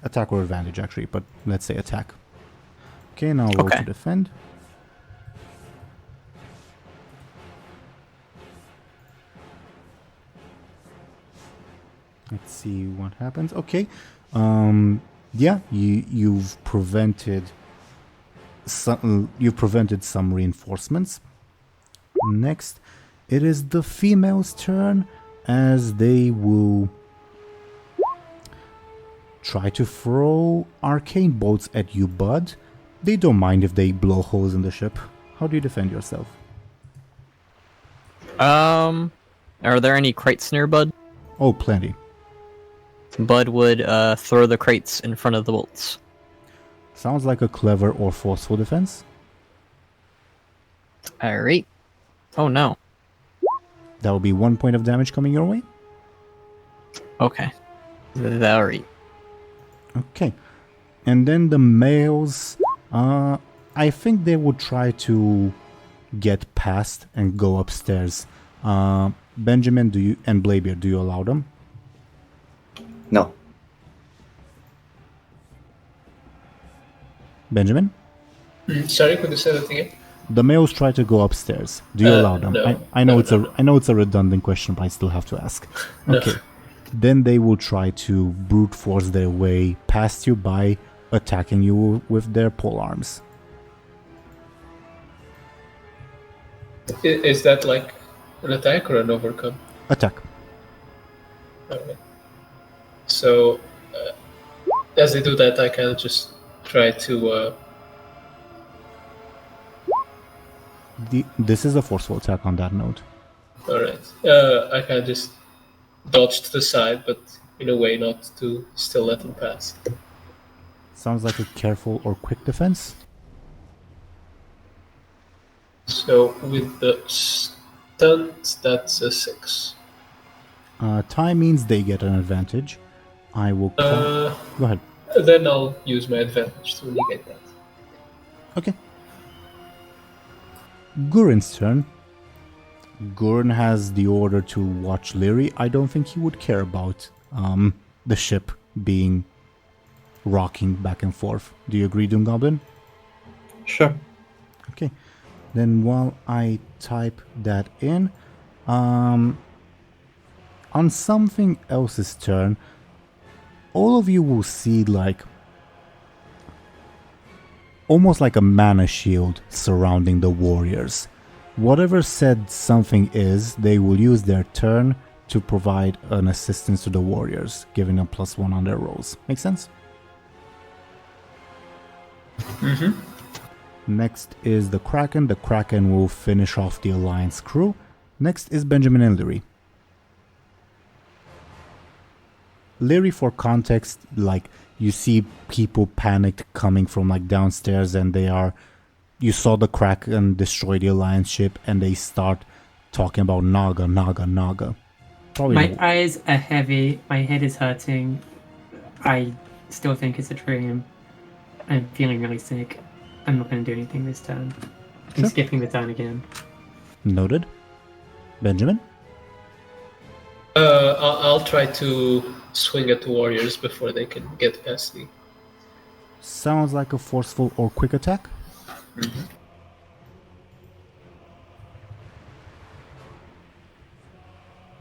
S1: Attack or advantage, actually, but let's say attack. Okay, now roll
S4: Okay.
S1: to defend. Let's see what happens. Okay. Yeah, you've prevented some reinforcements. Next, it is the female's turn, as they will try to throw arcane bolts at you, Buhd. They don't mind if they blow holes in the ship. How do you defend yourself?
S4: Are there any crates near Buhd?
S1: Oh, plenty.
S4: Buhd would throw the crates in front of the bolts.
S1: Sounds like a clever or forceful defense.
S4: Alright. Oh no.
S1: That will be 1 point of damage coming your way.
S4: Okay. Alright.
S1: Okay. And then the males, I think they would try to get past and go upstairs. Benjamin, and Bladebeard, do you allow them?
S2: No.
S1: Benjamin?
S3: Sorry, could you say that again?
S1: The males try to go upstairs. Do you allow them?
S3: No.
S1: I know
S3: No,
S1: I know it's a redundant question, but I still have to ask.
S3: No.
S1: Okay. Then they will try to brute force their way past you by attacking you with their pole arms.
S3: Is that like an attack or an overcome?
S1: Attack.
S3: Okay. So, as they do that, I kind of just try to.
S1: This is a forceful attack on that note.
S3: Alright. I kind of just dodge to the side, but in a way not to still let them pass.
S1: Sounds like a careful or quick defense.
S3: So, with the stunt, that's a 6.
S1: Time means they get an advantage. I will call... Go ahead.
S3: Then I'll use my advantage to negate that.
S1: Okay. Gurren's turn. Gurren has the order to watch Lyri. I don't think he would care about the ship being rocking back and forth. Do you agree, DoomGoblin?
S2: Sure.
S1: Okay. Then while I type that in, on something else's turn, all of you will see almost like a mana shield surrounding the warriors. Whatever said something is, they will use their turn to provide an assistance to the warriors, giving them +1 on their rolls. Make sense?
S3: Mm-hmm.
S1: Next is the Kraken. The Kraken will finish off the Alliance crew. Next is Benjamin and Lyri. Lyri, for context, you see people panicked coming from downstairs, and you saw the Kraken destroy the Alliance ship, and they start talking about Naga, Naga, Naga. Probably
S5: My eyes are heavy. My head is hurting. I still think it's a dream. I'm feeling really sick. I'm not going to do anything this turn. I'm
S1: Sure.
S5: skipping the turn again.
S1: Noted. Benjamin?
S3: I'll try to swing at the warriors before they can get past me.
S1: Sounds like a forceful or quick attack.
S3: Mm-hmm.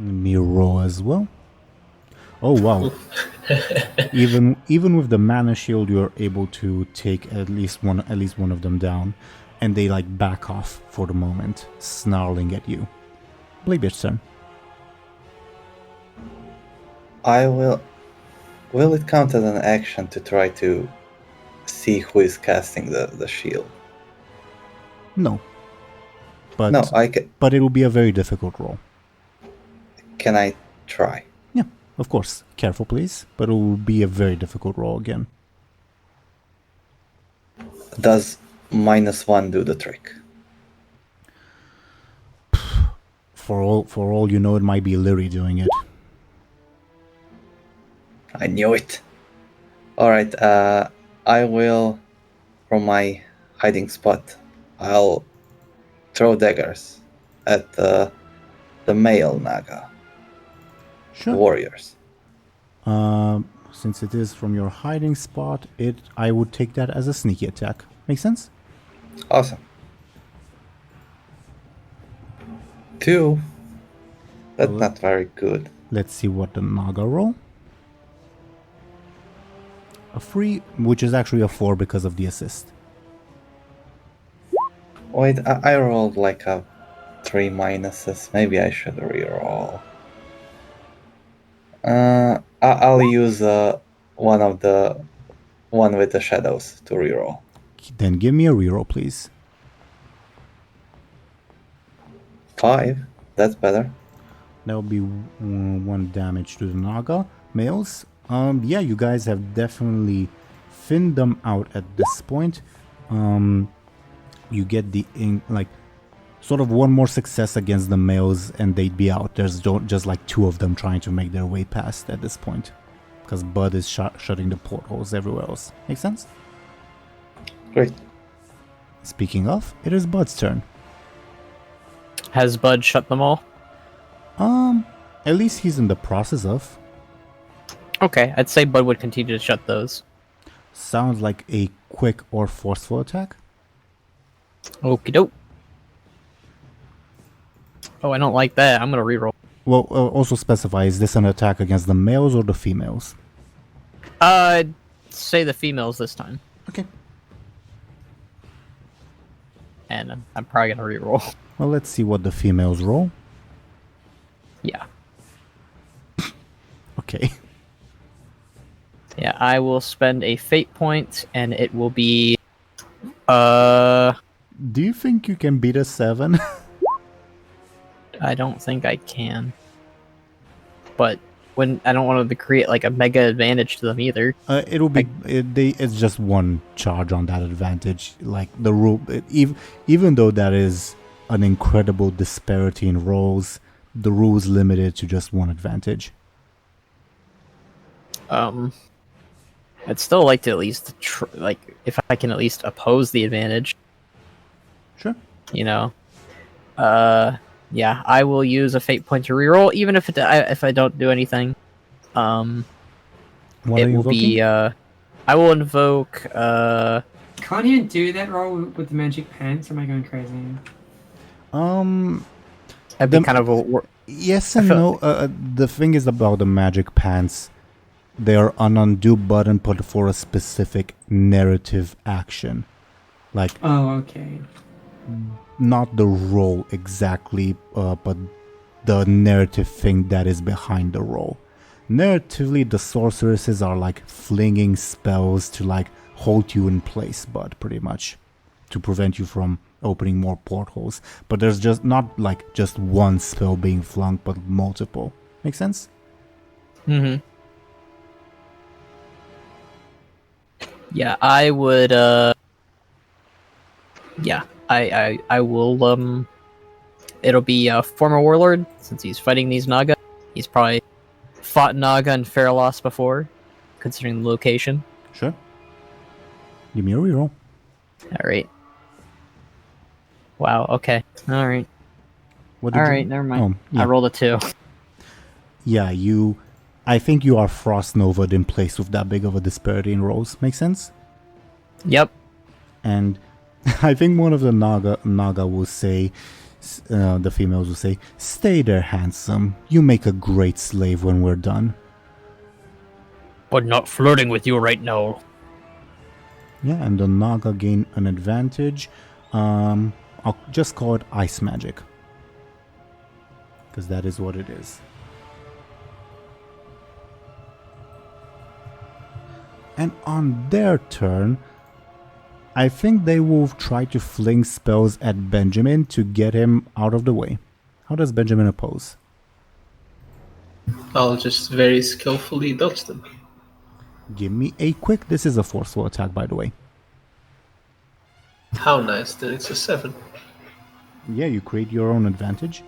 S1: Let me roll as well. Oh wow. Even with the mana shield, you're able to take at least one of them down, and they back off for the moment, snarling at you. Bladebeard's turn.
S2: Will it count as an action to try to see who is casting the shield?
S1: No. But
S2: No,
S1: but it will be a very difficult roll.
S2: Can I try?
S1: Yeah, of course. Careful, please. But it will be a very difficult roll again.
S2: Does -1 do the trick?
S1: For all you know, it might be Lyri doing it.
S2: I knew it. Alright, I will, from my hiding spot, I'll throw daggers at the male Naga
S1: Sure.
S2: warriors.
S1: Since it is from your hiding spot, I would take that as a sneaky attack. Make sense?
S2: Awesome. 2. That's
S1: Well,
S2: not very good.
S1: Let's see what the Naga roll. A 3, which is actually a 4 because of the assist.
S2: Wait, I rolled like a 3 minuses. Maybe I should reroll. I'll use one with the shadows to reroll.
S1: Then give me a reroll, please.
S2: 5. That's better.
S1: That will be 1 damage to the Naga males. Yeah, you guys have definitely thinned them out at this point. You get the sort of one more success against the males and they'd be out. There's just like 2 of them trying to make their way past at this point. Because Buhd is shutting the portholes everywhere else. Make sense?
S2: Great.
S1: Speaking of, it is Buhd's turn.
S6: Has Buhd shut them all?
S1: At least he's in the process of.
S6: Okay, I'd say Buhd would continue to shut those.
S1: Sounds like a quick or forceful attack.
S6: Okie doke. Oh, I don't like that. I'm gonna reroll.
S1: Well, also specify, is this an attack against the males or the females?
S6: Say the females this time.
S1: Okay.
S6: And I'm probably gonna reroll.
S1: Well, let's see what the females roll.
S6: Yeah.
S1: Okay.
S6: Yeah, I will spend a fate point, and it will be... Do
S1: you think you can beat a 7?
S6: I don't think I can. But when I don't want to create like a mega advantage to them either.
S1: It'll be it's just 1 charge on that advantage. Like the rule, even though that is an incredible disparity in rolls, the rule is limited to just 1 advantage.
S6: I'd still like to at least if I can at least oppose the advantage.
S1: Sure.
S6: You know. Yeah, I will use a fate point to reroll, even if if I don't do anything.
S1: What
S6: it will be. I will invoke.
S5: Can't you do that roll with the magic pants? Or am I going crazy?
S6: I've been kind of
S1: yes and no. The thing is about the magic pants, they are an undo button put for a specific narrative action, like.
S5: Oh, okay.
S1: Not the role exactly, but the narrative thing that is behind the role. Narratively, the sorceresses are like flinging spells to like hold you in place, but pretty much to prevent you from opening more portholes. But there's just not like just 1 spell being flung, but multiple. Make sense?
S6: Mm-hmm. Yeah, I would. Yeah. I will, it'll be a former warlord, since he's fighting these Naga. He's probably fought Naga and Faralos before, considering the location.
S1: Sure. Give me a reroll.
S6: Alright. Wow, okay. Alright. Alright, never mind.
S1: Oh, yeah.
S6: I rolled a 2.
S1: Yeah, I think you are Frost Nova'd in place with that big of a disparity in rolls. Make sense?
S6: Yep.
S1: And I think one of the Naga will say, the females will say, "Stay there, handsome. You make a great slave when we're done."
S6: But not flirting with you right now.
S1: Yeah, and the Naga gain an advantage. I'll just call it ice magic, because that is what it is. And on their turn, I think they will try to fling spells at Benjamin to get him out of the way. How does Benjamin oppose?
S3: I'll just very skillfully dodge them.
S1: Give me a quick. This is a forceful attack, by the way.
S3: How nice, then it's a 7.
S1: Yeah, you create your own advantage.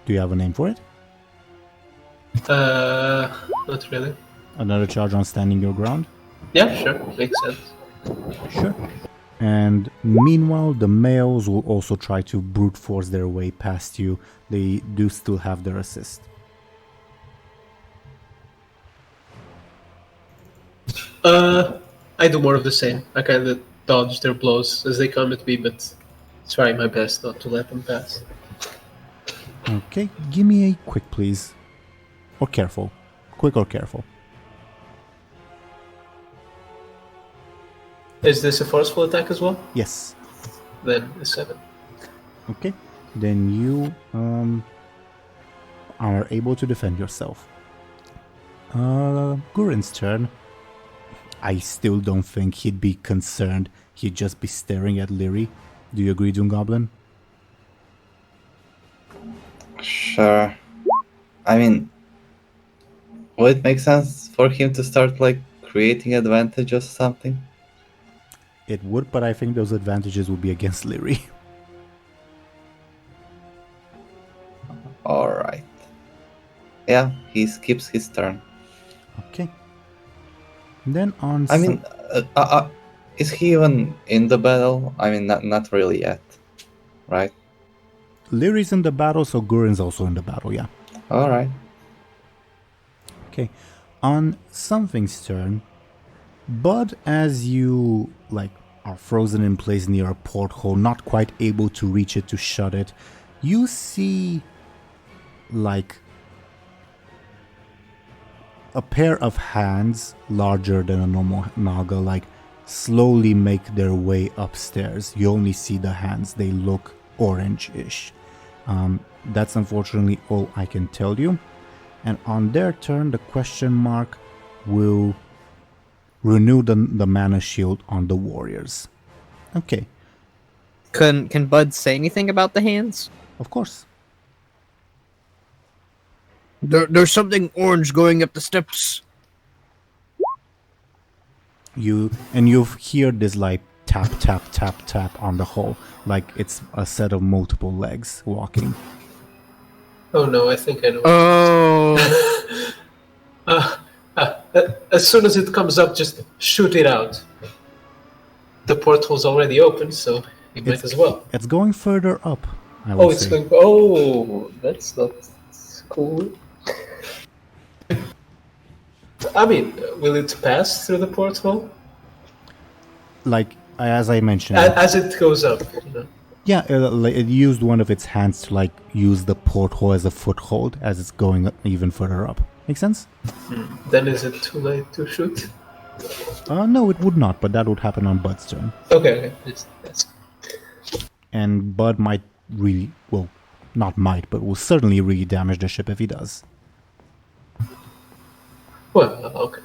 S1: Do you have a name for it?
S3: Not really.
S1: Another charge on standing your ground?
S3: Yeah, sure, makes sense.
S1: Sure. And meanwhile, the males will also try to brute force their way past you. They do still have their assist.
S3: I do more of the same. I kind of dodge their blows as they come at me, but try my best not to let them pass.
S1: Okay, give me a quick, please. Or careful. Quick or careful?
S3: Is this a forceful attack as well?
S1: Yes.
S3: Then a 7.
S1: Okay. Then you are able to defend yourself. Gurin's turn. I still don't think he'd be concerned. He'd just be staring at Lyri. Do you agree, DoomGoblin?
S2: Sure. I mean, would it make sense for him to start like creating advantage or something?
S1: It would, but I think those advantages would be against Lyri.
S2: Alright. Yeah, he skips his turn.
S1: Okay. Then on.
S2: I mean, is he even in the battle? I mean, not really yet, right?
S1: Lyri's in the battle, so Gurin's also in the battle, yeah.
S2: Alright.
S1: Okay. On something's turn, Buhd, as you are frozen in place near a porthole, not quite able to reach it to shut it, you see a pair of hands larger than a normal Naga slowly make their way upstairs. You only see the hands. They look orange-ish. That's unfortunately all I can tell you. And on their turn, the question mark will renew the mana shield on the warriors. Okay,
S6: Can Buhd say anything about the hands?
S1: of course.
S6: There's something orange going up the steps.
S1: You hear this tap tap tap tap on the hole, like it's a set of multiple legs walking.
S3: Oh no, I think I know.
S6: Oh.
S3: As soon as it comes up, just shoot it out. The portal's already open, so you might as well.
S1: It's going further up, I would
S3: Oh, it's
S1: say.
S3: going. Oh, that's not cool. I mean, will it pass through the portal
S1: As I mentioned,
S3: as it goes up? You know?
S1: yeah, it used one of its hands to use the porthole as a foothold as it's going even further up. Make sense?
S3: Then is it too late to shoot?
S1: No, it would not, but that would happen on Bud's turn.
S3: Okay. That's...
S1: And Buhd might really, well, not might, but will certainly really damage the ship if he does.
S3: Well, okay.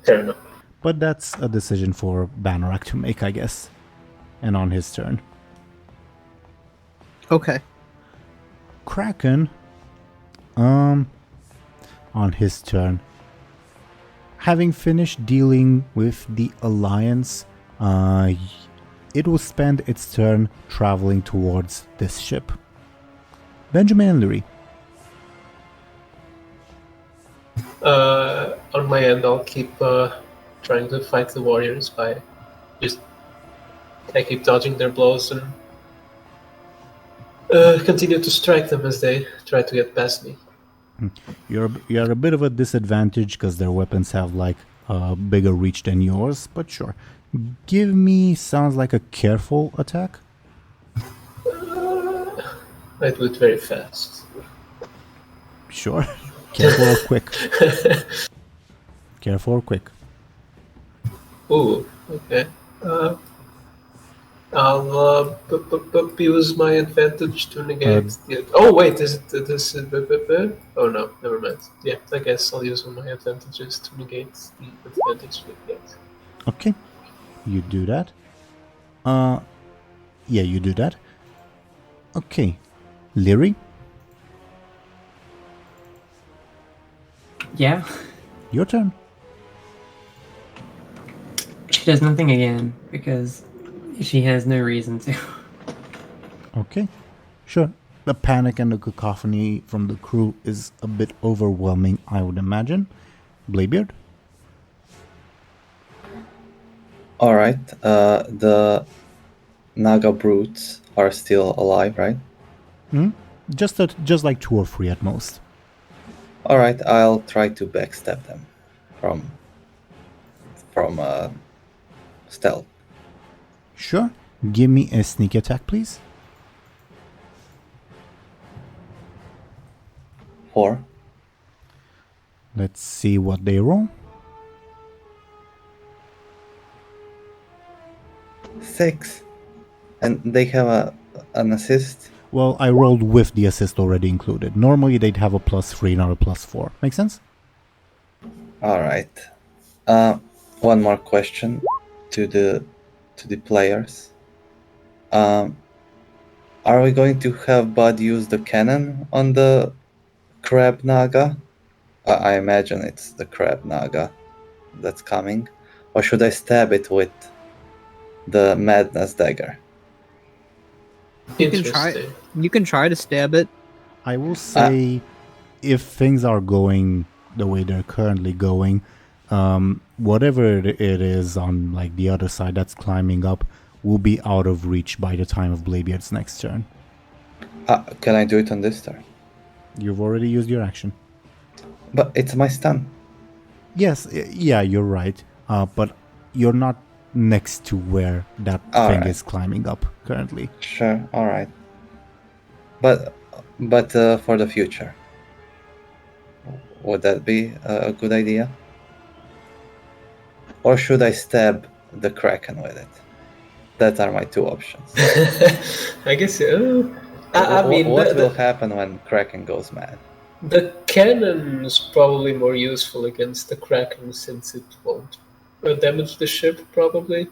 S3: Fair enough.
S1: But that's a decision for Banneret to make, I guess. And on his turn.
S6: Okay.
S1: Kraken, on his turn, having finished dealing with the Alliance, it will spend its turn traveling towards this ship. Benjamin and Lyri.
S3: On my end, I'll keep trying to fight the warriors by just I keep dodging their blows and continue to strike them as they try to get past me.
S1: You're a bit of a disadvantage because their weapons have a bigger reach than yours, but sure. Give me sounds like a careful attack.
S3: I do it very fast.
S1: Sure. Careful or quick. Careful or quick.
S3: Ooh, okay. I'll use my advantage to negate. Oh wait, is it this? Oh no, never mind. Yeah, I guess I'll use one of my advantages to negate the advantage negate.
S1: Okay, you do that. Yeah, you do that. Okay, Lyri,
S5: Yeah,
S1: your turn.
S5: she does nothing again because she has no reason to.
S1: Okay, sure. The panic and the cacophony from the crew is a bit overwhelming, I would imagine. Bladebeard?
S2: Alright, the Naga brutes are still alive, right?
S1: Just like 2 or 3 at most.
S2: Alright, I'll try to backstab them from stealth.
S1: Sure. Give me a sneak attack, please.
S2: 4.
S1: Let's see what they roll.
S2: 6. And they have an assist.
S1: Well, I rolled with the assist already included. Normally they'd have a +3, not a +4. Make sense?
S2: Alright. One more question to the players. Are we going to have Buhd use the cannon on the Crab Naga? I imagine it's the Crab Naga that's coming. Or should I stab it with the Madness Dagger?
S4: You can try.
S3: Interesting.
S4: You can try to stab it.
S1: I will say, if things are going the way they're currently going, whatever it is on like the other side that's climbing up will be out of reach by the time of Bladebeard's next turn.
S2: Can I do it on this turn?
S1: You've already used your action.
S2: But it's my stun.
S1: Yes, yeah, you're right. But you're not next to where that
S2: All
S1: thing
S2: right.
S1: is climbing up currently.
S2: Sure, alright. But for the future, would that be a good idea? Or should I stab the Kraken with it? That are my two options.
S3: I guess. I mean,
S2: what will happen when Kraken goes mad?
S3: the cannon is probably more useful against the Kraken since it won't damage the ship, probably.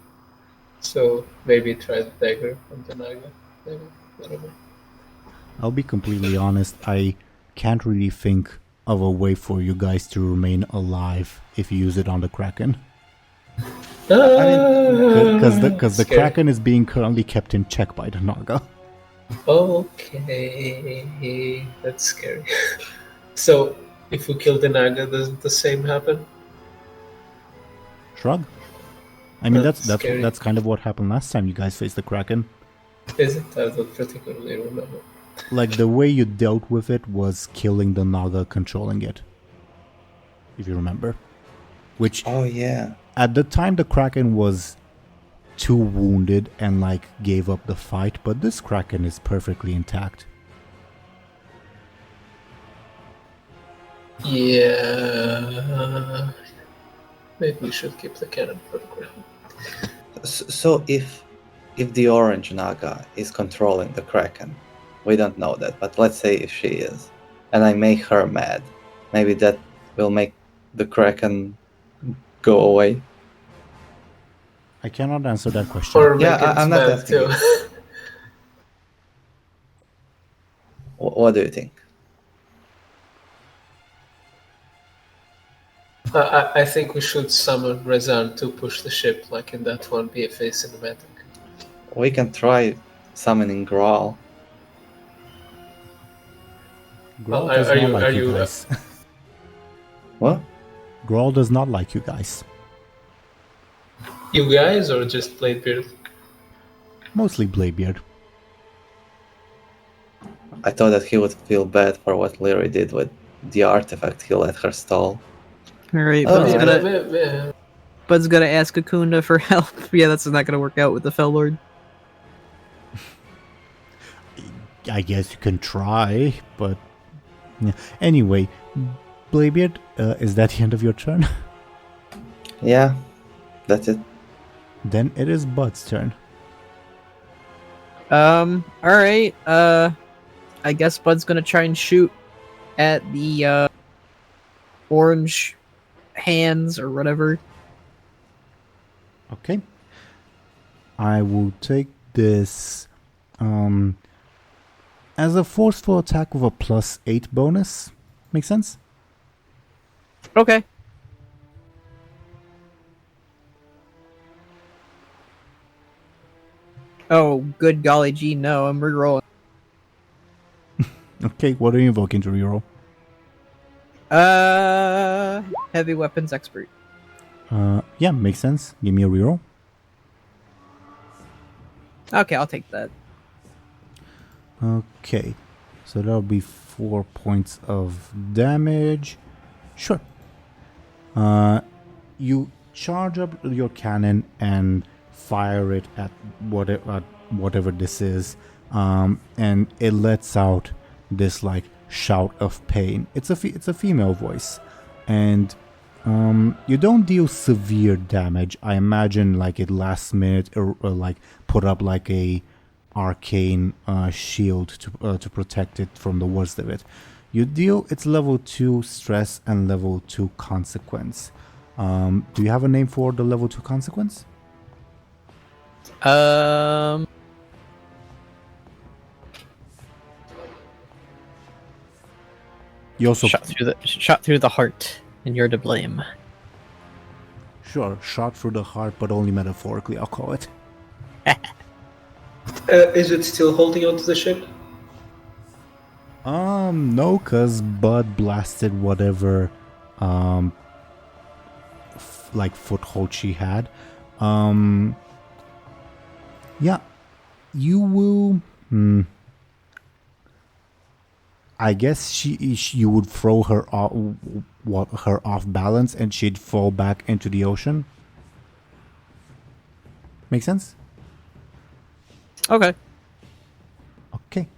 S3: So maybe try the dagger on the Naga. Maybe. I don't know.
S1: I'll be completely honest, I can't really think of a way for you guys to remain alive if you use it on the Kraken. Because the
S3: Scary.
S1: Kraken is being currently kept in check by the Naga.
S3: Okay, that's scary. So, if we kill the Naga, doesn't the same happen?
S1: Shrug. I mean,
S3: That's
S1: that's
S3: scary.
S1: kind of what happened last time you guys faced the Kraken.
S3: Is it? I don't particularly remember.
S1: Like, the way you dealt with it was killing the Naga controlling it. If you remember. Which,
S2: Oh yeah.
S1: at the time, the Kraken was too wounded and, like, gave up the fight, but this Kraken is perfectly intact.
S3: Yeah. Maybe we should keep the cannon for the Kraken.
S2: So if the Orange Naga is controlling the Kraken, we don't know that, but let's say if she is, and I make her mad, maybe that will make the Kraken go away.
S1: I cannot answer that question.
S3: Or
S2: Yeah,
S3: make it
S2: I'm not
S3: mad
S2: asking
S3: too.
S2: What do you think?
S3: I think we should summon Rezan to push the ship, like in that one BFA cinematic.
S2: We can try summoning Grawl.
S1: Grawl
S3: Well,
S1: does
S3: are
S1: not
S3: you-
S1: like
S3: are
S1: you
S3: you,
S1: guys.
S2: What?
S1: Grawl does not like you guys.
S3: You guys, or just Bladebeard?
S1: Mostly Bladebeard.
S2: I thought that he would feel bad for what Lyri did with the artifact he let her stall.
S4: Alright,
S2: Oh,
S4: Bud's gonna ask Akunda for help. Yeah, that's not gonna work out with the Fell Lord.
S1: I guess you can try, but... Yeah. Anyway, Bladebeard, is that the end of your turn?
S2: Yeah, that's it.
S1: Then it is Bud's turn.
S4: Alright, I guess Bud's gonna try and shoot at the, orange hands or whatever.
S1: Okay. I will take this as a forceful attack with a +8 bonus. Make sense?
S4: Okay. Oh, good golly gee, no, I'm rerolling.
S1: Okay, what are you invoking to reroll?
S4: Heavy weapons expert.
S1: Yeah, makes sense. Give me a reroll.
S4: Okay, I'll take that.
S1: Okay, so that'll be 4 points of damage. Sure. You charge up your cannon and fire it at whatever this is, and it lets out this like shout of pain. It's a female voice, and you don't deal severe damage. I imagine like it last minute or like put up like a arcane shield to protect it from the worst of it. You deal its level 2 stress and level 2 consequence. Do you have a name for the level 2 consequence? You also
S6: Shot through the heart, and you're to blame.
S1: Sure, shot through the heart, but only metaphorically, I'll call it.
S3: Is it still holding onto the ship?
S1: No, cause Buhd blasted whatever, like foothold she had. Yeah, you will. I guess you would throw her off balance, and she'd fall back into the ocean. Make sense?
S6: Okay.
S1: Okay.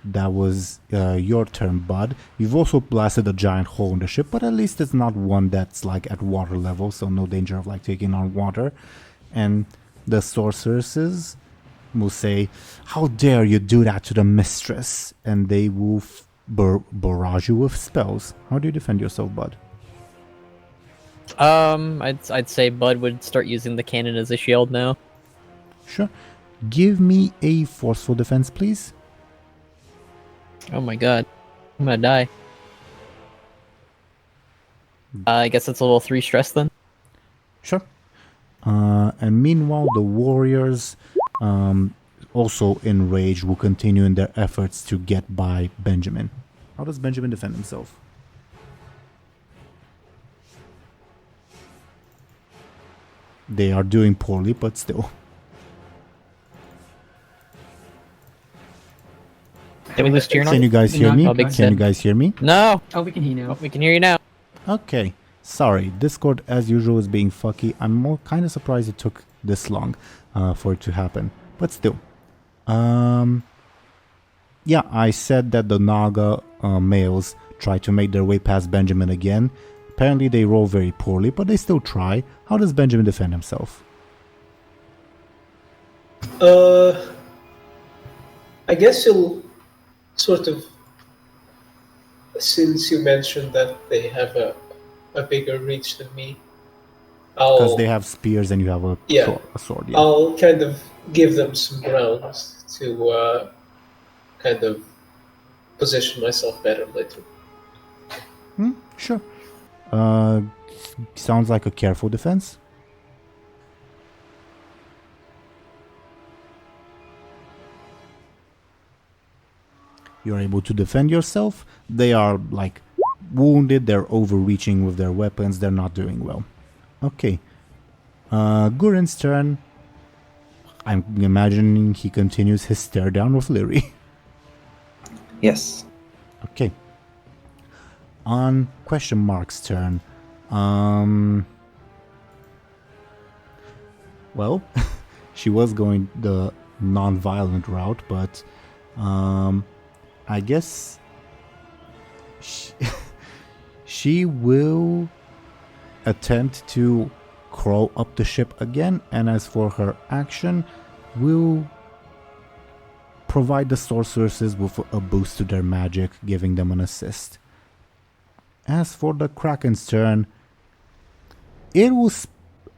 S1: That was your turn, Buhd. You've also blasted a giant hole in the ship, but at least it's not one that's like at water level, so no danger of like taking on water. And the sorceresses will say, "How dare you do that to the mistress?" And they will barrage you with spells. How do you defend yourself, Buhd?
S6: I'd say Buhd would start using the cannon as a shield now.
S1: Sure. Give me a forceful defense, please.
S6: Oh my god, I'm gonna die. I guess it's a level 3 stress then.
S1: Sure. And meanwhile, the warriors, also enraged, will continue in their efforts to get by Benjamin. How does Benjamin defend himself? They are doing poorly, but still.
S6: Did we lose Teeironor?
S1: Can you guys hear me?
S6: Oh, big
S1: Can
S6: Sid.
S1: you guys hear me?
S6: No!
S5: Oh, we can hear you
S6: Oh,
S5: now.
S6: we can hear you now.
S1: Okay. Sorry, Discord as usual is being fucky. I'm more kind of surprised it took this long for it to happen. But still. Yeah, I said that the Naga males try to make their way past Benjamin again. Apparently they roll very poorly, but they still try. How does Benjamin defend himself?
S3: I guess you'll sort of, since you mentioned that they have a bigger reach than me,
S1: Because they have spears and you have a sword. Yeah.
S3: I'll kind of give them some grounds to kind of position myself better later.
S1: Sure. Sounds like a careful defense. You're able to defend yourself. They are like wounded, they're overreaching with their weapons, they're not doing well. Okay. Gurin's turn. I'm imagining he continues his stare down with Lyri.
S2: Yes.
S1: Okay. On question mark's turn. Well, she was going the non-violent route, but I guess she will attempt to crawl up the ship again, and as for her action, will provide the sorceresses with a boost to their magic, giving them an assist. As for the Kraken's turn, it will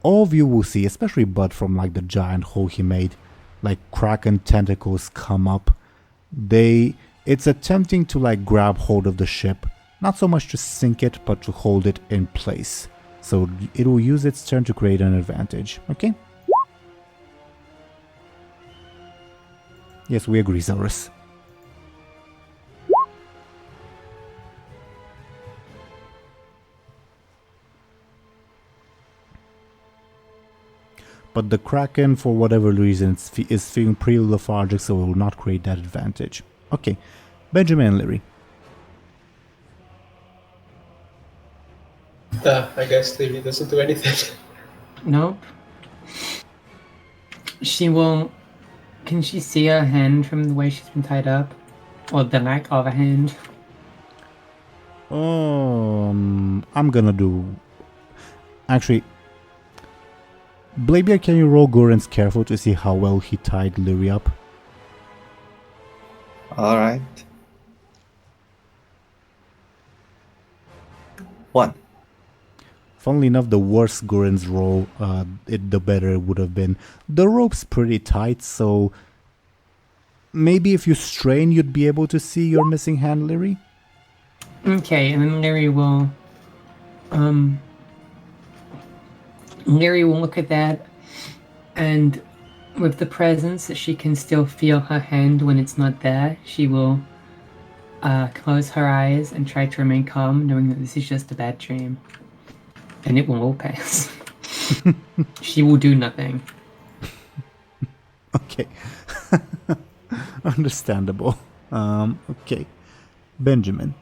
S1: all of you will see, especially Buhd from like the giant hole he made, like Kraken tentacles come up. It's attempting to like grab hold of the ship, not so much to sink it, but to hold it in place. So it will use its turn to create an advantage. Okay? Yes, we agree, Zelris. But the Kraken, for whatever reason, is feeling pretty lethargic, so it will not create that advantage. Okay, Benjamin and Lyri.
S3: I guess Lyri doesn't do anything.
S5: Nope. She will. Can she see her hand from the way she's been tied up? Or the lack of a hand?
S1: I'm gonna do... Actually, Bladebeard, can you roll Goran's Careful to see how well he tied Lyri up?
S2: Alright. 1.
S1: Funnily enough, the worse Goran's roll, the better it would have been. The rope's pretty tight, so maybe if you strain, you'd be able to see your missing hand, Lyri.
S5: Okay, and then Lyri will look at that, and with the presence that she can still feel her hand when it's not there, she will close her eyes and try to remain calm, knowing that this is just a bad dream. And it will all pass. She will do nothing.
S1: Okay. Understandable. Okay. Benjamin.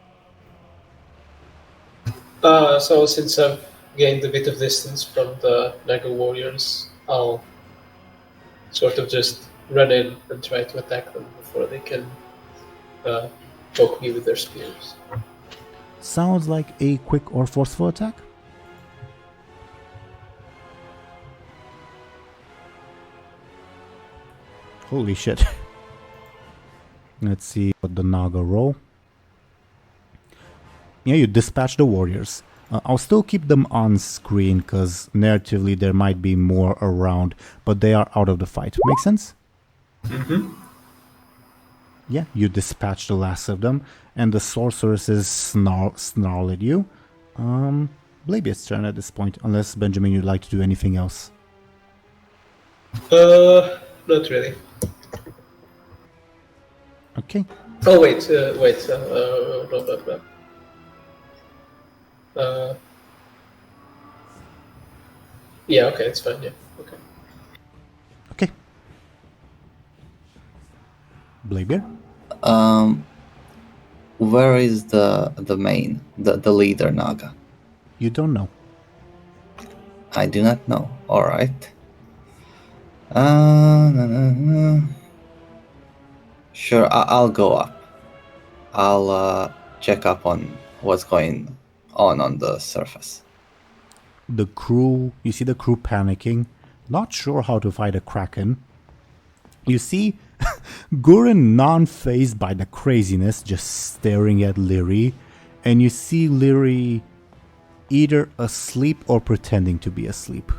S3: So since I've gained a bit of distance from the Naga warriors, I'll sort of just run in and try to attack them before they can poke me with their spears.
S1: Sounds like a quick or forceful attack. Holy shit. Let's see what the Naga roll. Yeah, you dispatch the warriors. I'll still keep them on screen because narratively there might be more around, but they are out of the fight. Make sense?
S3: Mm-hmm.
S1: Yeah, you dispatch the last of them, and the sorceresses snarl at you. Bladebeard's turn at this point, unless, Benjamin, you'd like to do anything else.
S3: Not really.
S1: Okay.
S3: Oh, wait. Yeah, okay, it's fine, yeah. Okay.
S1: Okay. Bladebeard?
S2: Where is the main, the leader Naga?
S1: You don't know.
S2: I do not know. Alright. Sure, I'll go up. I'll check up on what's going on the surface.
S1: The crew, you see the crew panicking, not sure how to fight a kraken. You see Goran non-phased by the craziness, just staring at Lyri, and you see Lyri either asleep or pretending to be asleep.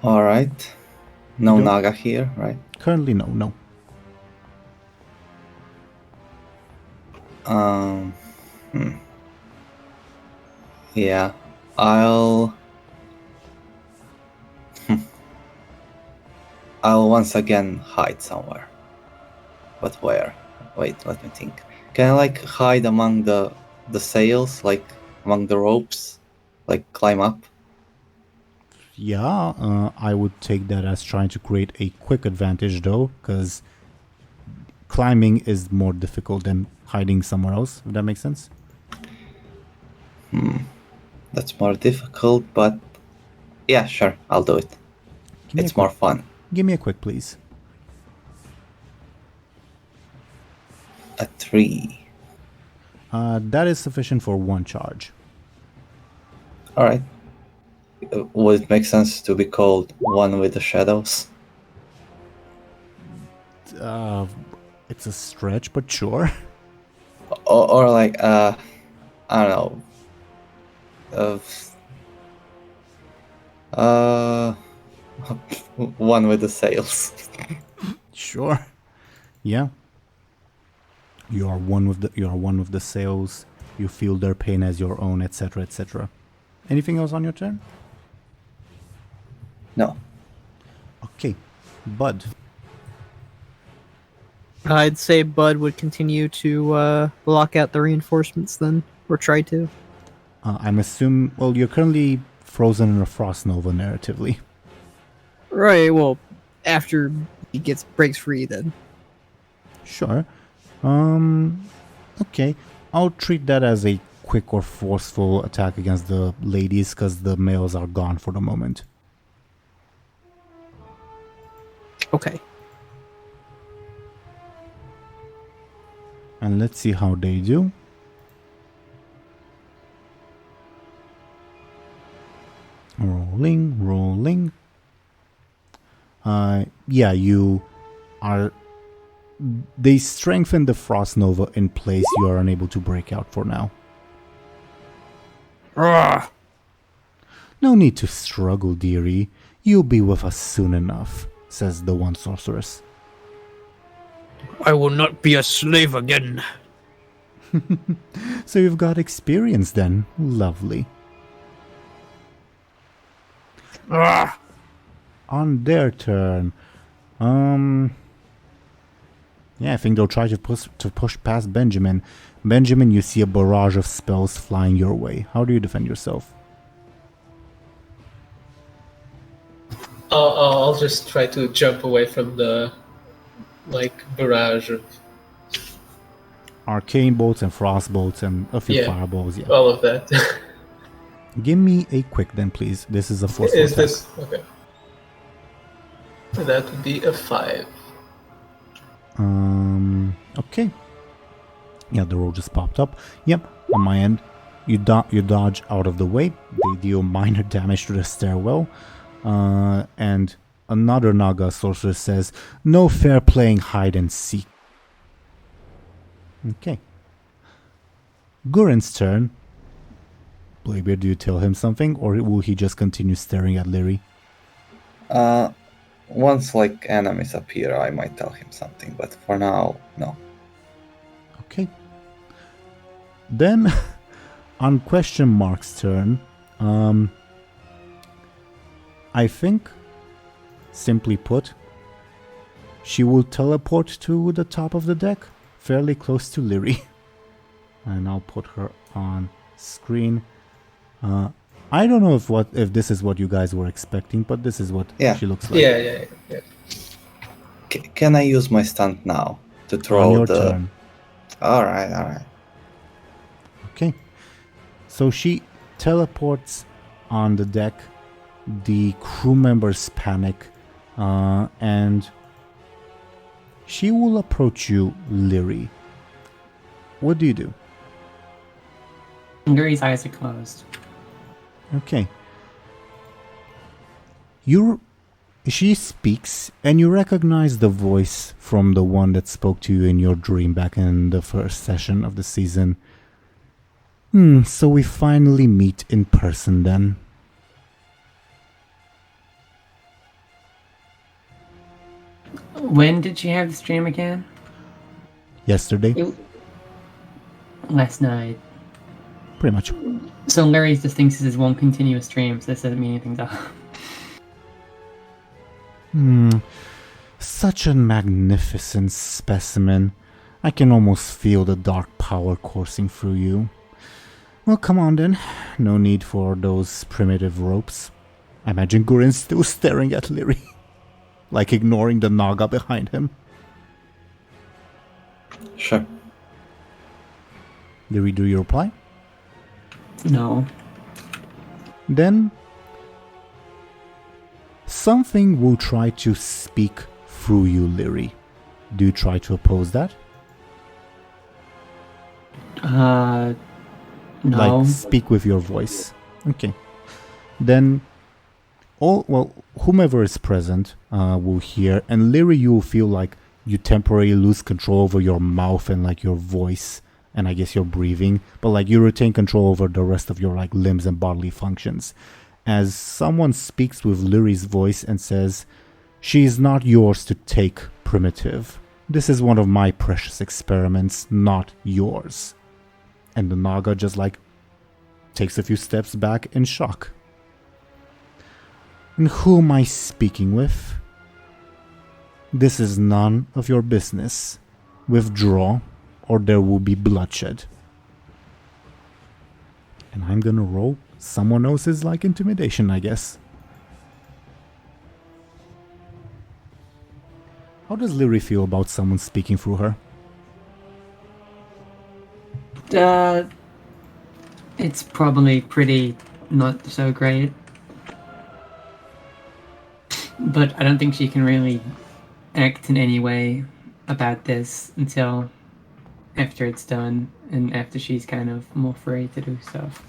S2: Alright. No
S1: Don't-
S2: Naga here, right?
S1: Currently, no.
S2: Yeah, I'll once again hide somewhere. But where? Wait, let me think. Can I like hide among the sails, like among the ropes? Like climb up?
S1: Yeah, I would take that as trying to create a quick advantage though, because climbing is more difficult than hiding somewhere else, if that makes sense.
S2: That's more difficult, but yeah, sure, I'll do it.
S1: Give me
S2: It's
S1: a quick-
S2: more fun.
S1: Give me a quick, please.
S2: A 3.
S1: That is sufficient for one charge.
S2: Alright. Would it make sense to be called One with the Shadows?
S1: It's a stretch, but sure.
S2: Or like, I don't know. One with the sails.
S1: Sure. Yeah. You are one with the sails. You feel their pain as your own, etc., etc. Anything else on your turn?
S2: No.
S1: Okay. Buhd.
S4: I'd say Buhd would continue to block out the reinforcements then, or try to.
S1: I'm assuming. Well, you're currently frozen in a frost nova narratively.
S4: Right, well, after he breaks free then.
S1: Sure. Okay. I'll treat that as a quick or forceful attack against the ladies because the males are gone for the moment.
S4: Okay.
S1: And let's see how they do. Rolling. Yeah, you are... They strengthen the Frost Nova in place. You are unable to break out for now.
S6: Ugh.
S1: No need to struggle, dearie. You'll be with us soon enough, says the one sorceress.
S6: I will not be a slave again.
S1: So you've got experience then. Lovely.
S6: Ugh.
S1: On their turn, yeah, I think they'll try to push past Benjamin. Benjamin, you see a barrage of spells flying your way. How do you defend yourself?
S3: I'll just try to jump away from the barrage of
S1: Arcane bolts and frost bolts and a few fireballs. Yeah.
S3: all of that.
S1: Give me a quick then, please. This is a force.
S3: Is this okay? That would be a 5.
S1: Okay. Yeah, the roll just popped up. Yep, on my end. You dodge out of the way. They deal minor damage to the stairwell. And another Naga sorcerer says, no fair playing hide and seek. Okay. Guren's turn. Bladebeard, do you tell him something, or will he just continue staring at Lyri?
S2: Once enemies appear, I might tell him something, but for now, no.
S1: Okay. Then, on Question Mark's turn, I think, simply put, she will teleport to the top of the deck, fairly close to Lyri. And I'll put her on screen. I don't know if this is what you guys were expecting, but this is what she looks like.
S3: Yeah.
S2: Can I use my stunt now to throw
S1: on your
S2: the...
S1: turn.
S2: Alright.
S1: Okay. So she teleports on the deck. The crew members panic. And she will approach you, Lyri. What do you do?
S5: Lyri's eyes are closed.
S1: Okay. She speaks, and you recognize the voice from the one that spoke to you in your dream back in the first session of the season. So we finally meet in person then.
S5: When did she have this dream again?
S1: Yesterday?
S5: Last night.
S1: Pretty much.
S5: So Larry just thinks this is one continuous dream, so this doesn't mean anything's up.
S1: Such a magnificent specimen. I can almost feel the dark power coursing through you. Well, come on then. No need for those primitive ropes. I imagine Guren's still staring at Lyri. Ignoring the Naga behind him.
S2: Sure.
S1: Lyri, do you reply?
S5: No.
S1: Then something will try to speak through you, Lyri. Do you try to oppose that?
S5: No.
S1: Speak with your voice. Okay. Then whomever is present will hear, and Lyri, you will feel like you temporarily lose control over your mouth and your voice, and I guess your breathing, but you retain control over the rest of your limbs and bodily functions. As someone speaks with Lyri's voice and says, "She is not yours to take, Primitive. This is one of my precious experiments, not yours." And the Naga just takes a few steps back in shock. And who am I speaking with? This is none of your business. Withdraw, or there will be bloodshed. And I'm gonna roll someone else's intimidation, I guess. How does Lyri feel about someone speaking through her?
S5: It's probably pretty not so great. But I don't think she can really act in any way about this until after it's done and after she's kind of more free to do stuff.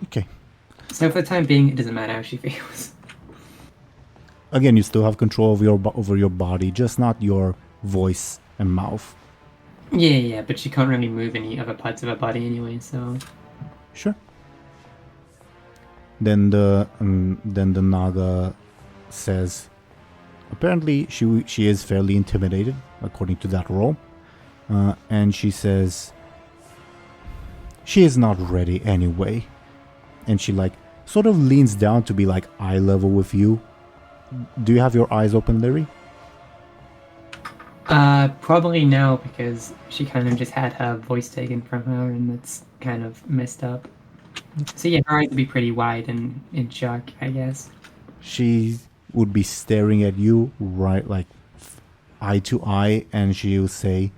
S1: Okay.
S5: So for the time being, it doesn't matter how she feels.
S1: Again, you still have control of over your body, just not your voice and mouth.
S5: Yeah, but she can't really move any other parts of her body anyway, so...
S1: Sure. Then the Naga says, apparently she is fairly intimidated according to that roll, and she says she is not ready anyway, and she like sort of leans down to be like eye level with you. Do you have your eyes open, Lyri?
S5: Probably no, because she kind of just had her voice taken from her, and that's kind of messed up. So yeah, her eyes would be pretty wide and in shock, I guess.
S1: She would be staring at you right like eye to eye, and she'll say,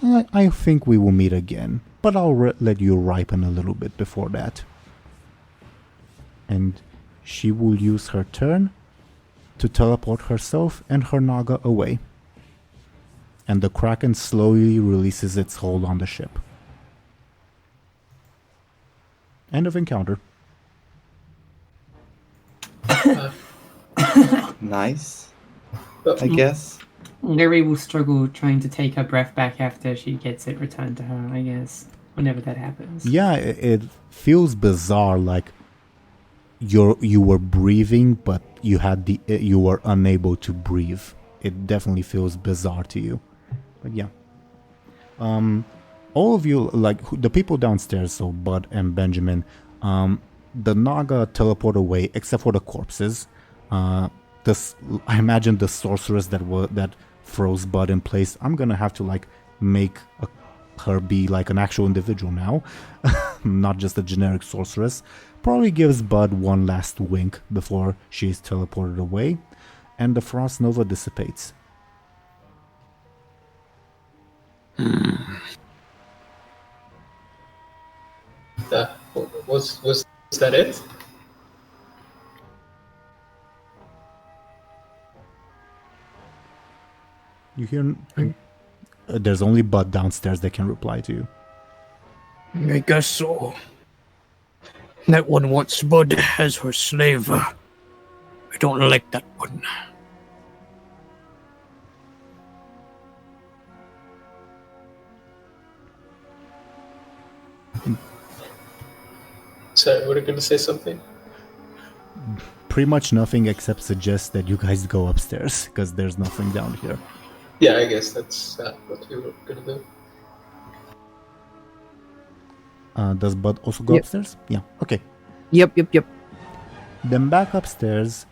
S1: I think we will meet again, but I'll let you ripen a little bit before that. And she will use her turn to teleport herself and her Naga away. And the Kraken slowly releases its hold on the ship. End of encounter.
S2: Nice,
S3: But
S2: I guess.
S5: Lyri will struggle trying to take her breath back after she gets it returned to her, I guess. Whenever that happens.
S1: Yeah, it feels bizarre, like you were breathing, but you were unable to breathe. It definitely feels bizarre to you. But yeah. All of you, like the people downstairs, so Buhd and Benjamin, the Naga teleport away except for the corpses. I imagine the sorceress that froze Buhd in place. I'm gonna have to like make her be like an actual individual now, not just a generic sorceress. Probably gives Buhd one last wink before she is teleported away, and the frost nova dissipates.
S3: Was that it?
S1: You hear? There's only Buhd downstairs that can reply to you.
S7: I guess so. That one wants Buhd as her slave. I don't like that one.
S3: Sorry, were you going to say something?
S1: Pretty much nothing except suggest that you guys go upstairs, because there's nothing down here.
S3: Yeah, I guess that's what we were going to do.
S1: Does Buhd also go
S6: Yep.
S1: upstairs? Yeah, okay.
S6: Yep.
S1: Then back upstairs.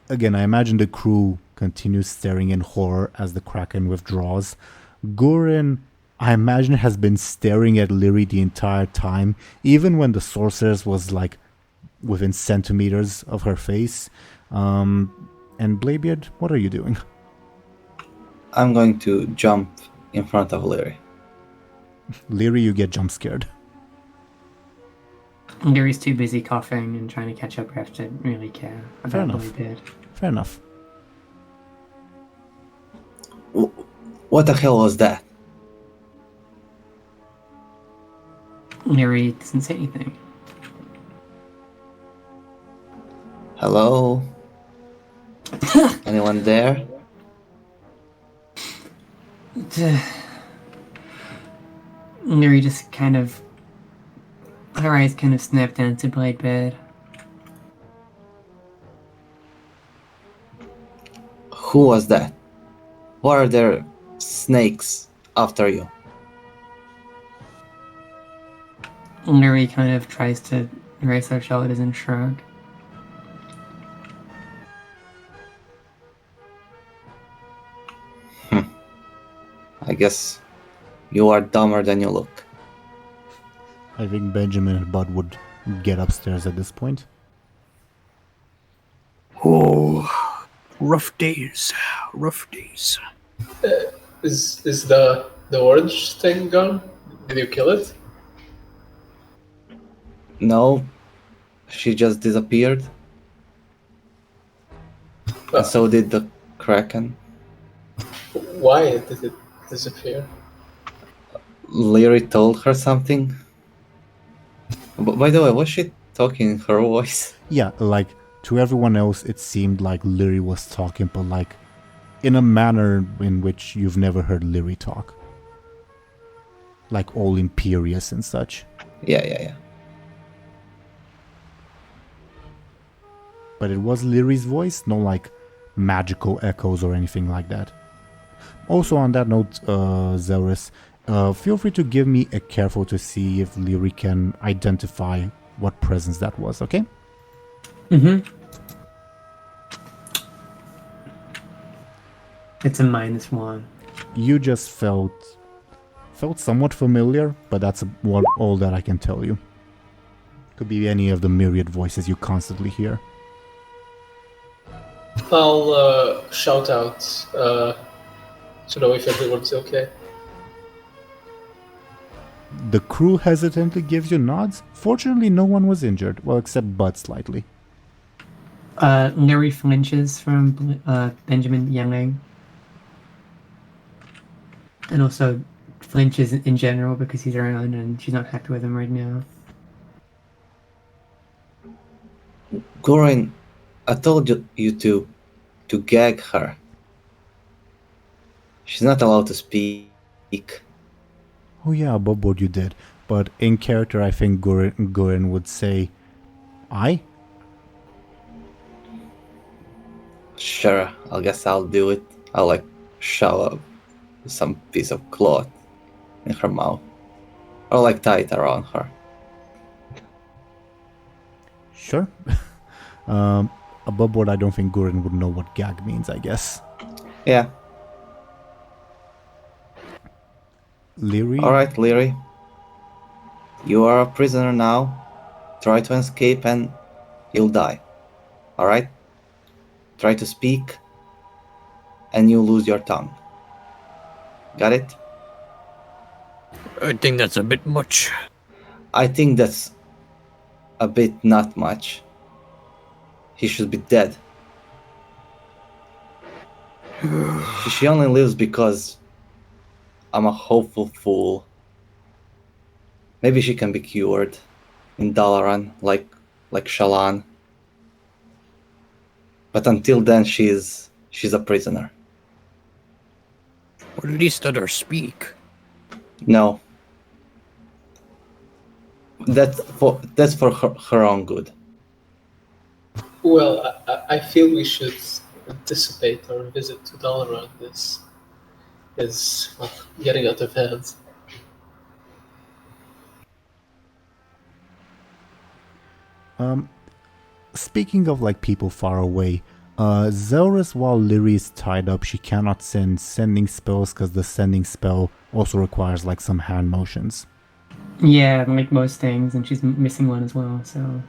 S1: Again, I imagine the crew continues staring in horror as the Kraken withdraws. Gurin, I imagine, has been staring at Lyri the entire time, even when the sorceress was like within centimeters of her face. And Bladebeard, what are you doing?
S2: I'm going to jump in front of Lyri.
S1: Lyri, you get jump scared.
S5: Lyri's too busy coughing and trying to catch her breath to really care
S1: Fair
S5: about
S1: enough.
S5: Bladebeard.
S1: Fair enough.
S2: What the hell was that?
S5: Lyri doesn't say anything.
S2: Hello? Anyone there?
S5: Lyri just kind of... Her eyes kind of snap down to Bladebeard.
S2: Who was that? Why are there snakes after you?
S5: Lyri kind of tries to raise her shoulders and shrug.
S2: I guess you are dumber than you look.
S1: I think Benjamin and Buhd would get upstairs at this point.
S7: Oh, rough days. Rough days.
S3: Is the orange thing gone? Did you kill it?
S2: No, she just disappeared. And so did the Kraken.
S3: Why did it disappear?
S2: Lyri told her something. By the way, was she talking in her voice?
S1: Yeah, like to everyone else, it seemed like Lyri was talking, but like in a manner in which you've never heard Lyri talk. Like all imperious and such.
S2: Yeah.
S1: But it was Lyri's voice, no like magical echoes or anything like that. Also on that note, Zelris, feel free to give me a careful to see if Lyri can identify what presence that was, okay?
S5: It's a -1.
S1: You just felt somewhat familiar, but that's all that I can tell you. Could be any of the myriad voices you constantly hear.
S3: I'll shout out to know if everyone's okay.
S1: The crew hesitantly gives you nods. Fortunately, no one was injured, well, except Buhd slightly.
S5: Lyri flinches from Benjamin yelling. And also flinches in general because he's around and she's not happy with him right now.
S2: Gorin, I told you to gag her. She's not allowed to speak.
S1: Oh yeah, above board you did. But in character, I think Gorin would say, I?
S2: Sure, I guess I'll do it. I'll like shove some piece of cloth in her mouth. Or like tie it around her.
S1: Sure. Above board, I don't think Gorin would know what gag means, I guess.
S2: Yeah.
S1: Lyri?
S2: Alright, Lyri. You are a prisoner now. Try to escape and you'll die. Alright? Try to speak and you'll lose your tongue. Got it?
S7: I think that's a bit much.
S2: I think that's a bit not much. He should be dead. She only lives because I'm a hopeful fool. Maybe she can be cured in Dalaran, like Shallan. But until then, she's a prisoner.
S7: Or at least let her speak.
S2: No. That's for her own good.
S3: Well, I feel we should anticipate our visit to Dalaran. This is getting out of hand.
S1: Speaking of like people far away, Zelris, while Lyri is tied up, she cannot send sending spells because the sending spell also requires like some hand motions.
S5: Yeah, like most things, and she's missing one as well, so...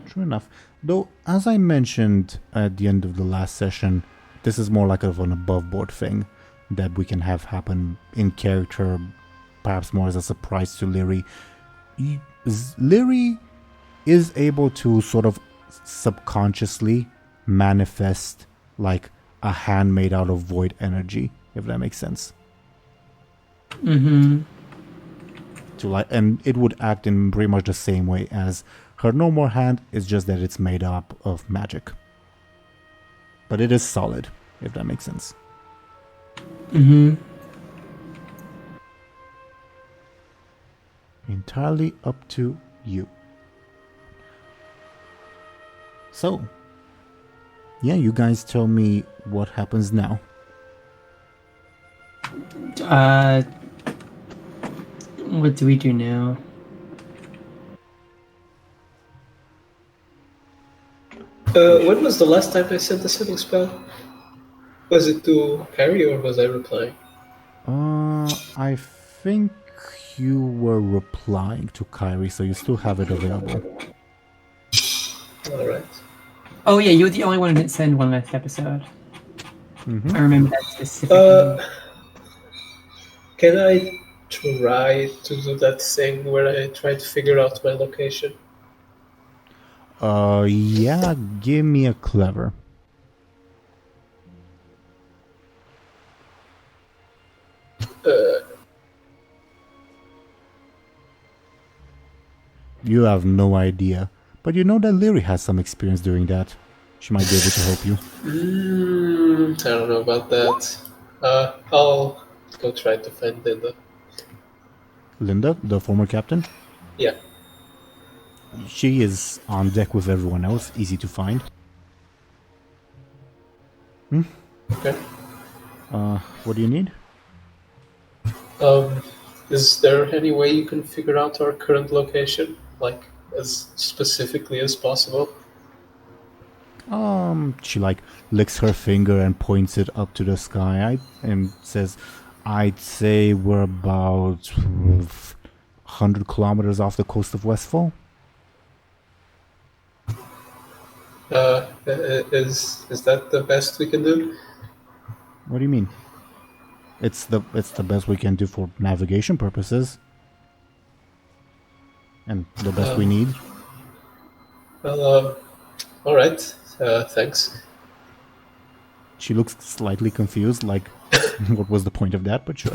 S1: True enough. Though, as I mentioned at the end of the last session, this is more like of an above-board thing that we can have happen in character, perhaps more as a surprise to Lyri. Lyri is able to sort of subconsciously manifest like a hand made out of void energy, if that makes sense.
S5: Mm-hmm.
S1: To like, and it would act in pretty much the same way as her normal hand, is just that it's made up of magic. But it is solid, if that makes sense.
S5: Mm-hmm.
S1: Entirely up to you. So, yeah, you guys tell me what happens now.
S5: What do we do now?
S3: When was the last time I sent the sending spell? Was it to Harry or was I replying?
S1: I think you were replying to Kyrie, so you still have it available.
S3: Alright.
S5: Oh yeah, you were the only one who didn't send one last episode.
S1: Mm-hmm.
S5: I remember that specifically.
S3: Can I try to do that thing where I try to figure out my location?
S1: Yeah, give me a clever. You have no idea, But you know that Lyri has some experience doing that. She might be able to help you.
S3: I don't know about that. I'll go try to find Linda.
S1: Linda, the former captain?
S3: Yeah.
S1: She is on deck with everyone else, easy to find.
S3: Okay.
S1: What do you need?
S3: Is there any way you can figure out our current location, like as specifically as possible?
S1: She like licks her finger and points it up to the sky and says, I'd say we're about 100 kilometers off the coast of Westfall.
S3: Is that the best we can do?
S1: What do you mean? It's the best we can do for navigation purposes. And the best we need.
S3: Well, all right. Thanks.
S1: She looks slightly confused, like, what was the point of that? But sure.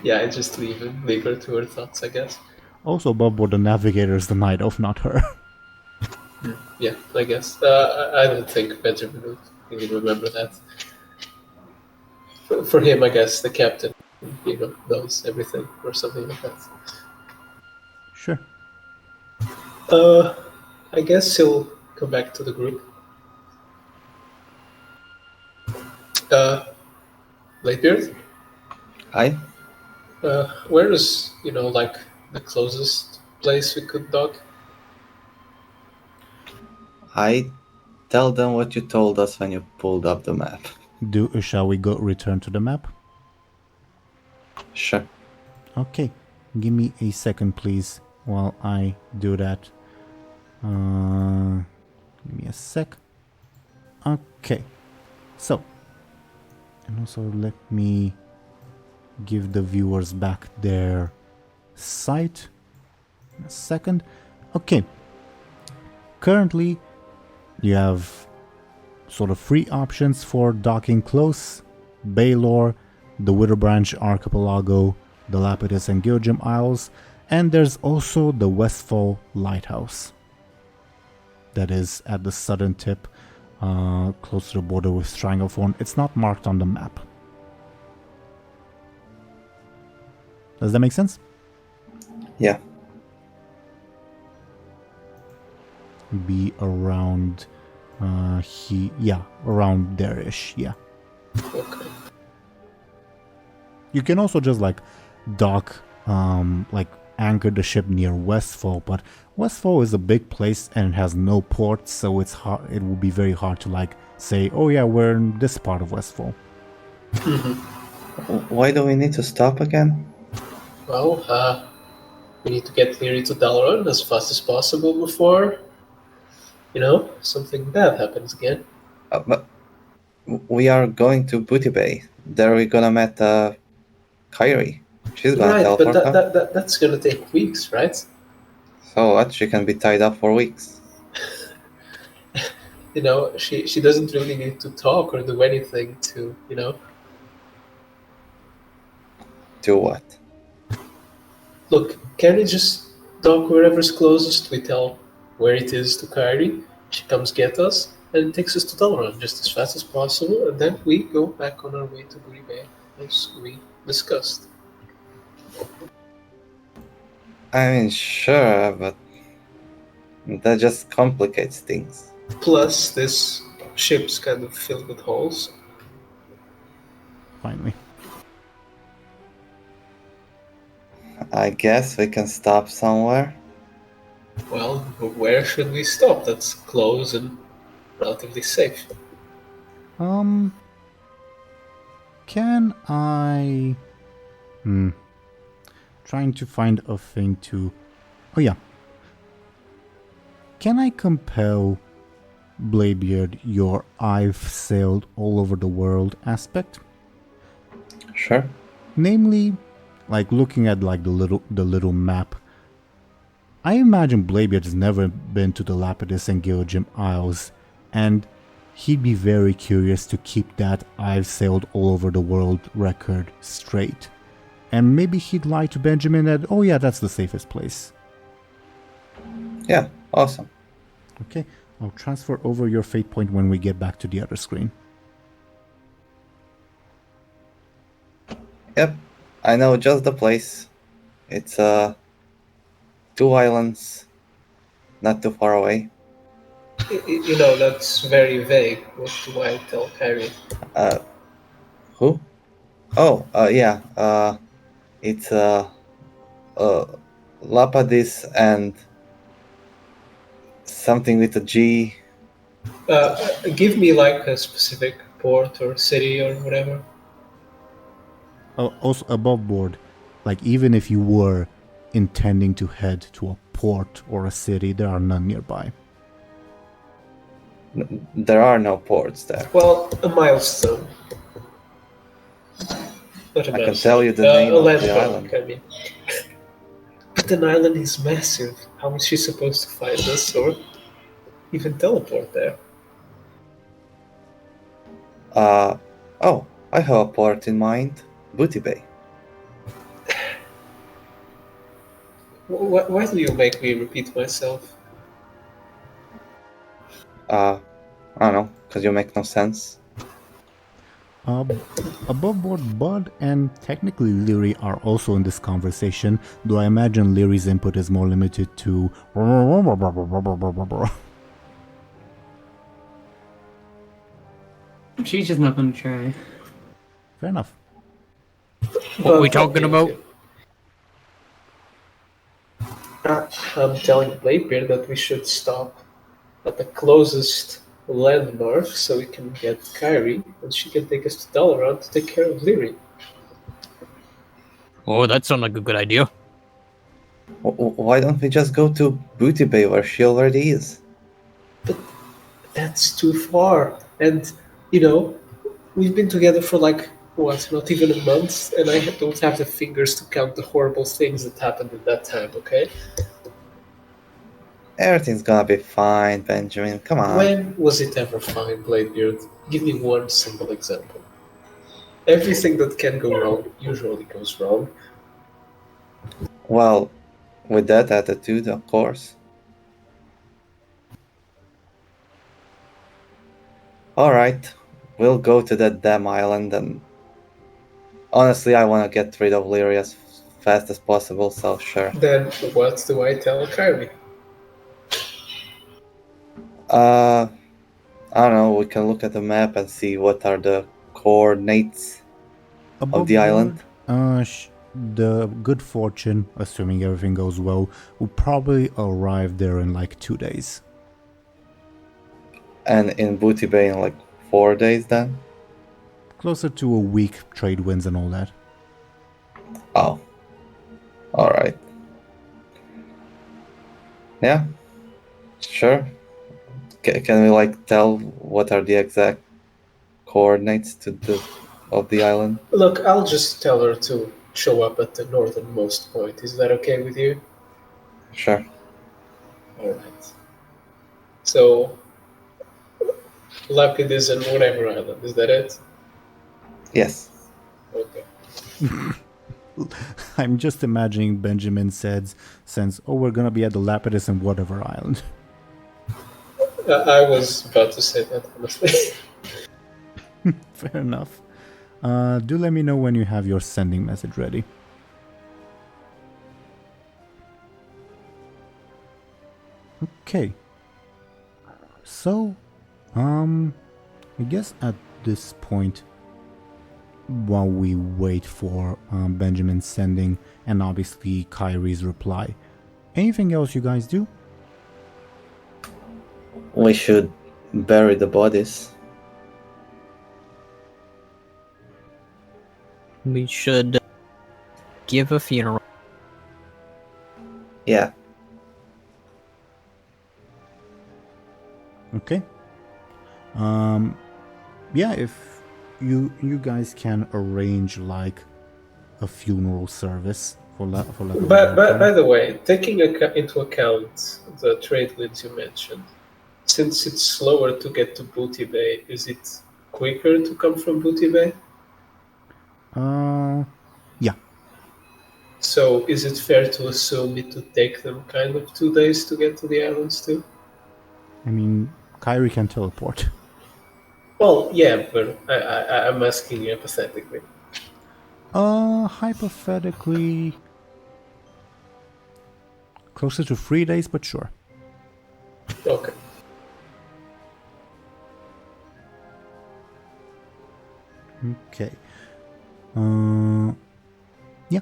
S3: Yeah, I just leave her to her thoughts, I guess.
S1: Also, Bob, the navigator is the night elf, not her.
S3: Yeah, I guess. I don't think Benjamin would really remember that. For him, I guess the captain, knows everything or something like that.
S1: Sure.
S3: I guess he'll come back to the group. Bladebeard?
S2: Hi.
S3: Where is, like the closest place we could dock?
S2: I tell them what you told us when you pulled up the map.
S1: Shall we go return to the map?
S2: Sure.
S1: Okay. Give me a second, please, while I do that. Give me a sec. Okay. So. And also let me give the viewers back their sight. In a second. Okay. Currently, you have sort of three options for docking close: Baylor, the Witherbranch Archipelago, the Lapidus and Gilgim Isles, and there's also the Westfall Lighthouse. That is at the southern tip, close to the border with Stranglethorn. It's not marked on the map. Does that make sense?
S2: Yeah.
S1: Be around around there-ish, yeah.
S3: Okay.
S1: You can also just like dock, anchor the ship near Westfall, but Westfall is a big place and it has no ports, so it would be very hard to say, oh yeah, we're in this part of Westfall.
S2: Why do we need to stop again?
S3: Well, we need to get Lyri to Dalaran as fast as possible before, something bad happens again.
S2: But we are going to Booty Bay. There we're gonna meet Kyrie. She's gonna
S3: Right,
S2: teleport
S3: but
S2: us.
S3: that's gonna take weeks, right?
S2: So what? She can be tied up for weeks.
S3: She doesn't really need to talk or do anything to,
S2: Do what?
S3: Look, can we just dock wherever's closest? We tell where it is to Kyrie, she comes get us, and takes us to Dalaran just as fast as possible, and then we go back on our way to Booty Bay, as we discussed.
S2: I mean, sure, but that just complicates things.
S3: Plus, this ship's kind of filled with holes.
S1: Finally.
S2: I guess we can stop somewhere.
S3: Well, where should we stop that's close and relatively safe?
S1: Can I... Trying to find a thing to... Oh yeah. Can I compel Bladebeard your I've sailed all over the world aspect?
S2: Sure.
S1: Namely, looking at the little map, I imagine Bladebeard has never been to the Lapidus and Gilgim Isles, and he'd be very curious to keep that I've sailed all over the world record straight. And maybe he'd lie to Benjamin that, oh yeah, that's the safest place.
S2: Yeah, Awesome.
S1: Okay, I'll transfer over your fate point when we get back to the other screen.
S2: Yep, I know just the place. It's 2 islands, not too far away.
S3: You know, that's very vague. What do I tell Kyrie?
S2: Who? Oh, yeah. It's Lapadis and something with a G.
S3: Give me like a specific port or city or whatever.
S1: Also above board, like even if you were intending to head to a port or a city, there are none nearby.
S2: There are no ports there.
S3: Well, a milestone. Not a
S2: I can
S3: milestone.
S2: tell you the name
S3: a
S2: of the
S3: landmark,
S2: island.
S3: I mean. But an island is massive. How is she supposed to find us or even teleport there?
S2: Oh, I have a port in mind. Booty Bay.
S3: Why do you make me repeat myself?
S2: I don't know, because you make no sense.
S1: Above board, Buhd and technically Lyri are also in this conversation, though I imagine Lyri's input is more limited to.
S5: She's just not gonna try.
S1: Fair enough.
S7: What are we talking about?
S3: I'm telling Bladebeard that we should stop at the closest landmark so we can get Kyrie and she can take us to Dalaran to take care of Lyri.
S7: Oh, that sounds like a good idea.
S2: Why don't we just go to Booty Bay where she already is?
S3: That's too far. And, you know, we've been together for like, what, not even a month, and I don't have the fingers to count the horrible things that happened at that time, okay?
S2: Everything's gonna be fine, Benjamin. Come on.
S3: When was it ever fine, Bladebeard? Give me one single example. Everything that can go wrong usually goes wrong.
S2: Well, with that attitude, of course. Alright, we'll go to that damn island and... Honestly, I want to get rid of Lyri as fast as possible, so sure.
S3: Then what do I tell Kyrie?
S2: I don't know, we can look at the map and see what are the coordinates of the island.
S1: The good fortune, assuming everything goes well, will probably arrive there in like 2 days.
S2: And in Booty Bay in like 4 days then?
S1: Closer to a week, trade winds and all that.
S2: Oh. Alright. Yeah. Sure. Can we like tell what are the exact coordinates of the island?
S3: Look, I'll just tell her to show up at the northernmost point. Is that okay with you?
S2: Sure.
S3: Alright. So, Lapidus and whatever island, is that it?
S2: Yes.
S3: Okay.
S1: I'm just imagining Benjamin says, oh, we're gonna be at the Lapidus and whatever island.
S3: I was about to say that, honestly.
S1: Fair enough. Do let me know when you have your sending message ready. Okay. So, I guess at this point, while we wait for Benjamin's sending and obviously Kyrie's reply, anything else you guys do?
S2: We should bury the bodies.
S6: We should give a funeral.
S2: Yeah.
S1: Okay. Yeah, if you guys can arrange like a funeral service for like
S3: By the way, taking into account the trade winds you mentioned, since it's slower to get to Booty Bay, is it quicker to come from Booty Bay?
S1: Yeah.
S3: So is it fair to assume it would take them kind of 2 days to get to the islands too?
S1: I mean, Kyrie can teleport.
S3: Well, yeah, but I'm asking hypothetically.
S1: Hypothetically, closer to 3 days, but sure.
S3: Okay.
S1: Okay. Yeah.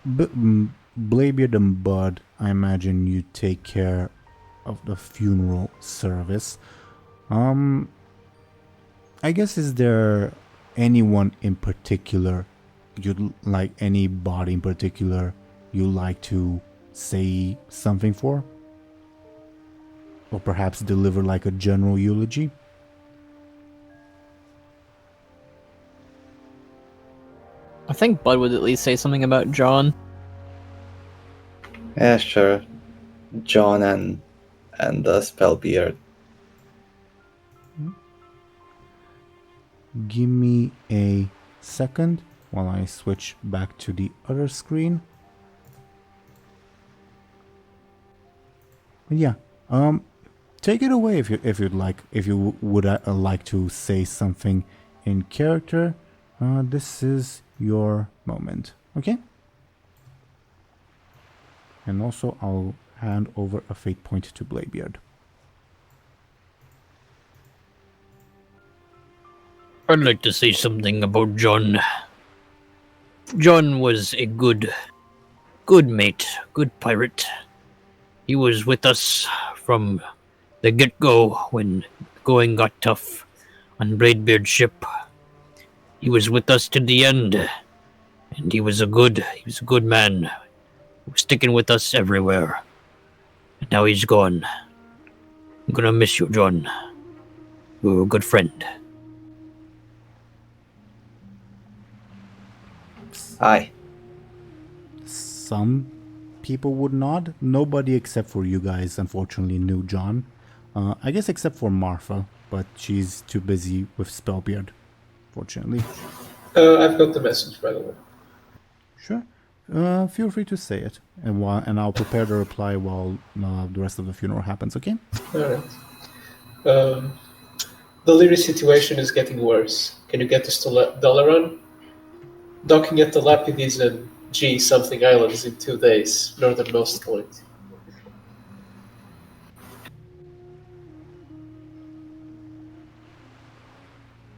S1: Bladebeard and Buhd, I imagine you take care of the funeral service. I guess, is there anyone in particular you'd like, any body in particular you like to say something for? Or perhaps deliver like a general eulogy?
S6: I think Bud would at least say something about John.
S2: Yeah, sure. John and Spellbeard.
S1: Give me a second while I switch back to the other screen. Yeah, take it away if you'd like. If you would like to say something in character, this is your moment. Okay. And also, I'll hand over a fate point to Bladebeard.
S7: I'd like to say something about John. John was a good mate, good pirate. He was with us from the get-go when going got tough on Bladebeard's ship. He was with us to the end, and he was a good man. He was sticking with us everywhere. And now he's gone. I'm gonna miss you, John. You were a good friend.
S2: Aye.
S1: Some people would nod. Nobody except for you guys, unfortunately, knew John. I guess except for Martha, but she's too busy with Spellbeard, fortunately.
S3: I've got the message, by the way.
S1: Sure. Feel free to say it, and I'll prepare the reply while the rest of the funeral happens. Okay?
S3: All right. The Lyri situation is getting worse. Can you get us to Dalaran? Docking at the Lapides and G something islands in 2 days, northernmost point.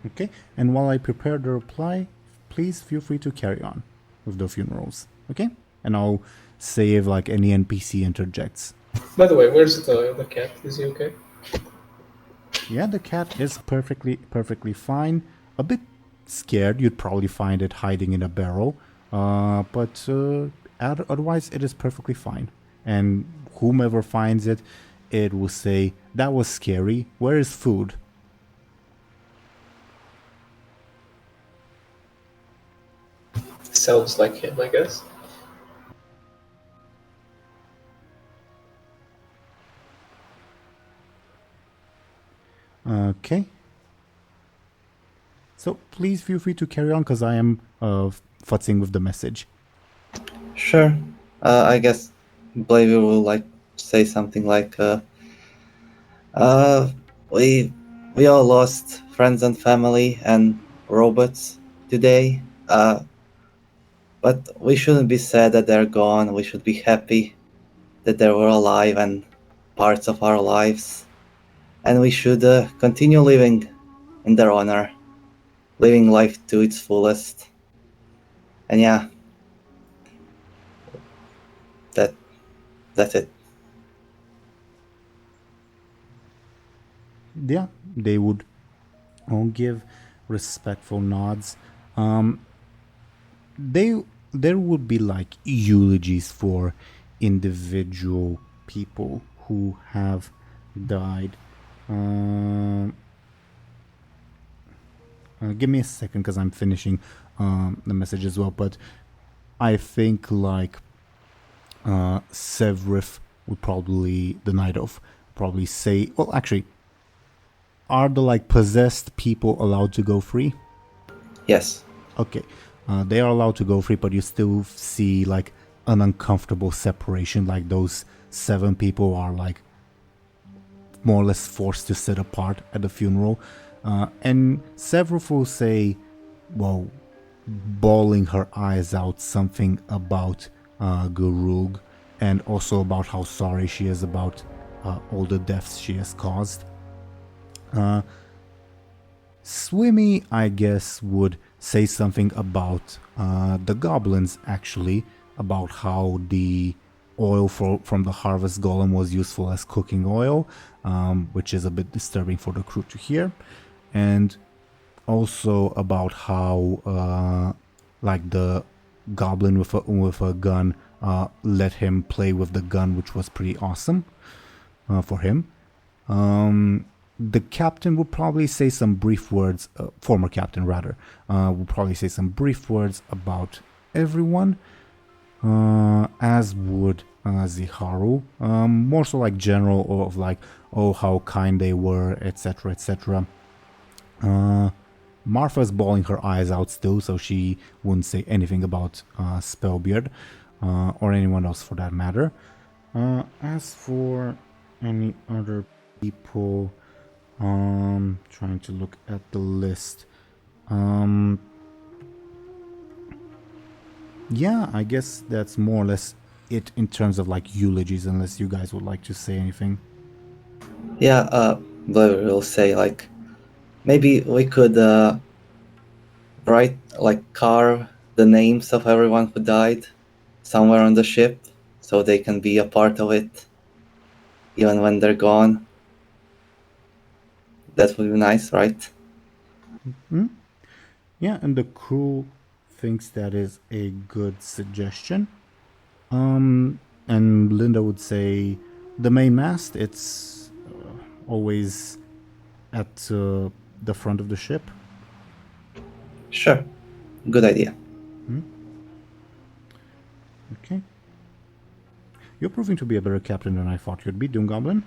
S1: Okay. And while I prepare the reply, please feel free to carry on with the funerals. Okay? And I'll save like any NPC interjects.
S3: By the way, where's the cat? Is he okay?
S1: Yeah, the cat is perfectly fine. A bit scared. You'd probably find it hiding in a barrel. But otherwise, it is perfectly fine. And whomever finds it, it will say, "That was scary. Where is food?"
S3: Sounds like him, I guess.
S1: Okay. So please feel free to carry on, because I am futzing with the message.
S2: Sure. I guess Bladebeard will like say something like, we all lost friends and family and robots today. But we shouldn't be sad that they're gone. We should be happy that they were alive and parts of our lives. And we should continue living in their honor, living life to its fullest. And yeah, that's it.
S1: Yeah, they would all give respectful nods. There would be like eulogies for individual people who have died. Give me a second, because I'm finishing the message as well. But I think like Zelris would probably, the Night of, probably say, well, actually, are the like possessed people allowed to go free?
S2: Yes.
S1: Okay. They are allowed to go free, but you still see like an uncomfortable separation. Like those 7 people are like more or less forced to sit apart at the funeral. And several will say, well, bawling her eyes out something about Gurug, and also about how sorry she is about all the deaths she has caused. Swimmy, I guess, would say something about the goblins, actually, about how the oil from the harvest golem was useful as cooking oil, which is a bit disturbing for the crew to hear, and also about how like the goblin with a gun let him play with the gun, which was pretty awesome for him. The captain would probably say some brief words, former captain rather, would probably say some brief words about everyone, as would Ziharu, more so like general of like, oh, how kind they were, etc, etc. Martha's bawling her eyes out still, so she wouldn't say anything about Spellbeard, or anyone else for that matter. As for any other people, trying to look at the list. Yeah, I guess that's more or less it in terms of like eulogies, unless you guys would like to say anything.
S2: Yeah, Blair will say like, maybe we could write, like carve the names of everyone who died somewhere on the ship, so they can be a part of it, even when they're gone. That would be nice, right?
S1: Mm-hmm. Yeah, and the crew thinks that is a good suggestion. And Linda would say the main mast, it's always at the front of the ship.
S2: Sure. Good idea.
S1: Okay. You're proving to be a better captain than I thought you'd be, DoomGoblin.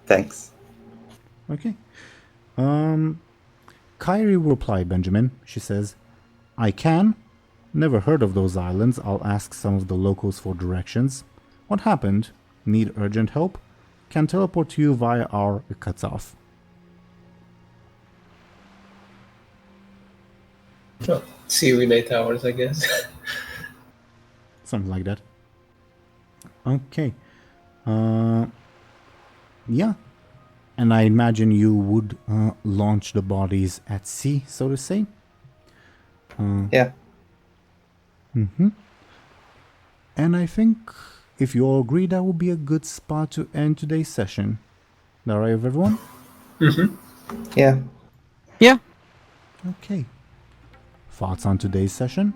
S2: Thanks.
S1: Okay. Kyrie will reply, Benjamin. She says, I can. Never heard of those islands. I'll ask some of the locals for directions. What happened? Need urgent help? Can teleport to you via our cutoff.
S3: Well, see you in 8 hours, I guess.
S1: Something like that. Okay. Yeah. And I imagine you would launch the bodies at sea, so to say.
S2: Yeah.
S1: Mm-hmm. And I think, if you all agree, that would be a good spot to end today's session. All right, everyone?
S3: Mm-hmm.
S2: Yeah.
S6: Yeah.
S1: Okay. Thoughts on today's session?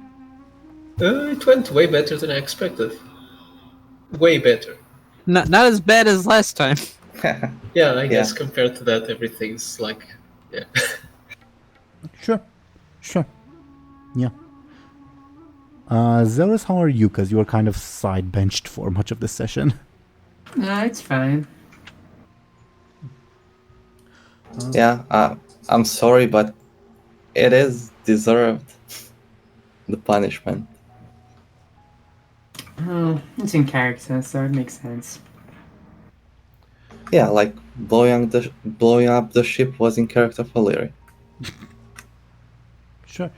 S3: It went way better than I expected. Way better.
S6: Not as bad as last time.
S3: Yeah, I guess compared to that, everything's like, yeah.
S1: Sure. Yeah. Zelris, how are you? Because you were kind of side-benched for much of the session.
S5: No, it's fine.
S2: Yeah, I'm sorry, but it is deserved. The punishment.
S5: Oh, it's in character, so it makes sense.
S2: Yeah, like blowing up the ship was in character for Lyri.
S1: Sure.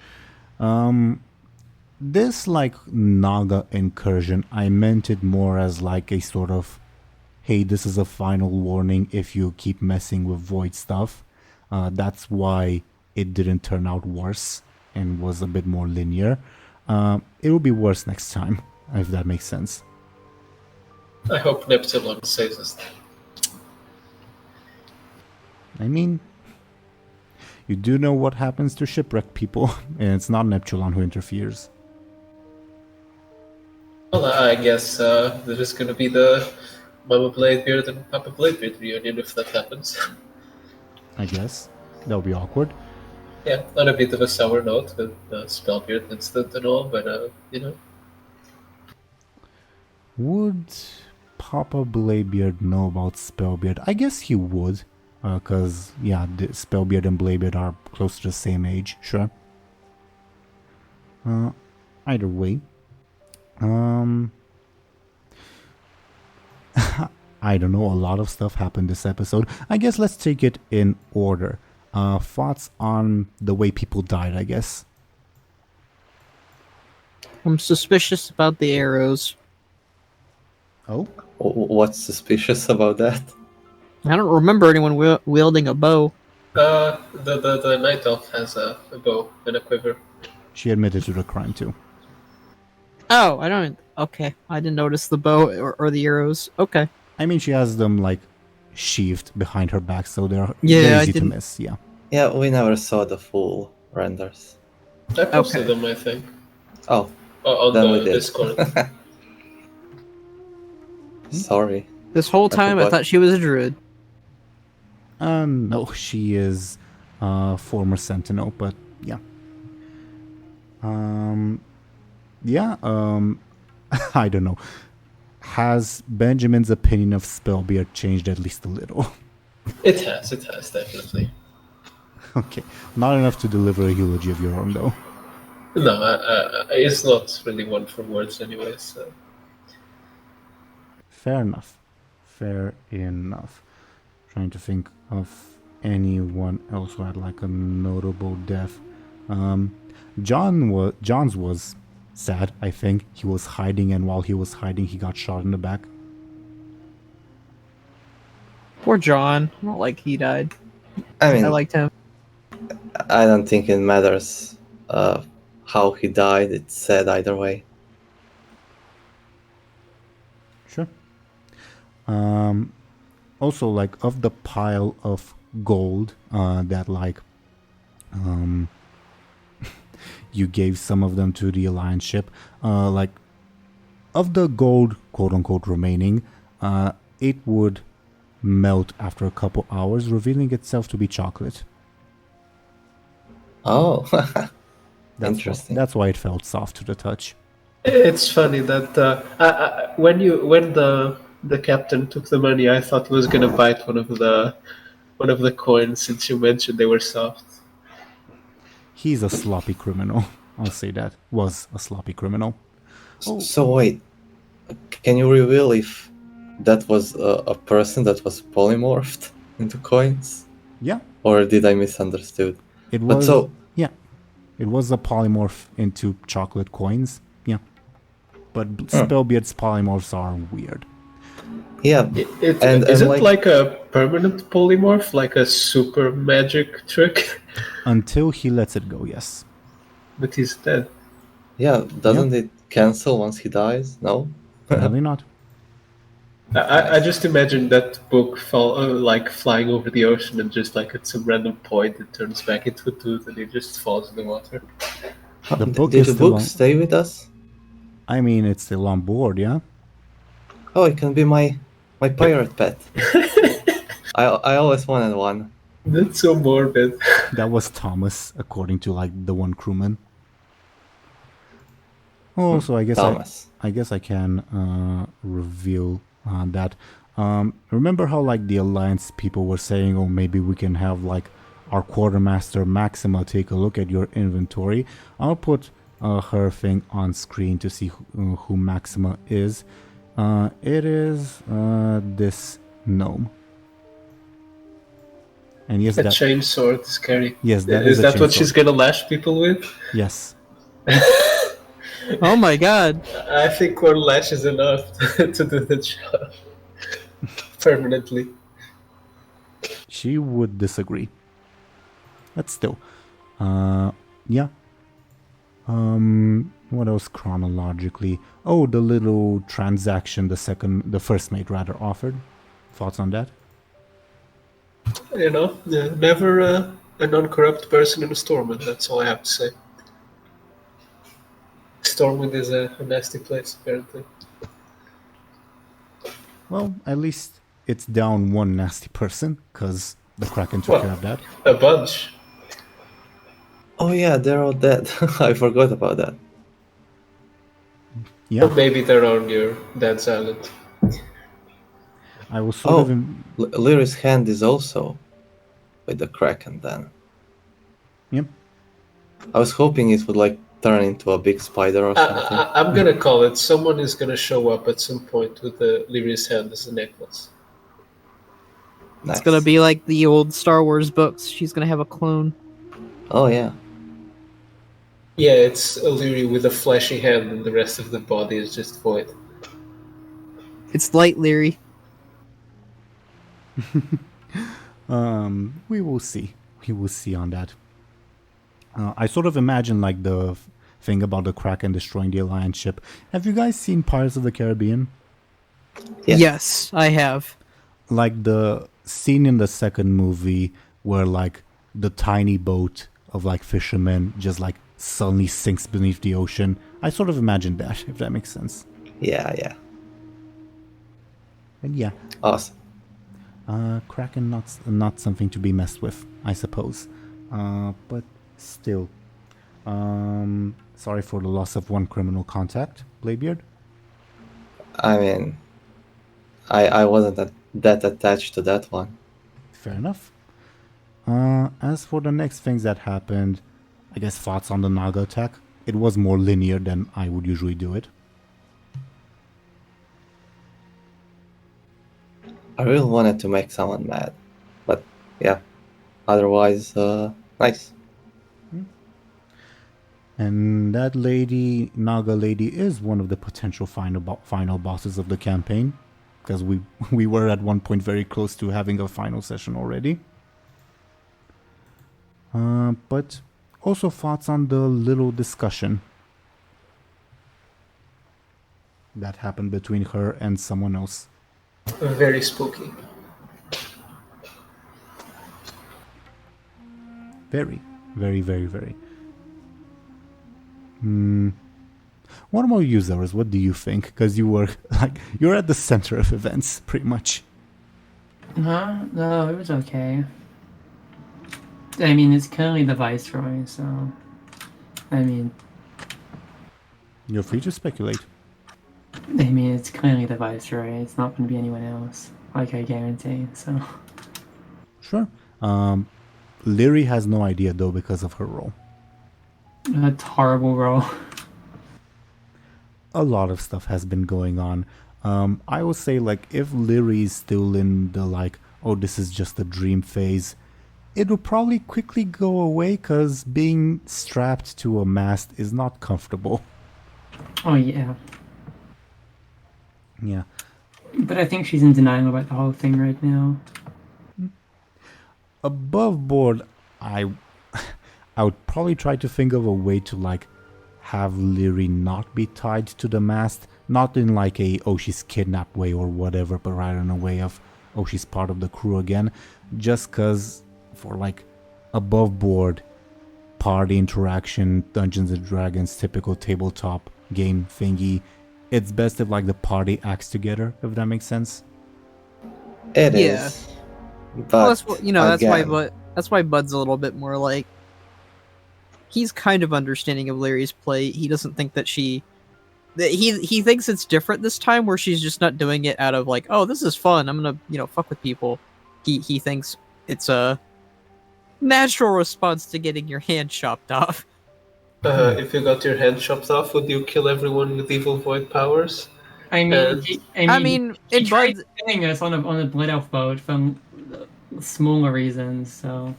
S1: This like Naga incursion, I meant it more as like a sort of, hey, this is a final warning if you keep messing with void stuff. That's why it didn't turn out worse and was a bit more linear. It will be worse next time, if that makes sense.
S3: I hope Neptulon saves us.
S1: I mean, you do know what happens to shipwrecked people, and it's not Neptulon who interferes.
S3: Well, I guess there is going to be the Mama Bladebeard and Papa Bladebeard reunion if that happens.
S1: I guess. That would be awkward.
S3: Yeah, on a bit of a sour note with Spellbeard instant and all, but, you know.
S1: Would Papa Bladebeard know about Spellbeard? I guess he would. Because, yeah, Spellbeard and Bladebeard are close to the same age, sure. Either way, I don't know, a lot of stuff happened this episode. I guess let's take it in order. Thoughts on the way people died, I guess.
S6: I'm suspicious about the arrows.
S1: Oh?
S2: What's suspicious about that?
S6: I don't remember anyone wielding a bow.
S3: The night elf has a bow and a quiver.
S1: She admitted to the crime too.
S6: Oh, I don't. Okay, I didn't notice the bow or the arrows. Okay.
S1: I mean, she has them like sheathed behind her back, so they're
S6: Yeah, I
S1: easy to
S6: didn't-
S1: miss. Yeah.
S2: Yeah, we never saw the full renders.
S3: I posted
S6: Okay.
S3: them, I think,
S2: Oh,
S3: on
S2: then we
S3: the
S2: did.
S3: Discord.
S2: Sorry.
S6: This whole time I
S2: forgot.
S6: thought she was a druid.
S1: No, she is former sentinel, but yeah. I don't know. Has Benjamin's opinion of Spellbeard changed at least a little?
S3: It has, definitely.
S1: Okay, not enough to deliver a eulogy of your own, though.
S3: No, it's not really one for words anyway, so...
S1: Fair enough. Fair enough. Trying to think of anyone else who had like a notable death. John's was sad, I think. He was hiding, and while he was hiding, he got shot in the back.
S6: Poor John. I don't like he died.
S2: I mean,
S6: I liked him.
S2: I don't think it matters how he died. It's sad either way.
S1: Sure. Also, like, of the pile of gold that, like, you gave some of them to the Alliance ship, like, of the gold, quote-unquote, remaining, it would melt after a couple hours, revealing itself to be chocolate.
S2: Oh,
S1: Interesting. That's why it felt soft to the touch.
S3: It's funny that when the captain took the money, I thought he was gonna bite one of the coins since you mentioned they were soft.
S1: He's a sloppy criminal. I'll say that. Was a sloppy criminal.
S2: So wait, can you reveal if that was a person that was polymorphed into coins?
S1: Yeah,
S2: Or did I misunderstood?
S1: it
S2: But
S1: was.
S2: so,
S1: Yeah, it was a polymorph into chocolate coins. Yeah, but Spellbeard's polymorphs are weird.
S2: yeah,
S3: Is it like a permanent polymorph, like a super magic trick?
S1: Until he lets it go, yes.
S3: But he's dead.
S2: yeah, doesn't it cancel once he dies? No?
S1: Apparently not.
S3: I just imagine that book like flying over the ocean and just like at some random point it turns back into a tooth and it just falls in the water.
S1: The book
S2: Did
S1: is
S2: the
S1: still
S2: book
S1: on.
S2: stay with us?
S1: I mean, it's still on board, yeah.
S2: Oh, it can be my pirate pet. I always wanted one.
S3: That's so morbid.
S1: That was Thomas, according to like the one crewman. Oh, so I guess
S2: Thomas.
S1: I guess I can reveal that. Remember how like the Alliance people were saying, oh, maybe we can have like our quartermaster Maxima take a look at your inventory. I'll put her thing on screen to see who Maxima is. It is this gnome. And yes,
S3: A
S1: that
S3: chainsword, scary.
S1: yes, that
S3: is
S1: a
S3: that what
S1: chainsaw.
S3: she's gonna lash people with?
S1: Yes.
S6: Oh my god.
S3: I think one lash is enough to do the job permanently.
S1: She would disagree. But still. Yeah. What else chronologically? Oh, the little transaction the first mate rather offered. Thoughts on that?
S3: You know, never a non-corrupt person in a Stormwind, that's all I have to say. Stormwind is a nasty place, apparently.
S1: Well, at least it's down one nasty person, because the Kraken took
S3: Well,
S1: care of that.
S3: A bunch.
S2: Oh yeah, they're all dead. I forgot about that.
S1: Yeah,
S3: Or maybe they're on your dad's island.
S1: I was sort
S2: Oh,
S1: of in...
S2: Lyri's hand is also with the Kraken then.
S1: Yep.
S2: I was hoping it would like turn into a big spider or something.
S3: I'm gonna call it. Someone is gonna show up at some point with the Lyri's hand as a necklace.
S2: Nice.
S4: It's gonna be like the old Star Wars books. She's gonna have a clone.
S2: Oh yeah.
S3: Yeah, it's a Lyri with a fleshy hand, and the rest of the body is just void.
S4: It's light Lyri.
S1: We will see. We will see on that. I sort of imagine like the thing about the Kraken destroying the Alliance ship. Have you guys seen Pirates of the Caribbean?
S2: Yeah.
S4: Yes, I have.
S1: Like the scene in the second movie where like the tiny boat of like fishermen just like suddenly sinks beneath the ocean. I sort of imagined that, if that makes sense.
S2: Yeah.
S1: And yeah,
S2: Awesome.
S1: Kraken not something to be messed with, I suppose. But still, sorry for the loss of one criminal contact, Bladebeard.
S2: I mean, I wasn't that attached to that one.
S1: Fair enough. As for the next things that happened, I guess thoughts on the Naga attack. It was more linear than I would usually do it.
S2: I really wanted to make someone mad, but yeah. Otherwise, nice.
S1: And that lady, Naga lady, is one of the potential final bosses of the campaign, because we were at one point very close to having a final session already. But also thoughts on the little discussion that happened between her and someone else.
S3: Very spooky.
S1: Very, very, very, very. What about you, Zelris? What do you think? Because you were you're at the center of events, pretty much.
S5: No, it was okay. I mean, it's currently the Viceroy, so... I mean,
S1: You're free to speculate.
S5: it's clearly the Viceroy. It's not going to be anyone else. Like, I guarantee, so...
S1: Sure. Lyri has no idea, though, because of her role.
S5: That's a horrible role.
S1: A lot of stuff has been going on. I would say, like, if Lyri is still in the, like, oh, this is just a dream phase, it will probably quickly go away, because being strapped to a mast is not comfortable.
S5: Oh, yeah.
S1: Yeah.
S5: But I think she's in denial about the whole thing right now.
S1: Above board, I would probably try to think of a way to like have Lyri not be tied to the mast, not in like a oh she's kidnapped way or whatever, but rather in a way of oh she's part of the crew again, just cause for like above board party interaction, Dungeons and Dragons typical tabletop game thingy, it's best if like the party acts together, if that makes sense.
S2: It is.
S4: Yeah.
S2: But
S4: Well, that's what,
S2: again,
S4: that's why Bud's a little bit more like he's kind of understanding of Larry's play. He doesn't think that he thinks it's different this time, where she's just not doing it out of like, oh, this is fun, I'm gonna fuck with people. He thinks it's a natural response to getting your hand chopped off.
S3: If you got your hand chopped off, would you kill everyone with evil void powers?
S5: I mean, he
S4: in
S5: tried
S4: Bud's
S5: killing us on a Blood Elf boat for smaller reasons, so...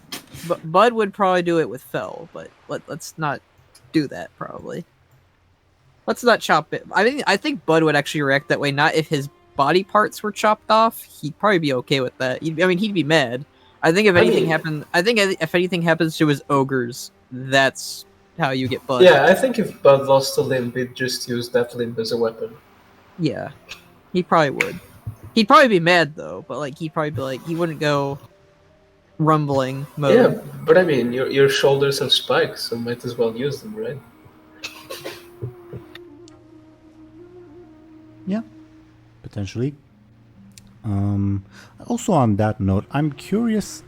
S4: Bud would probably do it with Fel, but let's not do that, probably. Let's not chop it. I think Bud would actually react that way, not if his body parts were chopped off. He'd probably be okay with that. He'd be mad. I think if anything happens to his ogres, that's how you get Bud.
S3: Yeah, I think if Bud lost a limb, he'd just use that limb as a weapon.
S4: Yeah, he probably would. He'd probably be mad though, but like he'd probably be like he wouldn't go rumbling mode.
S3: Yeah, but I mean, your shoulders have spikes, so might as well use them, right?
S1: Yeah, potentially. Also on that note, I'm curious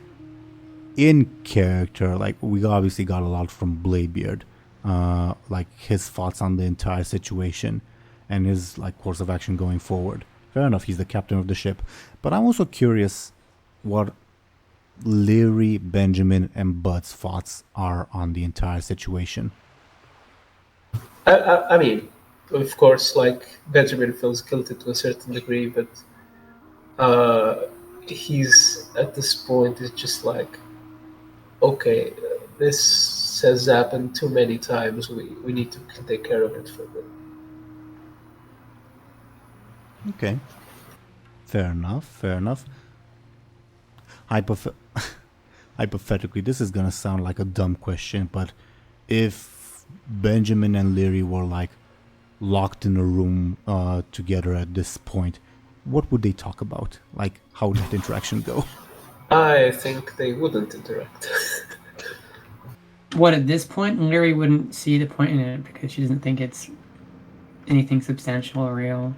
S1: in character, like we obviously got a lot from Bladebeard, like his thoughts on the entire situation and his like course of action going forward. Fair enough, he's the captain of the ship, but I'm also curious what Lyri, Benjamin, and Bud's thoughts are on the entire situation.
S3: I mean, of course, like Benjamin feels guilty to a certain degree, but he's at this point is just like, okay, this has happened too many times. We need to take care of it for a bit.
S1: Okay. Fair enough, fair enough. Hypothetically, this is gonna sound like a dumb question, but if Benjamin and Lyri were like locked in a room together at this point, what would they talk about? Like, how would that interaction go?
S3: I think they wouldn't interact.
S5: What, at this point, Lyri wouldn't see the point in it because she doesn't think it's anything substantial or real.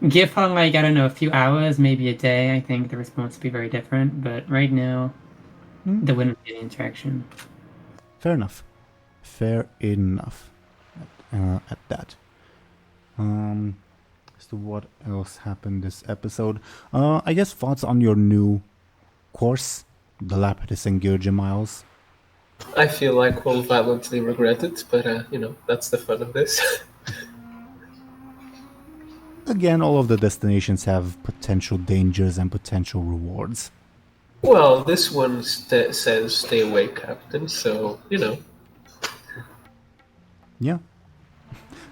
S5: Give her, like, I don't know, a few hours, maybe a day, I think the response would be very different, but right now, there wouldn't be any interaction.
S1: Fair enough. Fair enough. At that. As to what else happened this episode. I guess thoughts on your new course, the Lapidus and Gilja Miles.
S3: I feel like we'll violently regret it, but that's the fun of this.
S1: Again, all of the destinations have potential dangers and potential rewards.
S3: Well, this one says stay away, Captain, so,
S1: Yeah.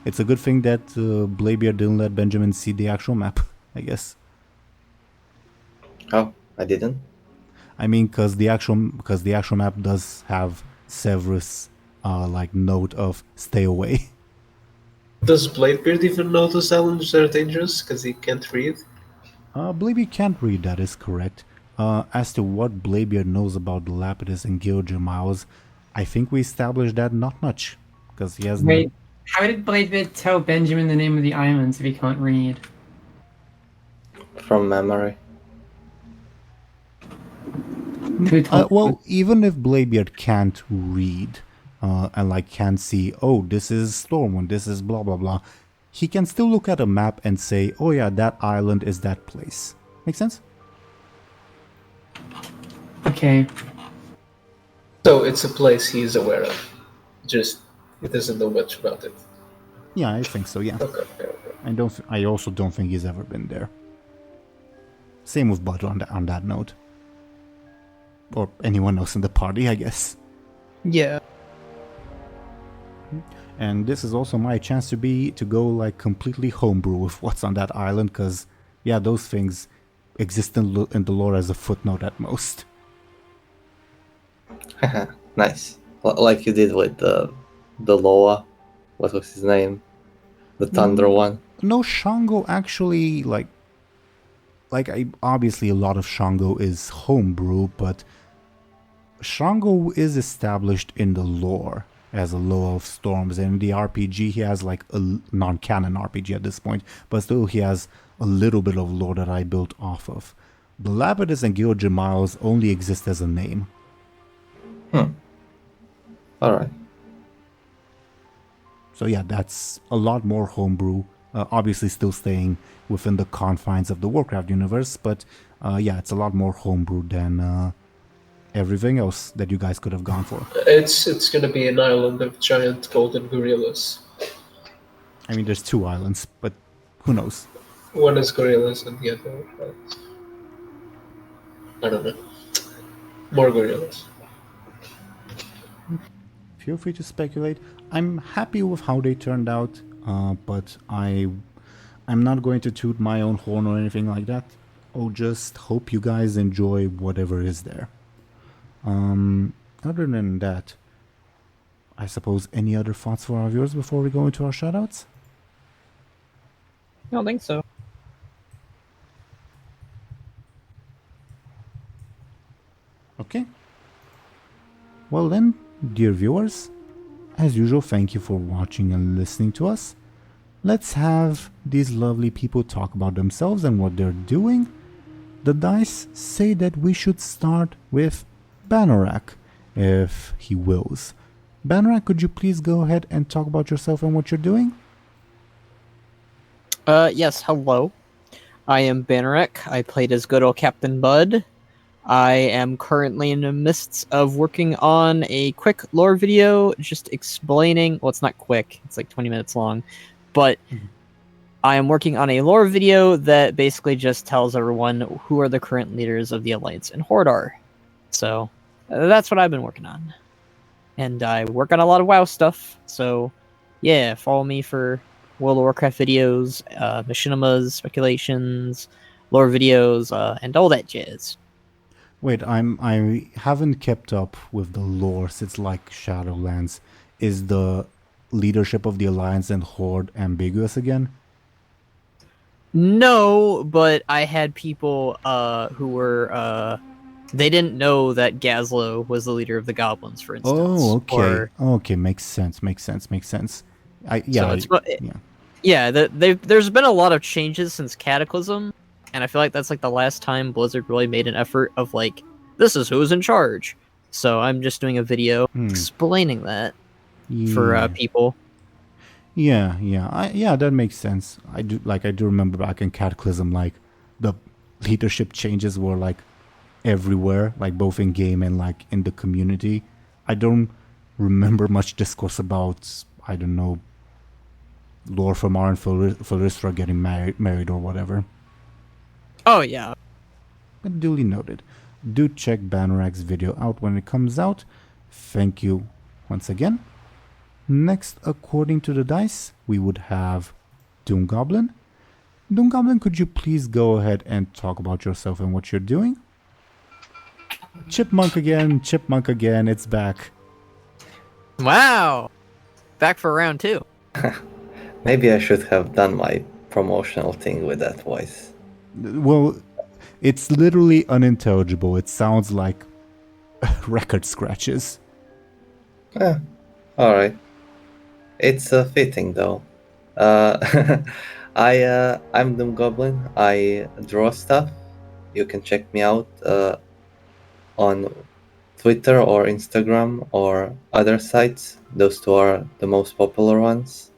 S1: It's a good thing that Bladebeard didn't let Benjamin see the actual map, I guess.
S2: Oh, I didn't?
S1: I mean, because the actual map does have Zelris note of stay away.
S3: Does Bladebeard even know those islands are dangerous because he can't read?
S1: Bladebeard can't read, that is correct. As to what Bladebeard knows about the Lapidus and Gilja Miles, I think we established that not much. Because he has
S5: Wait, how did Bladebeard tell Benjamin the name of the islands if he can't read?
S2: From memory.
S5: Who told
S1: well, even if Bladebeard can't read, and can't see, oh, this is Stormwind, this is blah blah blah, he can still look at a map and say, oh yeah, that island is that place. Make sense?
S5: Okay.
S3: So it's a place he's aware of. Just he doesn't know much about it.
S1: Yeah, I think so, yeah.
S3: Okay.
S1: I also don't think he's ever been there. Same with Buhd on that note. Or anyone else in the party, I guess.
S6: Yeah.
S1: And this is also my chance to go completely homebrew with what's on that island, because yeah, those things exist in the lore as a footnote at most.
S2: Nice. Like you did with the Loa. What was his name? The Thunder one.
S1: No, Shango actually obviously a lot of Shango is homebrew, but Shango is established in the lore as a Loa of Storms, and in the RPG he has a non-canon RPG at this point, but still he has a little bit of lore that I built off of. The Lapidus and Gilja Miles only exist as a name.
S2: Alright.
S1: So yeah, that's a lot more homebrew. Obviously still staying within the confines of the Warcraft universe, but yeah, it's a lot more homebrew than everything else that you guys could have gone for.
S3: It's gonna be an island of giant golden gorillas.
S1: I mean, there's 2 islands, but who knows?
S3: One is gorillas and the other, I don't know. More gorillas.
S1: Feel free to speculate. I'm happy with how they turned out, but I'm not going to toot my own horn or anything like that. I'll just hope you guys enjoy whatever is there. Other than that, I suppose any other thoughts for our viewers before we go into our shoutouts?
S6: I don't think so.
S1: Okay. Well then, dear viewers, as usual, thank you for watching and listening to us. Let's have these lovely people talk about themselves and what they're doing. The dice say that we should start with Banorak, if he wills. Banorak, could you please go ahead and talk about yourself and what you're doing?
S6: Yes, hello. I am Banorak. I played as good old Captain Buhd. I am currently in the midst of working on a quick lore video, just explaining. Well, it's not quick; it's like 20 minutes long, but I am working on a lore video that basically just tells everyone who are the current leaders of the Alliance and Horde are. So that's what I've been working on, and I work on a lot of WoW stuff. So yeah, follow me for World of Warcraft videos, machinimas, speculations, lore videos, and all that jazz.
S1: Wait, I haven't kept up with the lore since like Shadowlands. Is the leadership of the Alliance and Horde ambiguous again?
S6: No, but I had people who were they didn't know that Gazlo was the leader of the goblins, for instance.
S1: Oh, okay.
S6: Or,
S1: Okay, makes sense.
S6: There's been a lot of changes since Cataclysm, and I feel like that's like the last time Blizzard really made an effort of like, this is who's in charge. So I'm just doing a video explaining that for people.
S1: Yeah, that makes sense. I do remember back in Cataclysm, like the leadership changes were like everywhere, like both in game and like in the community. I don't remember much discourse about, I don't know, lore from Aaran Philistra getting married or whatever.
S6: Oh yeah.
S1: But duly noted. Do check Banorak's video out when it comes out. Thank you once again. Next, according to the dice, we would have DoomGoblin. DoomGoblin, could you please go ahead and talk about yourself and what you're doing? Chipmunk again, it's back.
S6: Wow! Back for round 2.
S2: Maybe I should have done my promotional thing with that voice.
S1: Well, it's literally unintelligible. It sounds like record scratches.
S2: Alright. It's fitting though. I'm DoomGoblin. I draw stuff. You can check me out on Twitter or Instagram or other sites. Those two are the most popular ones.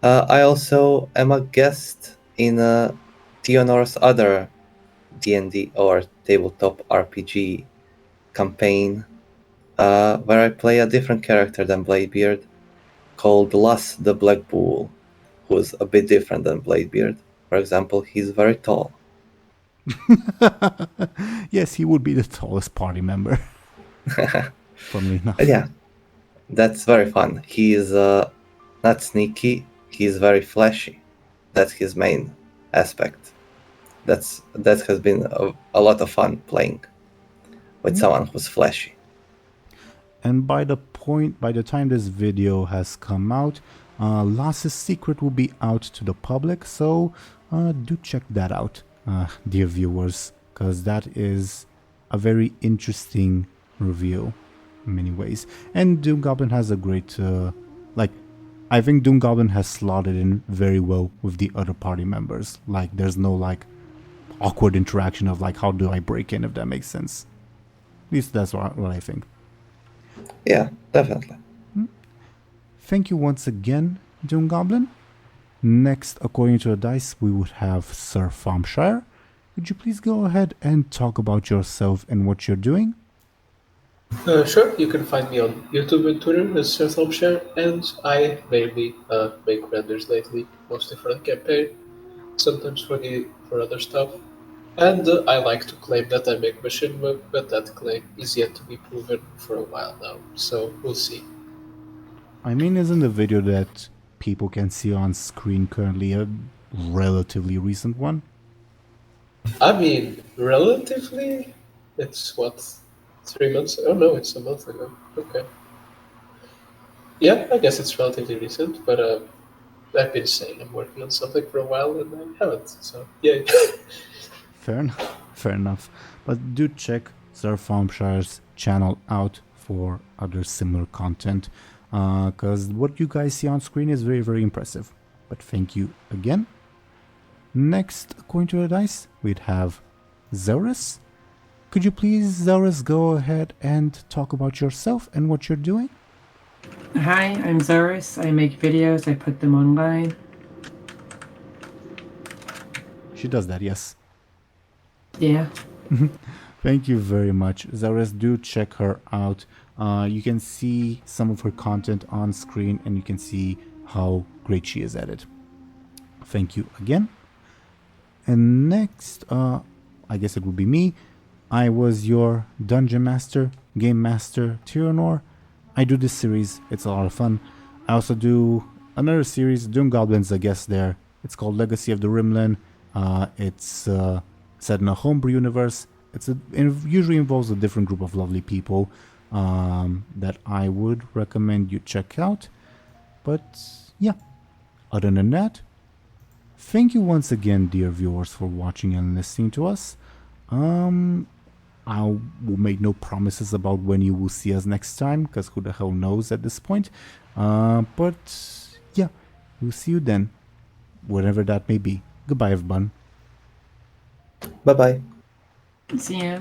S2: I also am a guest in Teeironor's other D&D or tabletop RPG campaign, where I play a different character than Bladebeard, called Lass the Black Bull, who's a bit different than Bladebeard. For example, he's very tall.
S1: Yes, he would be the tallest party member. Funnily enough.
S2: Yeah, that's very fun. He is not sneaky, he's very flashy. That's his main aspect. That has been a lot of fun playing with someone who's flashy.
S1: And by the time this video has come out, Lass's secret will be out to the public, so do check that out, dear viewers, because that is a very interesting reveal in many ways. And DoomGoblin has a great, I think DoomGoblin has slotted in very well with the other party members. Like, there's no, like, awkward interaction of, like, how do I break in, if that makes sense. At least that's what I think.
S2: Yeah, definitely.
S1: Thank you once again, DoomGoblin. Next, according to the dice, we would have Sir Thompshire. Would you please go ahead and talk about yourself and what you're doing?
S3: Sure, you can find me on YouTube and Twitter as Sir Thompshire, and I mainly make renders lately, mostly for the campaign, sometimes for other stuff. And I like to claim that I make machine work, but that claim is yet to be proven for a while now, so we'll see.
S1: I mean, isn't the video that people can see on screen currently a relatively recent one?
S3: I mean, relatively? It's what, 3 months? Oh no, it's a month ago. Okay. Yeah, I guess it's relatively recent, but I've been saying I'm working on something for a while and I haven't, so yeah.
S1: Fair enough. But do check Sir Thompshire's channel out for other similar content, because what you guys see on screen is very, very impressive. But thank you again. Next, according to the dice, we'd have Zelris. Could you please, Zelris, go ahead and talk about yourself and what you're doing?
S5: Hi, I'm Zelris. I make videos, I put them online.
S1: She does that, yes.
S5: Yeah.
S1: Thank you very much. Zelris, do check her out. You can see some of her content on screen and you can see how great she is at it. Thank you again. And next, I guess it would be me. I was your Dungeon Master, Game Master, Teeironor. I do this series. It's a lot of fun. I also do another series, DoomGoblin's a guest there. It's called Legacy of the Rimland. It's set in a homebrew universe. It usually involves a different group of lovely people that I would recommend you check out. But yeah, other than that, thank you once again, dear viewers, for watching and listening to us. I will make no promises about when you will see us next time, because who the hell knows at this point. But yeah, we'll see you then, whatever that may be. Goodbye, everyone.
S2: Bye bye.
S5: See ya.